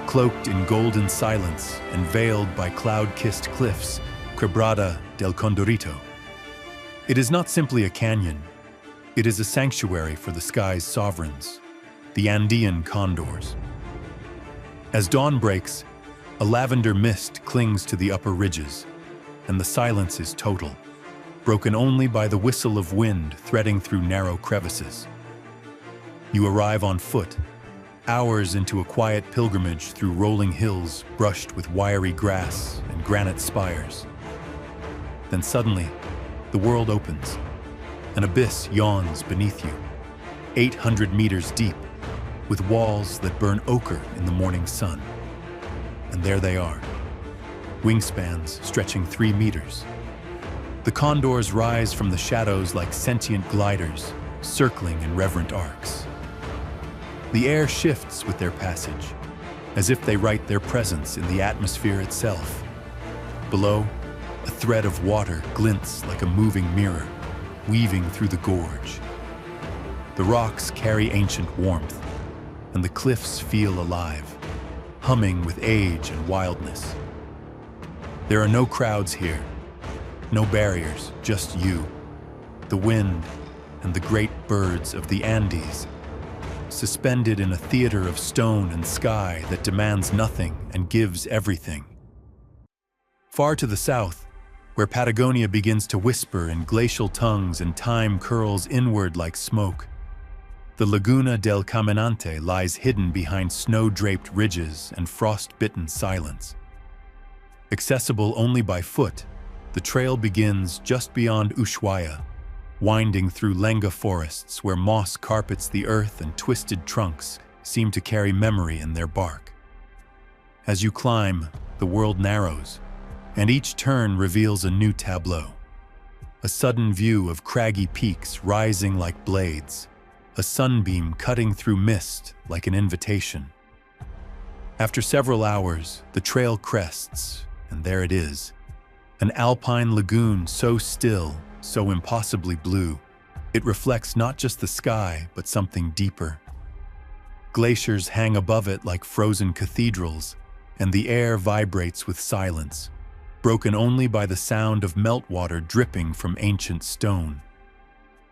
Speaker 1: cloaked in golden silence and veiled by cloud-kissed cliffs, Quebrada del Condorito. It is not simply a canyon, it is a sanctuary for the sky's sovereigns, the Andean condors. As dawn breaks, a lavender mist clings to the upper ridges, and the silence is total, broken only by the whistle of wind threading through narrow crevices. You arrive on foot, hours into a quiet pilgrimage through rolling hills brushed with wiry grass and granite spires. Then suddenly, the world opens. An abyss yawns beneath you, 800 meters deep, with walls that burn ochre in the morning sun. And there they are, wingspans stretching 3 meters. The condors rise from the shadows like sentient gliders, circling in reverent arcs. The air shifts with their passage, as if they write their presence in the atmosphere itself. Below, a thread of water glints like a moving mirror, weaving through the gorge. The rocks carry ancient warmth, and the cliffs feel alive, humming with age and wildness. There are no crowds here, no barriers, just you, the wind, and the great birds of the Andes, suspended in a theater of stone and sky that demands nothing and gives everything. Far to the south, where Patagonia begins to whisper in glacial tongues and time curls inward like smoke, the Laguna del Caminante lies hidden behind snow-draped ridges and frost-bitten silence. Accessible only by foot, the trail begins just beyond Ushuaia, winding through lenga forests where moss carpets the earth and twisted trunks seem to carry memory in their bark. As you climb, the world narrows, and each turn reveals a new tableau. A sudden view of craggy peaks rising like blades, a sunbeam cutting through mist like an invitation. After several hours, the trail crests, and there it is, an alpine lagoon so still, so impossibly blue, it reflects not just the sky, but something deeper. Glaciers hang above it like frozen cathedrals, and the air vibrates with silence, broken only by the sound of meltwater dripping from ancient stone.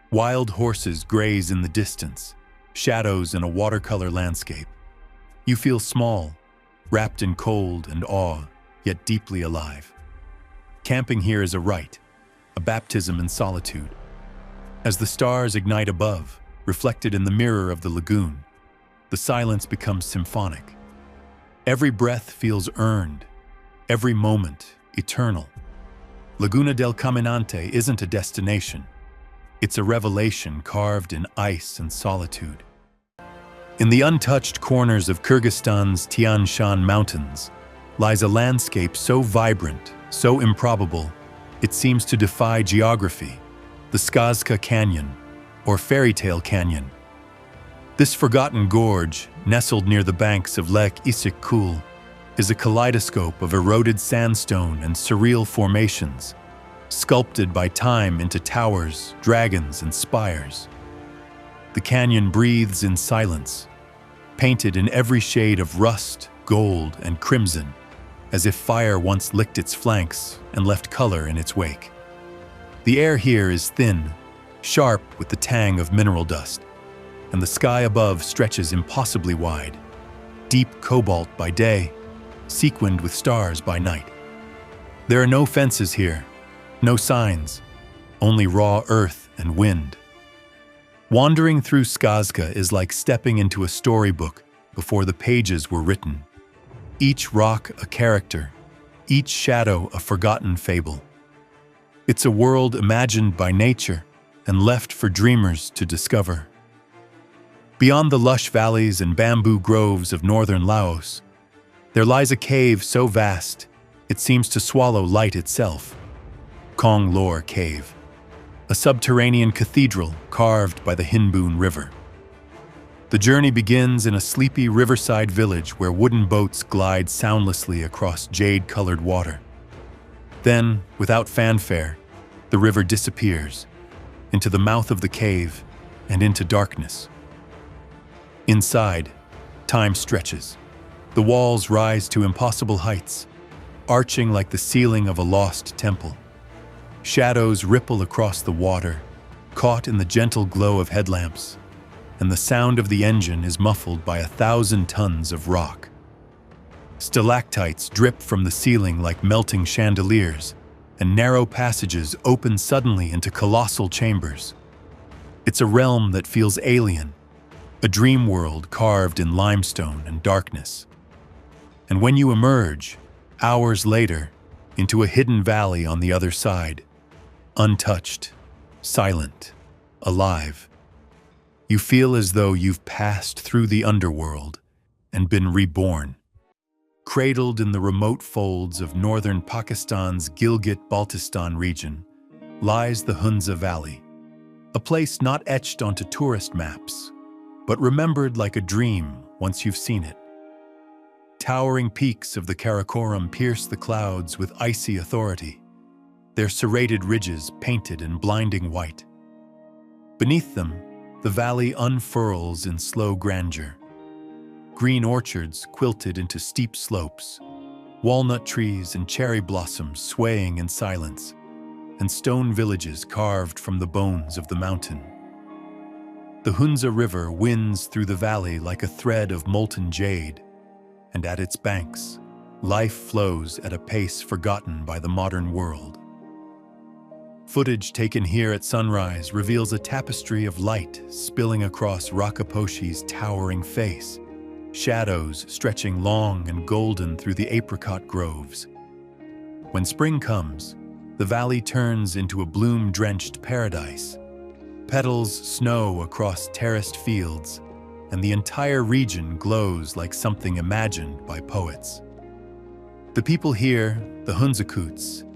Speaker 1: Wild horses graze in the distance, shadows in a watercolor landscape. You feel small, wrapped in cold and awe, yet deeply alive. Camping here is a rite, a baptism in solitude. As the stars ignite above, reflected in the mirror of the lagoon, the silence becomes symphonic. Every breath feels earned, every moment eternal. Laguna del Caminante isn't a destination. It's a revelation carved in ice and solitude. In the untouched corners of Kyrgyzstan's Tian Shan Mountains lies a landscape so vibrant, so improbable, it seems to defy geography, the Skazka Canyon, or Fairy Tale Canyon. This forgotten gorge, nestled near the banks of Lake Issyk-Kul, is a kaleidoscope of eroded sandstone and surreal formations, sculpted by time into towers, dragons, and spires. The canyon breathes in silence, painted in every shade of rust, gold, and crimson, as if fire once licked its flanks and left color in its wake. The air here is thin, sharp with the tang of mineral dust, and the sky above stretches impossibly wide, deep cobalt by day, sequined with stars by night. There are no fences here, no signs, only raw earth and wind. Wandering through Skazka is like stepping into a storybook before the pages were written. Each rock a character, each shadow a forgotten fable. It's a world imagined by nature and left for dreamers to discover. Beyond the lush valleys and bamboo groves of northern Laos, there lies a cave so vast it seems to swallow light itself. Kong Lor Cave, a subterranean cathedral carved by the Hinboon River. The journey begins in a sleepy riverside village where wooden boats glide soundlessly across jade-colored water. Then, without fanfare, the river disappears into the mouth of the cave and into darkness. Inside, time stretches. The walls rise to impossible heights, arching like the ceiling of a lost temple. Shadows ripple across the water, caught in the gentle glow of headlamps, and the sound of the engine is muffled by 1,000 tons of rock. Stalactites drip from the ceiling like melting chandeliers, and narrow passages open suddenly into colossal chambers. It's a realm that feels alien, a dream world carved in limestone and darkness. And when you emerge, hours later, into a hidden valley on the other side, untouched, silent, alive, you feel as though you've passed through the underworld and been reborn. Cradled in the remote folds of northern Pakistan's Gilgit-Baltistan region lies the Hunza Valley, a place not etched onto tourist maps, but remembered like a dream once you've seen it. Towering peaks of the Karakoram pierce the clouds with icy authority, their serrated ridges painted in blinding white. Beneath them, the valley unfurls in slow grandeur. Green orchards quilted into steep slopes, walnut trees and cherry blossoms swaying in silence, and stone villages carved from the bones of the mountain. The Hunza River winds through the valley like a thread of molten jade, and at its banks, life flows at a pace forgotten by the modern world. Footage taken here at sunrise reveals a tapestry of light spilling across Rakaposhi's towering face, shadows stretching long and golden through the apricot groves. When spring comes, the valley turns into a bloom-drenched paradise. Petals snow across terraced fields, and the entire region glows like something imagined by poets. The people here, the Hunzakuts,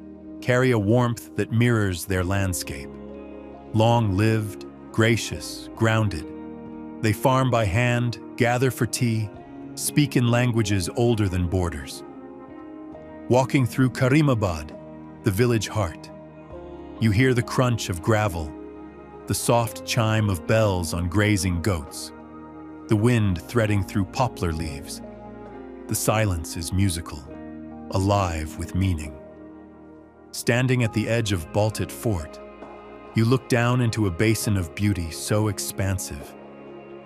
Speaker 1: carry a warmth that mirrors their landscape. Long-lived, gracious, grounded. They farm by hand, gather for tea, speak in languages older than borders. Walking through Karimabad, the village heart, you hear the crunch of gravel, the soft chime of bells on grazing goats, the wind threading through poplar leaves. The silence is musical, alive with meaning. Standing at the edge of Baltit Fort, you look down into a basin of beauty so expansive.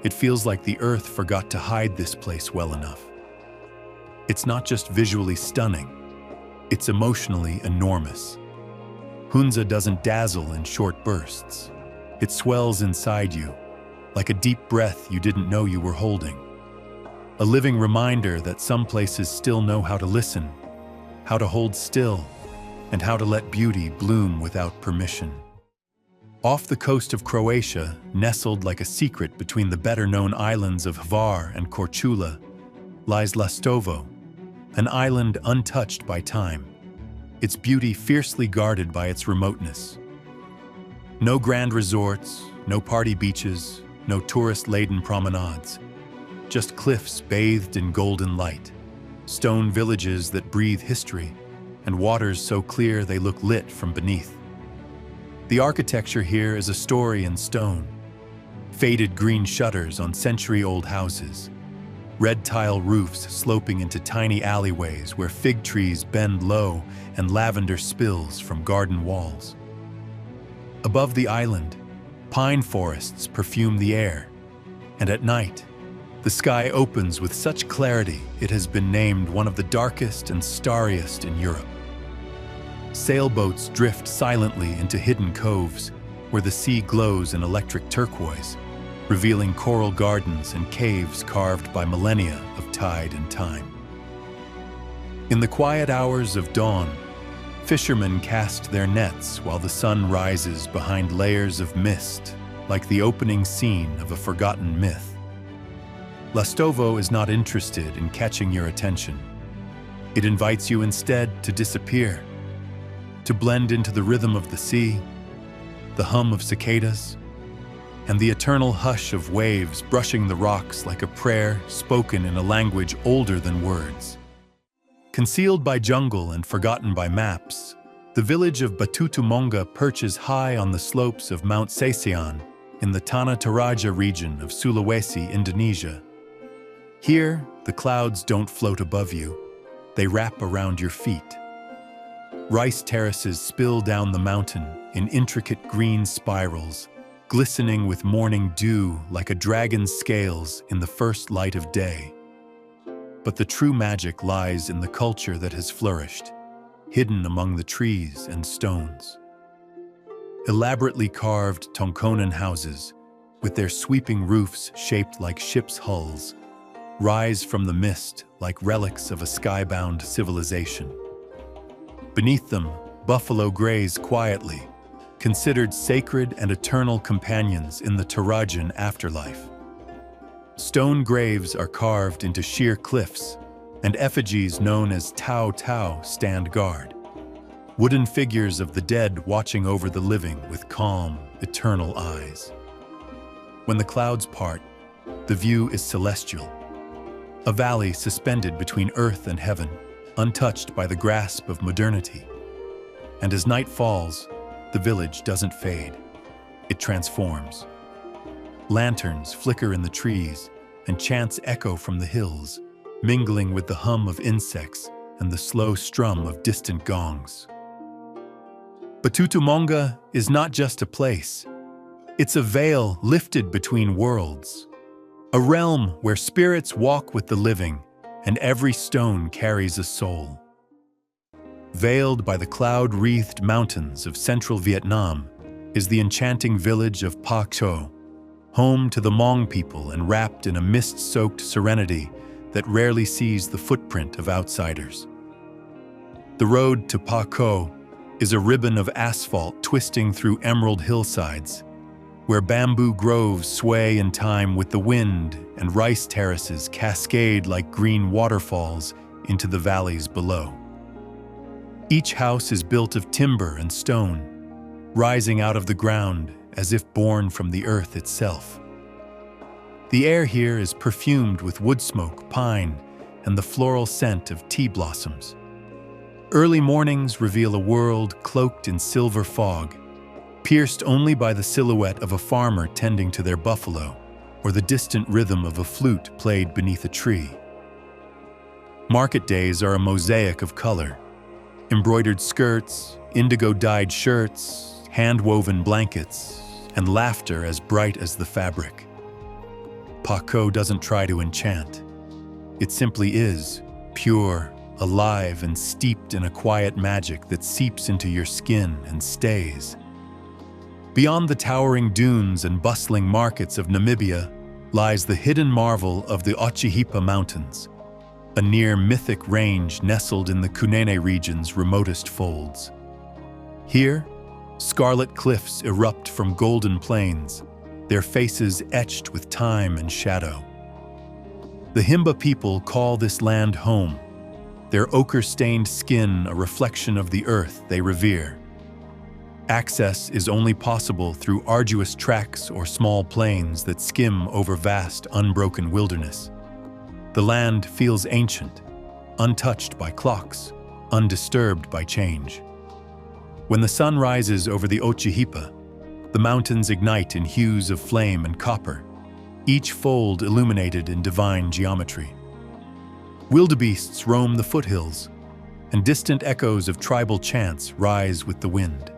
Speaker 1: It feels like the earth forgot to hide this place well enough. It's not just visually stunning, it's emotionally enormous. Hunza doesn't dazzle in short bursts. It swells inside you, like a deep breath you didn't know you were holding. A living reminder that some places still know how to listen, how to hold still, and how to let beauty bloom without permission. Off the coast of Croatia, nestled like a secret between the better-known islands of Hvar and Korčula, lies Lastovo, an island untouched by time, its beauty fiercely guarded by its remoteness. No grand resorts, no party beaches, no tourist-laden promenades, just cliffs bathed in golden light, stone villages that breathe history, and waters so clear they look lit from beneath. The architecture here is a story in stone. Faded green shutters on century-old houses, red tile roofs sloping into tiny alleyways where fig trees bend low and lavender spills from garden walls. Above the island, pine forests perfume the air, and at night, the sky opens with such clarity it has been named one of the darkest and starriest in Europe. Sailboats drift silently into hidden coves where the sea glows in electric turquoise, revealing coral gardens and caves carved by millennia of tide and time. In the quiet hours of dawn, fishermen cast their nets while the sun rises behind layers of mist, like the opening scene of a forgotten myth. Lastovo is not interested in catching your attention. It invites you instead to disappear, to blend into the rhythm of the sea, the hum of cicadas, and the eternal hush of waves brushing the rocks like a prayer spoken in a language older than words. Concealed by jungle and forgotten by maps, the village of Batutumonga perches high on the slopes of Mount Sasian in the Tanah Toraja region of Sulawesi, Indonesia. Here, the clouds don't float above you, they wrap around your feet. Rice terraces spill down the mountain in intricate green spirals, glistening with morning dew like a dragon's scales in the first light of day. But the true magic lies in the culture that has flourished, hidden among the trees and stones. Elaborately carved Tongkonan houses, with their sweeping roofs shaped like ships' hulls, rise from the mist like relics of a skybound civilization. Beneath them, buffalo graze quietly, considered sacred and eternal companions in the Torajan afterlife. Stone graves are carved into sheer cliffs, and effigies known as Tau Tau stand guard. Wooden figures of the dead watching over the living with calm, eternal eyes. When the clouds part, the view is celestial. A valley suspended between earth and heaven, untouched by the grasp of modernity. And as night falls, the village doesn't fade. It transforms. Lanterns flicker in the trees, and chants echo from the hills, mingling with the hum of insects and the slow strum of distant gongs. Batutumonga is not just a place. It's a veil lifted between worlds, a realm where spirits walk with the living and every stone carries a soul. Veiled by the cloud-wreathed mountains of central Vietnam is the enchanting village of Pa Cho, home to the Hmong people and wrapped in a mist-soaked serenity that rarely sees the footprint of outsiders. The road to Pa Cho is a ribbon of asphalt twisting through emerald hillsides, where bamboo groves sway in time with the wind and rice terraces cascade like green waterfalls into the valleys below. Each house is built of timber and stone, rising out of the ground as if born from the earth itself. The air here is perfumed with wood smoke, pine, and the floral scent of tea blossoms. Early mornings reveal a world cloaked in silver fog, pierced only by the silhouette of a farmer tending to their buffalo or the distant rhythm of a flute played beneath a tree. Market days are a mosaic of color. Embroidered skirts, indigo-dyed shirts, hand-woven blankets, and laughter as bright as the fabric. Pa Cho doesn't try to enchant. It simply is, pure, alive, and steeped in a quiet magic that seeps into your skin and stays. Beyond the towering dunes and bustling markets of Namibia lies the hidden marvel of the Ochihipa Mountains, a near-mythic range nestled in the Kunene region's remotest folds. Here, scarlet cliffs erupt from golden plains, their faces etched with time and shadow. The Himba people call this land home, their ochre-stained skin a reflection of the earth they revere. Access is only possible through arduous tracks or small plains that skim over vast, unbroken wilderness. The land feels ancient, untouched by clocks, undisturbed by change. When the sun rises over the Ochihipa, the mountains ignite in hues of flame and copper, each fold illuminated in divine geometry. Wildebeests roam the foothills, and distant echoes of tribal chants rise with the wind.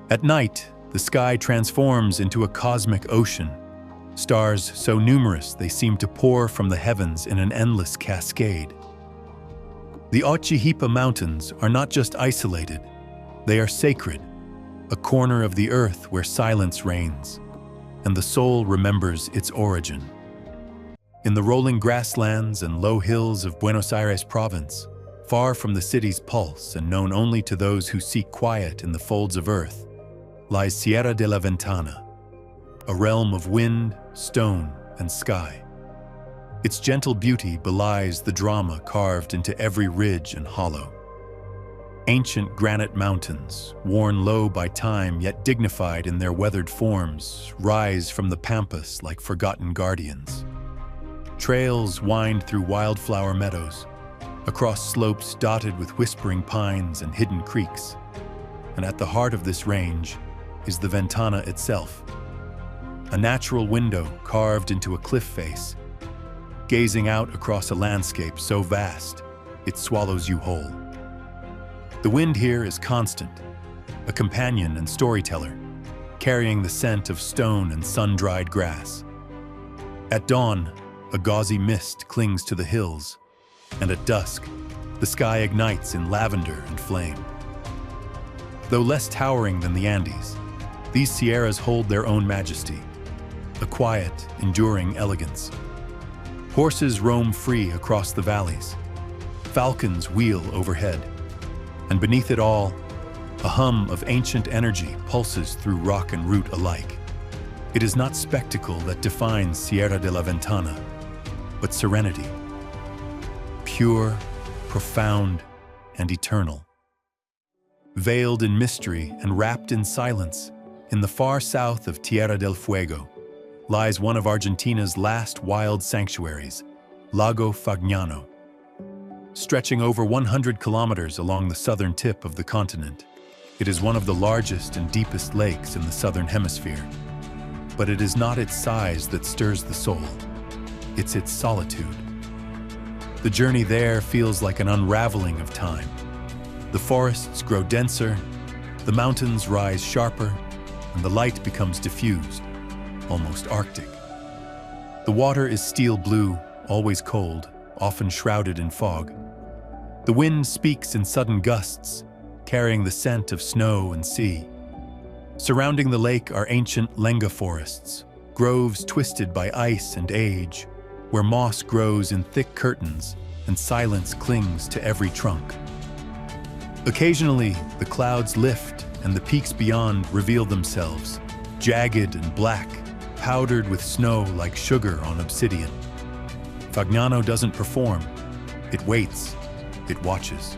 Speaker 1: At night, the sky transforms into a cosmic ocean, stars so numerous they seem to pour from the heavens in an endless cascade. The Ochihipa Mountains are not just isolated, they are sacred, a corner of the earth where silence reigns, and the soul remembers its origin. In the rolling grasslands and low hills of Buenos Aires province, far from the city's pulse and known only to those who seek quiet in the folds of earth, lies Sierra de la Ventana, a realm of wind, stone, and sky. Its gentle beauty belies the drama carved into every ridge and hollow. Ancient granite mountains, worn low by time yet dignified in their weathered forms, rise from the pampas like forgotten guardians. Trails wind through wildflower meadows, across slopes dotted with whispering pines and hidden creeks. And at the heart of this range is the Ventana itself, a natural window carved into a cliff face, gazing out across a landscape so vast it swallows you whole. The wind here is constant, a companion and storyteller, carrying the scent of stone and sun-dried grass. At dawn, a gauzy mist clings to the hills, and at dusk, the sky ignites in lavender and flame. Though less towering than the Andes, these sierras hold their own majesty, a quiet, enduring elegance. Horses roam free across the valleys. Falcons wheel overhead. And beneath it all, a hum of ancient energy pulses through rock and root alike. It is not spectacle that defines Sierra de la Ventana, but serenity. Pure, profound, and eternal. Veiled in mystery and wrapped in silence, in the far south of Tierra del Fuego, lies one of Argentina's last wild sanctuaries, Lago Fagnano. Stretching over 100 kilometers along the southern tip of the continent, it is one of the largest and deepest lakes in the southern hemisphere. But it is not its size that stirs the soul, it's its solitude. The journey there feels like an unraveling of time. The forests grow denser, the mountains rise sharper, and the light becomes diffused, almost arctic. The water is steel blue, always cold, often shrouded in fog. The wind speaks in sudden gusts, carrying the scent of snow and sea. Surrounding the lake are ancient lenga forests, groves twisted by ice and age, where moss grows in thick curtains and silence clings to every trunk. Occasionally, the clouds lift and the peaks beyond reveal themselves, jagged and black, powdered with snow like sugar on obsidian. Fagnano doesn't perform. It waits. It watches.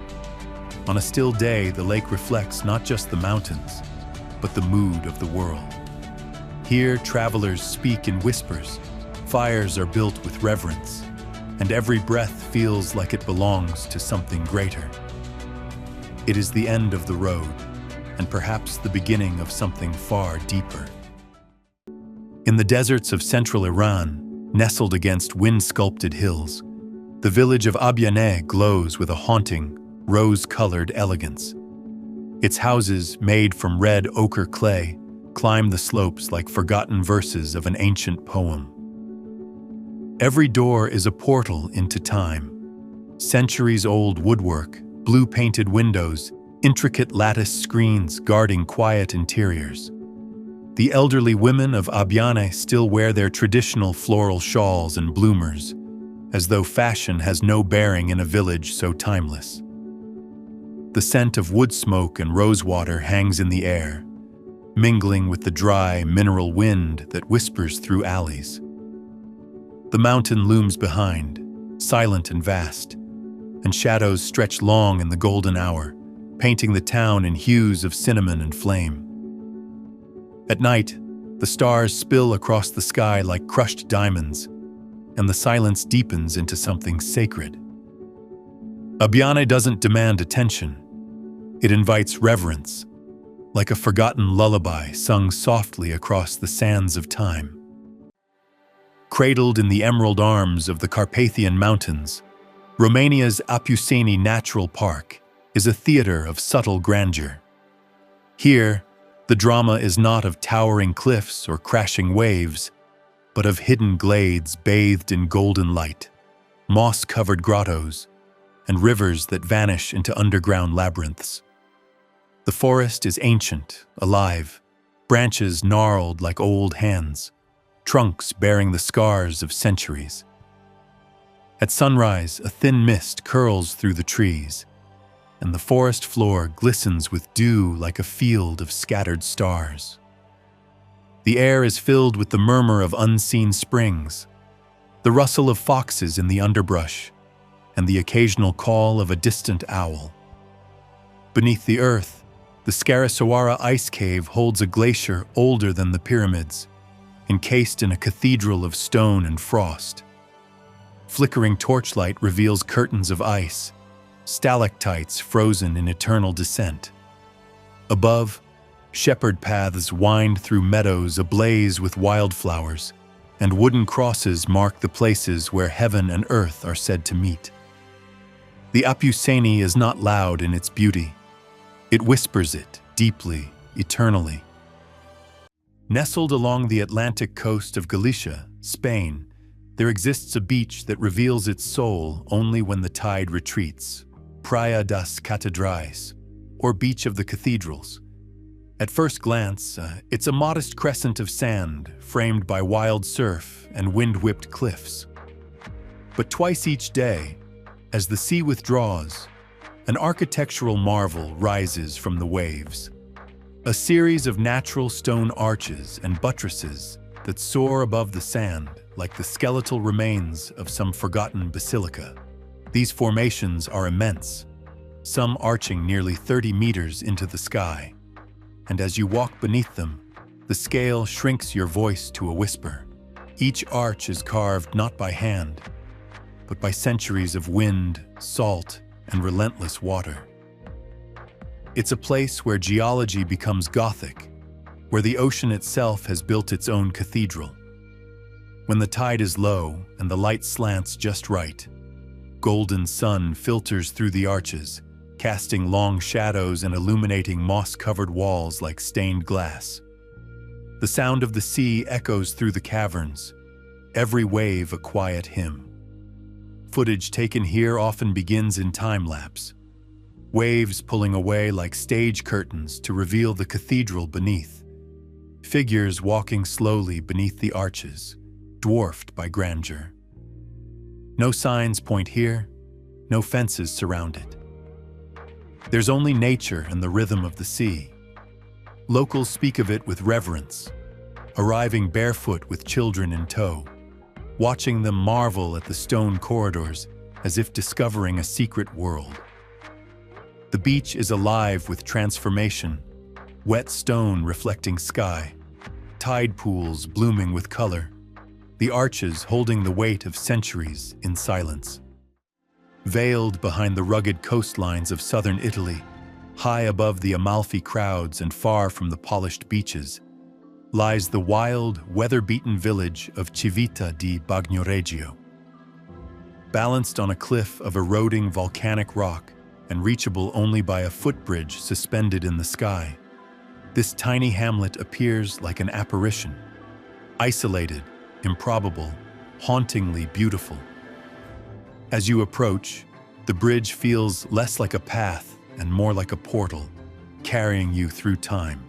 Speaker 1: On a still day, the lake reflects not just the mountains, but the mood of the world. Here, travelers speak in whispers, fires are built with reverence, and every breath feels like it belongs to something greater. It is the end of the road, and perhaps the beginning of something far deeper. In the deserts of central Iran, nestled against wind-sculpted hills, the village of Abyaneh glows with a haunting, rose-colored elegance. Its houses, made from red ochre clay, climb the slopes like forgotten verses of an ancient poem. Every door is a portal into time. Centuries-old woodwork, blue-painted windows, intricate lattice screens guarding quiet interiors. The elderly women of Abyaneh still wear their traditional floral shawls and bloomers, as though fashion has no bearing in a village so timeless. The scent of wood smoke and rosewater hangs in the air, mingling with the dry, mineral wind that whispers through alleys. The mountain looms behind, silent and vast, and shadows stretch long in the golden hour, painting the town in hues of cinnamon and flame. At night, the stars spill across the sky like crushed diamonds, and the silence deepens into something sacred. Abyaneh doesn't demand attention. It invites reverence, like a forgotten lullaby sung softly across the sands of time. Cradled in the emerald arms of the Carpathian Mountains, Romania's Apuseni Natural Park is a theater of subtle grandeur. Here, the drama is not of towering cliffs or crashing waves, but of hidden glades bathed in golden light, moss-covered grottos, and rivers that vanish into underground labyrinths. The forest is ancient, alive, branches gnarled like old hands, trunks bearing the scars of centuries. At sunrise, a thin mist curls through the trees, and the forest floor glistens with dew like a field of scattered stars. The air is filled with the murmur of unseen springs, the rustle of foxes in the underbrush, and the occasional call of a distant owl. Beneath the earth, the Scarasawara ice cave holds a glacier older than the pyramids, encased in a cathedral of stone and frost. Flickering torchlight reveals curtains of ice, stalactites frozen in eternal descent. Above, shepherd paths wind through meadows ablaze with wildflowers, and wooden crosses mark the places where heaven and earth are said to meet. The Apuseni is not loud in its beauty. It whispers it deeply, eternally. Nestled along the Atlantic coast of Galicia, Spain, there exists a beach that reveals its soul only when the tide retreats, Praia das Catedrais, or Beach of the Cathedrals. At first glance, it's a modest crescent of sand framed by wild surf and wind-whipped cliffs. But twice each day, as the sea withdraws, an architectural marvel rises from the waves. A series of natural stone arches and buttresses that soar above the sand like the skeletal remains of some forgotten basilica. These formations are immense, some arching nearly 30 meters into the sky. And as you walk beneath them, the scale shrinks your voice to a whisper. Each arch is carved not by hand, but by centuries of wind, salt, and relentless water. It's a place where geology becomes Gothic, where the ocean itself has built its own cathedral. When the tide is low and the light slants just right, golden sun filters through the arches, casting long shadows and illuminating moss-covered walls like stained glass. The sound of the sea echoes through the caverns, every wave a quiet hymn. Footage taken here often begins in time-lapse, waves pulling away like stage curtains to reveal the cathedral beneath, figures walking slowly beneath the arches, dwarfed by grandeur. No signs point here, no fences surround it. There's only nature and the rhythm of the sea. Locals speak of it with reverence, arriving barefoot with children in tow, watching them marvel at the stone corridors as if discovering a secret world. The beach is alive with transformation, wet stone reflecting sky, tide pools blooming with color, the arches holding the weight of centuries in silence. Veiled behind the rugged coastlines of southern Italy, high above the Amalfi crowds and far from the polished beaches, lies the wild, weather-beaten village of Civita di Bagnoregio. Balanced on a cliff of eroding volcanic rock and reachable only by a footbridge suspended in the sky, this tiny hamlet appears like an apparition, isolated, improbable, hauntingly beautiful. As you approach, the bridge feels less like a path and more like a portal, carrying you through time.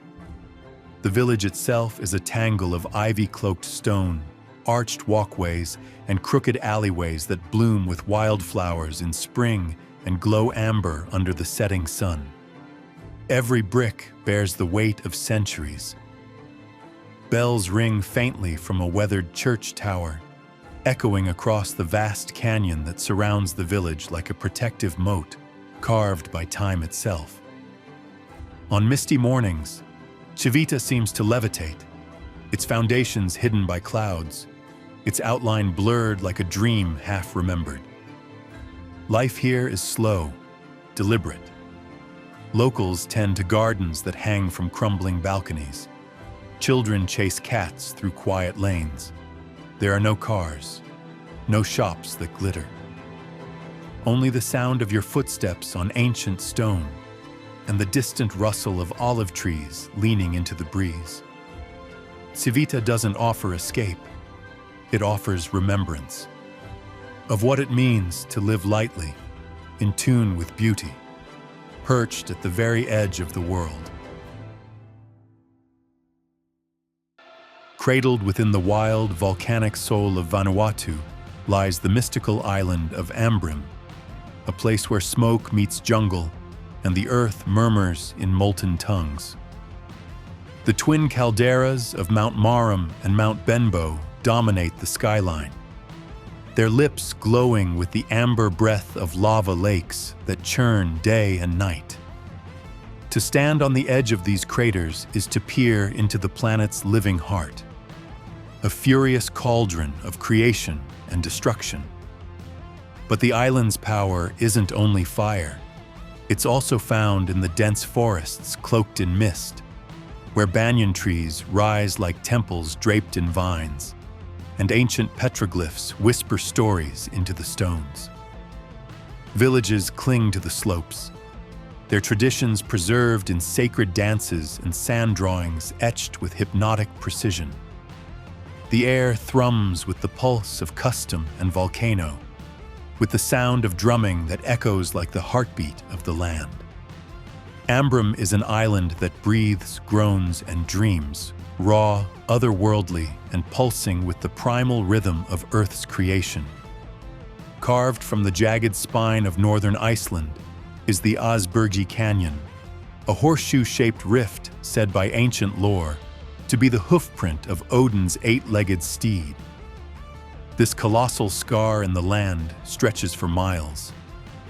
Speaker 1: The village itself is a tangle of ivy-cloaked stone, arched walkways, and crooked alleyways that bloom with wildflowers in spring and glow amber under the setting sun. Every brick bears the weight of centuries. Bells ring faintly from a weathered church tower, echoing across the vast canyon that surrounds the village like a protective moat carved by time itself. On misty mornings, Civita seems to levitate, its foundations hidden by clouds, its outline blurred like a dream half remembered. Life here is slow, deliberate. Locals tend to gardens that hang from crumbling balconies. Children chase cats through quiet lanes. There are no cars, no shops that glitter. Only the sound of your footsteps on ancient stone and the distant rustle of olive trees leaning into the breeze. Civita doesn't offer escape. It offers remembrance of what it means to live lightly, in tune with beauty, perched at the very edge of the world. Cradled within the wild, volcanic soul of Vanuatu lies the mystical island of Ambrym, a place where smoke meets jungle and the earth murmurs in molten tongues. The twin calderas of Mount Marum and Mount Benbow dominate the skyline, their lips glowing with the amber breath of lava lakes that churn day and night. To stand on the edge of these craters is to peer into the planet's living heart, a furious cauldron of creation and destruction. But the island's power isn't only fire. It's also found in the dense forests cloaked in mist, where banyan trees rise like temples draped in vines, and ancient petroglyphs whisper stories into the stones. Villages cling to the slopes, their traditions preserved in sacred dances and sand drawings etched with hypnotic precision. The air thrums with the pulse of custom and volcano, with the sound of drumming that echoes like the heartbeat of the land. Ambrym is an island that breathes, groans, and dreams, raw, otherworldly, and pulsing with the primal rhythm of Earth's creation. Carved from the jagged spine of northern Iceland is the Asburgi Canyon, a horseshoe-shaped rift said by ancient lore to be the hoofprint of Odin's eight-legged steed. This colossal scar in the land stretches for miles,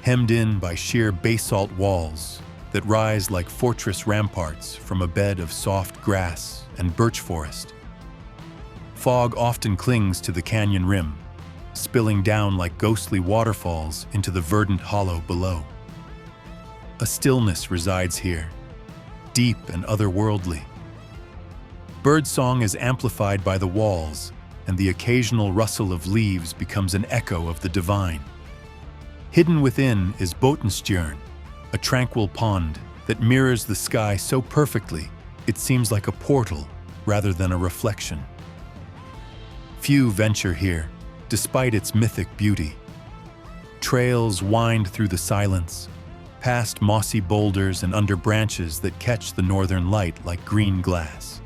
Speaker 1: hemmed in by sheer basalt walls that rise like fortress ramparts from a bed of soft grass and birch forest. Fog often clings to the canyon rim, spilling down like ghostly waterfalls into the verdant hollow below. A stillness resides here, deep and otherworldly. Birdsong is amplified by the walls, and the occasional rustle of leaves becomes an echo of the divine. Hidden within is Botenstjørn, a tranquil pond that mirrors the sky so perfectly it seems like a portal rather than a reflection. Few venture here, despite its mythic beauty. trails wind through the silence, past mossy boulders and under branches that catch the northern light like green glass.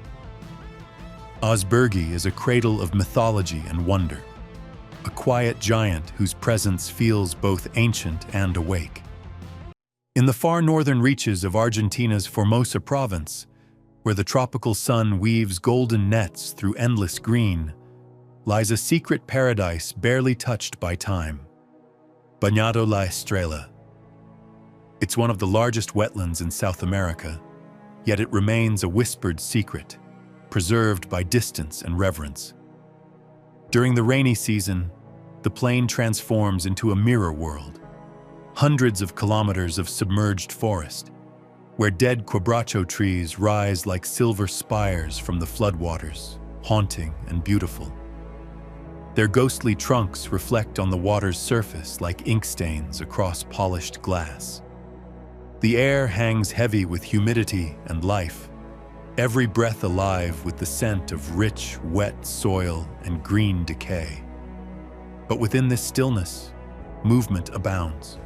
Speaker 1: Osburgie is a cradle of mythology and wonder, a quiet giant whose presence feels both ancient and awake. In the far northern reaches of Argentina's Formosa province, where the tropical sun weaves golden nets through endless green, lies a secret paradise barely touched by time, Bañado La Estrella. It's one of the largest wetlands in South America, yet it remains a whispered secret, preserved by distance and reverence. During the rainy season, the plain transforms into a mirror world, hundreds of kilometers of submerged forest, where dead quebracho trees rise like silver spires from the floodwaters, haunting and beautiful. Their ghostly trunks reflect on the water's surface like ink stains across polished glass. The air hangs heavy with humidity and life, every breath alive with the scent of rich, wet soil and green decay. But within this stillness, movement abounds.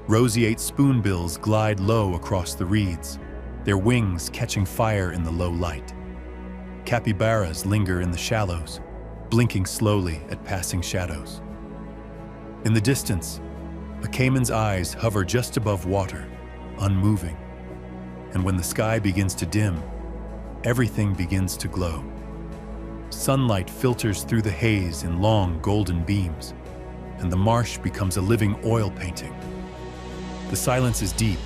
Speaker 1: Roseate spoonbills glide low across the reeds, their wings catching fire in the low light. Capybaras linger in the shallows, blinking slowly at passing shadows. In the distance, a caiman's eyes hover just above water, unmoving. And when the sky begins to dim, everything begins to glow. Sunlight filters through the haze in long golden beams, and the marsh becomes a living oil painting. The silence is deep,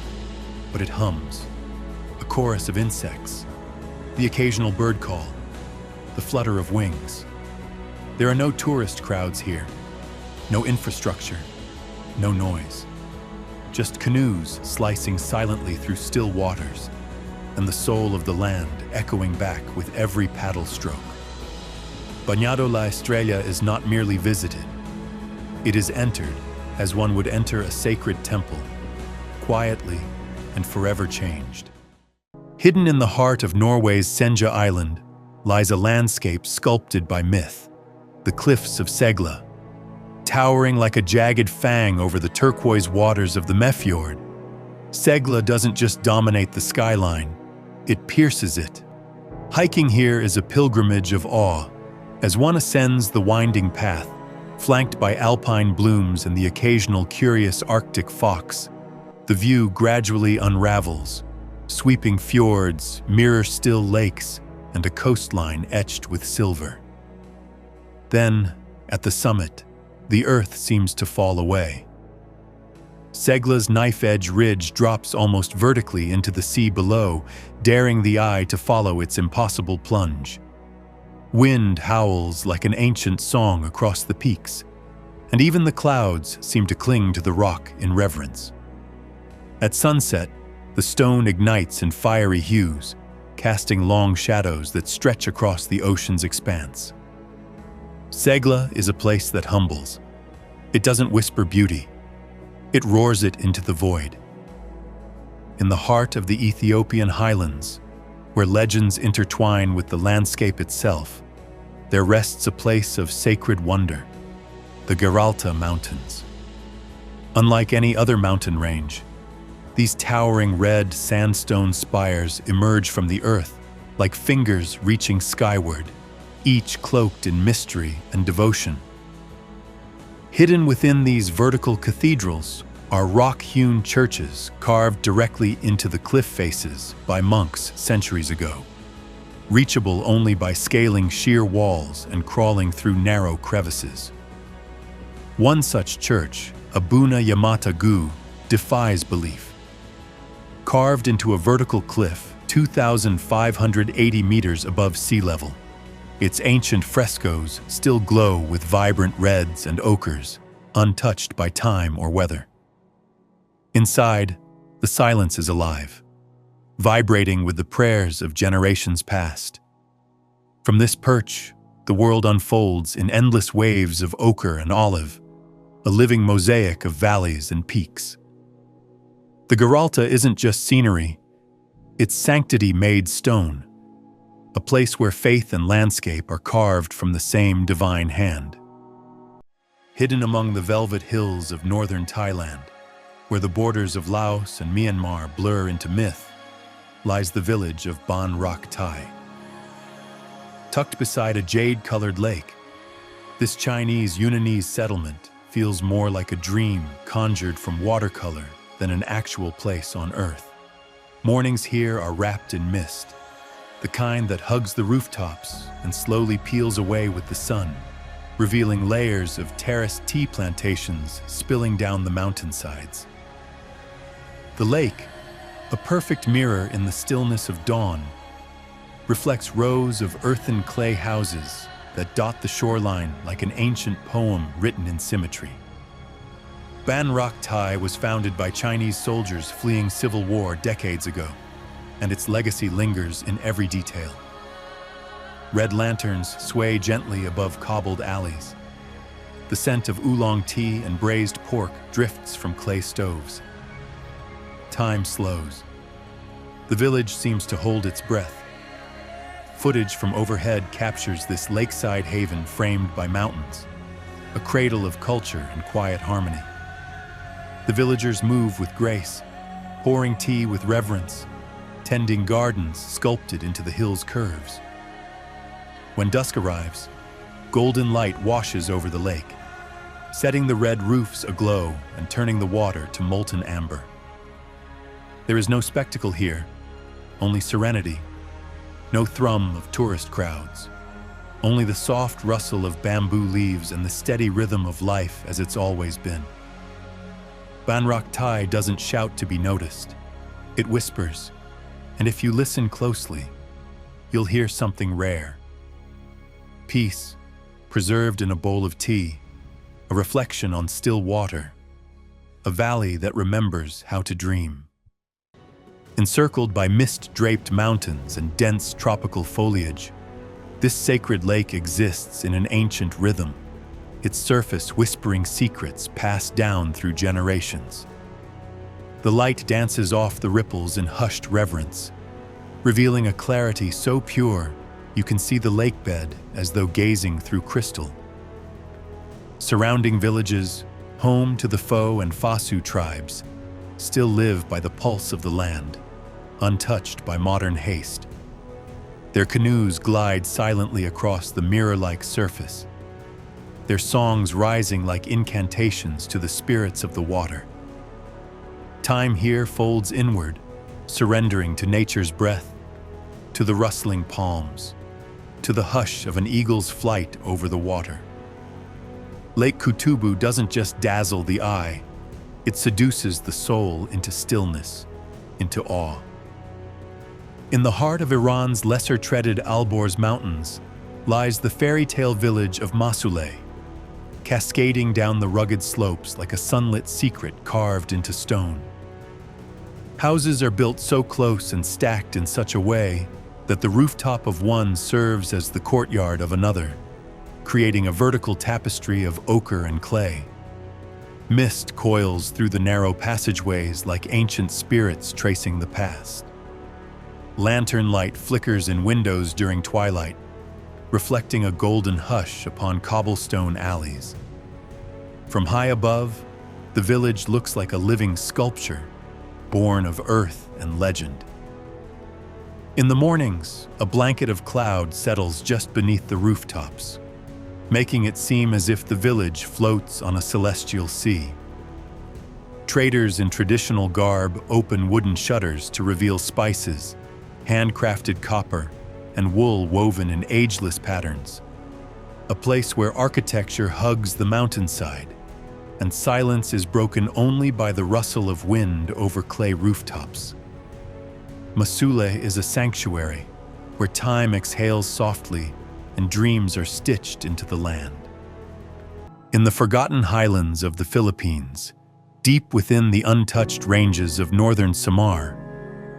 Speaker 1: but it hums, a chorus of insects, the occasional bird call, the flutter of wings. There are no tourist crowds here, no infrastructure, no noise. Just canoes slicing silently through still waters, and the soul of the land echoing back with every paddle stroke. Bañado La Estrella is not merely visited. It is entered as one would enter a sacred temple, quietly and forever changed. Hidden in the heart of Norway's Senja Island lies a landscape sculpted by myth, the cliffs of Segla. Towering like a jagged fang over the turquoise waters of the Mefjord, Segla doesn't just dominate the skyline, it pierces it. Hiking here is a pilgrimage of awe, as one ascends the winding path, flanked by alpine blooms and the occasional curious Arctic fox. The view gradually unravels, sweeping fjords, mirror-still lakes, and a coastline etched with silver. Then, at the summit, the earth seems to fall away. Segla's knife-edge ridge drops almost vertically into the sea below, daring the eye to follow its impossible plunge. Wind howls like an ancient song across the peaks, and even the clouds seem to cling to the rock in reverence. At sunset, the stone ignites in fiery hues, casting long shadows that stretch across the ocean's expanse. Segla is a place that humbles. It doesn't whisper beauty. It roars it into the void. In the heart of the Ethiopian highlands, where legends intertwine with the landscape itself, there rests a place of sacred wonder, the Geralta Mountains. Unlike any other mountain range, these towering red sandstone spires emerge from the earth like fingers reaching skyward, each cloaked in mystery and devotion. Hidden within these vertical cathedrals are rock-hewn churches carved directly into the cliff faces by monks centuries ago, reachable only by scaling sheer walls and crawling through narrow crevices. One such church, Abuna Yamata Gu, defies belief. Carved into a vertical cliff 2,580 meters above sea level, its ancient frescoes still glow with vibrant reds and ochres, untouched by time or weather. Inside, the silence is alive, vibrating with the prayers of generations past. From this perch, the world unfolds in endless waves of ochre and olive, a living mosaic of valleys and peaks. The Geralta isn't just scenery, it's sanctity made stone, a place where faith and landscape are carved from the same divine hand. Hidden among the velvet hills of northern Thailand, where the borders of Laos and Myanmar blur into myth, lies the village of Ban Rak Thai. Tucked beside a jade-colored lake, this Chinese Yunnanese settlement feels more like a dream conjured from watercolor than an actual place on Earth. Mornings here are wrapped in mist, the kind that hugs the rooftops and slowly peels away with the sun, revealing layers of terraced tea plantations spilling down the mountainsides. The lake, a perfect mirror in the stillness of dawn, reflects rows of earthen clay houses that dot the shoreline like an ancient poem written in symmetry. Ban Rak Thai was founded by Chinese soldiers fleeing civil war decades ago, and its legacy lingers in every detail. Red lanterns sway gently above cobbled alleys. The scent of oolong tea and braised pork drifts from clay stoves. Time slows. The village seems to hold its breath. Footage from overhead captures this lakeside haven framed by mountains, a cradle of culture and quiet harmony. The villagers move with grace, pouring tea with reverence, tending gardens sculpted into the hill's curves. When dusk arrives, golden light washes over the lake, setting the red roofs aglow and turning the water to molten amber. There is no spectacle here, only serenity. No thrum of tourist crowds, only the soft rustle of bamboo leaves and the steady rhythm of life as it's always been. Ban Rak Thai doesn't shout to be noticed. It whispers, and if you listen closely, you'll hear something rare. Peace, preserved in a bowl of tea, a reflection on still water, a valley that remembers how to dream. Encircled by mist-draped mountains and dense tropical foliage, this sacred lake exists in an ancient rhythm, its surface whispering secrets passed down through generations. The light dances off the ripples in hushed reverence, revealing a clarity so pure you can see the lakebed as though gazing through crystal. Surrounding villages, home to the Pho and Fasu tribes, still live by the pulse of the land, untouched by modern haste. Their canoes glide silently across the mirror-like surface, their songs rising like incantations to the spirits of the water. Time here folds inward, surrendering to nature's breath, to the rustling palms, to the hush of an eagle's flight over the water. Lake Kutubu doesn't just dazzle the eye, it seduces the soul into stillness, into awe. In the heart of Iran's lesser-treaded Alborz Mountains lies the fairy tale village of Masule, cascading down the rugged slopes like a sunlit secret carved into stone. Houses are built so close and stacked in such a way that the rooftop of one serves as the courtyard of another, creating a vertical tapestry of ochre and clay. Mist coils through the narrow passageways like ancient spirits tracing the past. Lantern light flickers in windows during twilight, reflecting a golden hush upon cobblestone alleys. From high above, the village looks like a living sculpture, born of earth and legend. In the mornings, a blanket of cloud settles just beneath the rooftops, making it seem as if the village floats on a celestial sea. Traders in traditional garb open wooden shutters to reveal spices, handcrafted copper, and wool woven in ageless patterns. A place where architecture hugs the mountainside, and silence is broken only by the rustle of wind over clay rooftops. Masule is a sanctuary where time exhales softly and dreams are stitched into the land. In the forgotten highlands of the Philippines, deep within the untouched ranges of northern Samar,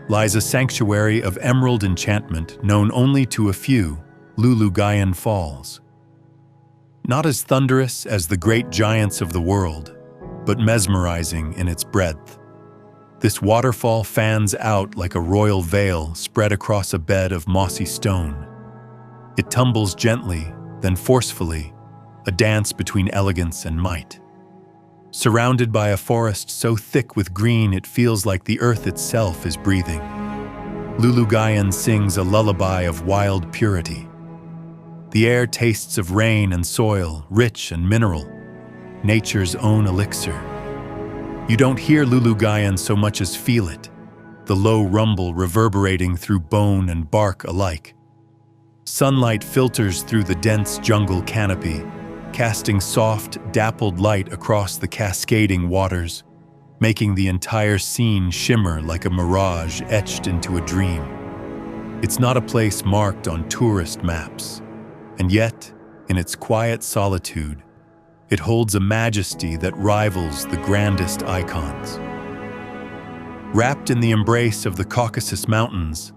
Speaker 1: lies a sanctuary of emerald enchantment known only to a few, Lulugayan Falls. Not as thunderous as the great giants of the world, but mesmerizing in its breadth. This waterfall fans out like a royal veil spread across a bed of mossy stone. It tumbles gently, then forcefully, a dance between elegance and might. Surrounded by a forest so thick with green it feels like the earth itself is breathing, Lulugayan sings a lullaby of wild purity. The air tastes of rain and soil, rich and mineral, nature's own elixir. You don't hear Lulugayan so much as feel it, the low rumble reverberating through bone and bark alike. Sunlight filters through the dense jungle canopy, casting soft, dappled light across the cascading waters, making the entire scene shimmer like a mirage etched into a dream. It's not a place marked on tourist maps, and yet, in its quiet solitude, it holds a majesty that rivals the grandest icons. Wrapped in the embrace of the Caucasus Mountains,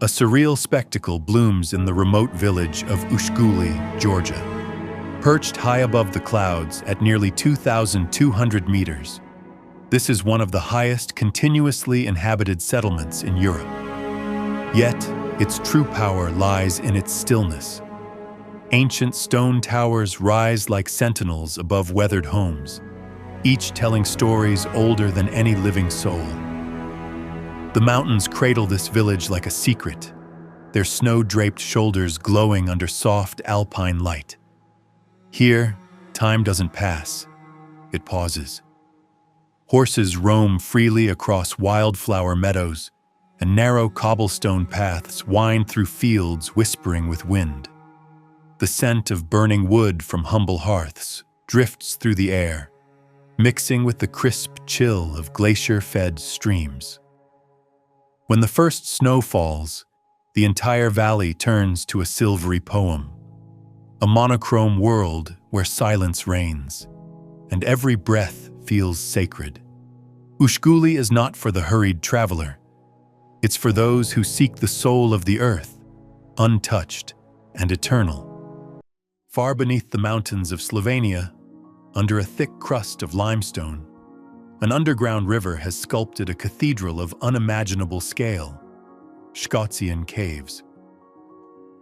Speaker 1: a surreal spectacle blooms in the remote village of Ushguli, Georgia. Perched high above the clouds at nearly 2,200 meters, this is one of the highest continuously inhabited settlements in Europe. Yet, its true power lies in its stillness. Ancient stone towers rise like sentinels above weathered homes, each telling stories older than any living soul. The mountains cradle this village like a secret, their snow-draped shoulders glowing under soft alpine light. Here, time doesn't pass, it pauses. Horses roam freely across wildflower meadows, and narrow cobblestone paths wind through fields whispering with wind. The scent of burning wood from humble hearths drifts through the air, mixing with the crisp chill of glacier-fed streams. When the first snow falls, the entire valley turns to a silvery poem, a monochrome world where silence reigns, and every breath feels sacred. Ushguli is not for the hurried traveler. It's for those who seek the soul of the earth, untouched and eternal. Far beneath the mountains of Slovenia, under a thick crust of limestone, an underground river has sculpted a cathedral of unimaginable scale, Shkocjan Caves.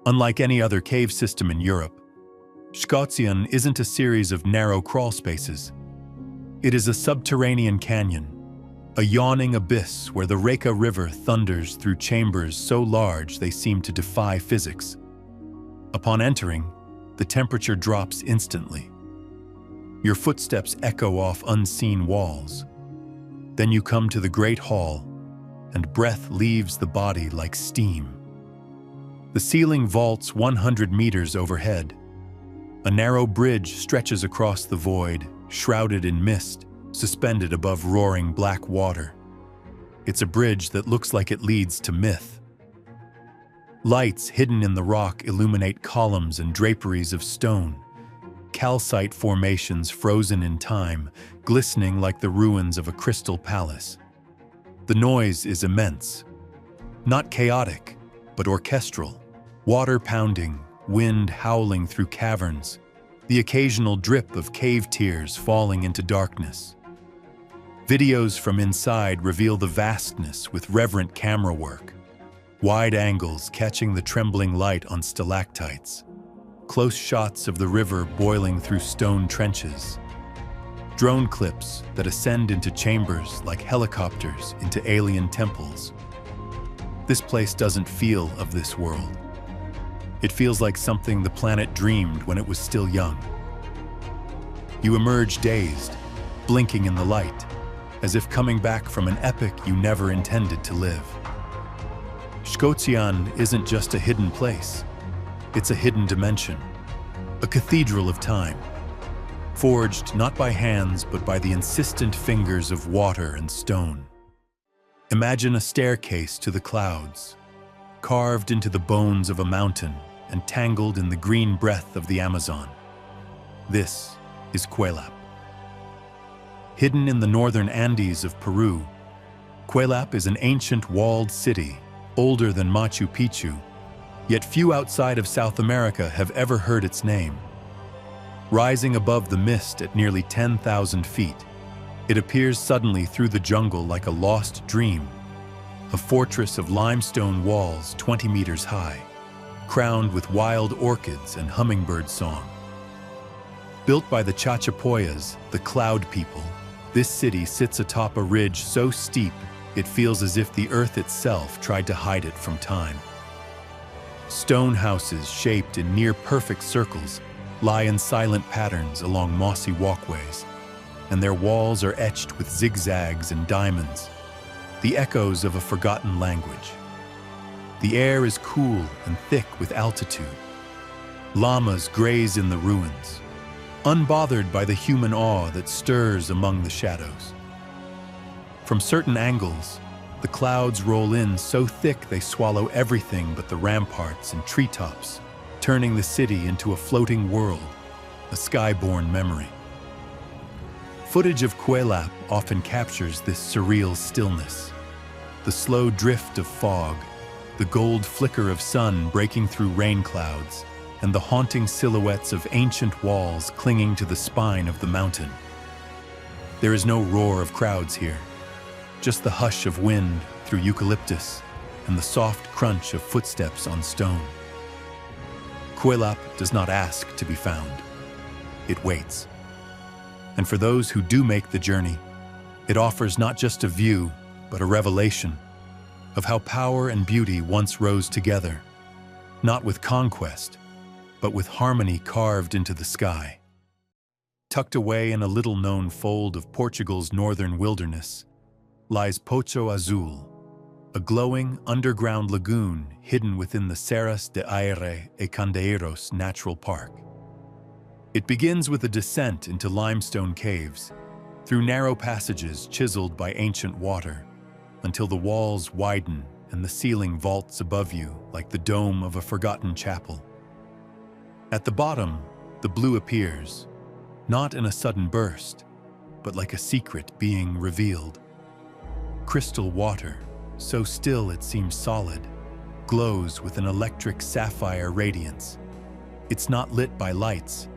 Speaker 1: Unlike any other cave system in Europe, Shkocjan isn't a series of narrow crawl spaces. It is a subterranean canyon, a yawning abyss where the Reka River thunders through chambers so large they seem to defy physics. Upon entering, the temperature drops instantly. Your footsteps echo off unseen walls. Then you come to the Great Hall, and breath leaves the body like steam. The ceiling vaults 100 meters overhead. A narrow bridge stretches across the void, shrouded in mist, suspended above roaring black water. It's a bridge that looks like it leads to myth. Lights hidden in the rock illuminate columns and draperies of stone, calcite formations frozen in time, glistening like the ruins of a crystal palace. The noise is immense. Not chaotic, but orchestral. Water pounding, wind howling through caverns, the occasional drip of cave tears falling into darkness. Videos from inside reveal the vastness with reverent camera work. Wide angles catching the trembling light on stalactites. Close shots of the river boiling through stone trenches. Drone clips that ascend into chambers like helicopters into alien temples. This place doesn't feel of this world. It feels like something the planet dreamed when it was still young. You emerge dazed, blinking in the light, as if coming back from an epic you never intended to live. Shkocjan isn't just a hidden place. It's a hidden dimension, a cathedral of time, forged not by hands but by the insistent fingers of water and stone. Imagine a staircase to the clouds, carved into the bones of a mountain and tangled in the green breath of the Amazon. This is Cuelap. Hidden in the northern Andes of Peru, Cuelap is an ancient walled city, older than Machu Picchu, yet few outside of South America have ever heard its name. Rising above the mist at nearly 10,000 feet, it appears suddenly through the jungle like a lost dream, a fortress of limestone walls 20 meters high, crowned with wild orchids and hummingbird song. Built by the Chachapoyas, the Cloud People, this city sits atop a ridge so steep it feels as if the earth itself tried to hide it from time. Stone houses shaped in near-perfect circles lie in silent patterns along mossy walkways, and their walls are etched with zigzags and diamonds, the echoes of a forgotten language. The air is cool and thick with altitude. Llamas graze in the ruins, unbothered by the human awe that stirs among the shadows. From certain angles, the clouds roll in so thick they swallow everything but the ramparts and treetops, turning the city into a floating world, a sky-born memory. Footage of Cuelap often captures this surreal stillness. The slow drift of fog, the gold flicker of sun breaking through rain clouds, and the haunting silhouettes of ancient walls clinging to the spine of the mountain. There is no roar of crowds here, just the hush of wind through eucalyptus and the soft crunch of footsteps on stone. Cuelap does not ask to be found. It waits. And for those who do make the journey, it offers not just a view, but a revelation of how power and beauty once rose together, not with conquest, but with harmony carved into the sky. Tucked away in a little-known fold of Portugal's northern wilderness lies Poço Azul, a glowing underground lagoon hidden within the Serras de Aire e Candeeiros Natural Park. It begins with a descent into limestone caves, through narrow passages chiseled by ancient water, until the walls widen and the ceiling vaults above you like the dome of a forgotten chapel. At the bottom, the blue appears, not in a sudden burst, but like a secret being revealed. Crystal water, so still it seems solid, glows with an electric sapphire radiance. It's not lit by lights,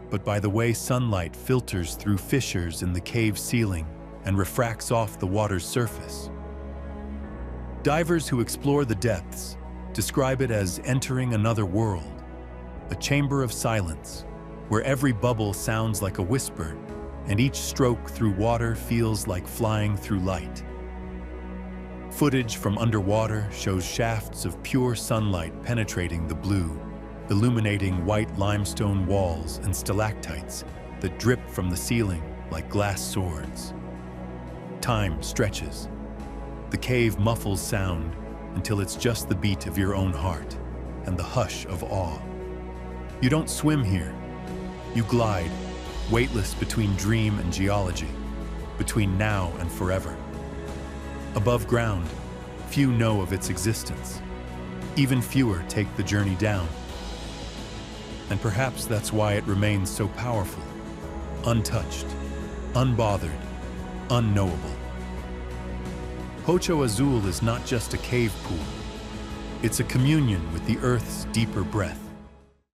Speaker 1: but by the way sunlight filters through fissures in the cave ceiling and refracts off the water's surface. Divers who explore the depths describe it as entering another world, a chamber of silence, where every bubble sounds like a whisper and each stroke through water feels like flying through light. Footage from underwater shows shafts of pure sunlight penetrating the blue, illuminating white limestone walls and stalactites that drip from the ceiling like glass swords. Time stretches. The cave muffles sound until it's just the beat of your own heart and the hush of awe. You don't swim here. You glide, weightless between dream and geology, between now and forever. Above ground, few know of its existence. Even fewer take the journey down. And perhaps that's why it remains so powerful, untouched, unbothered, unknowable. Poço Azul is not just a cave pool. It's a communion with the Earth's deeper breath.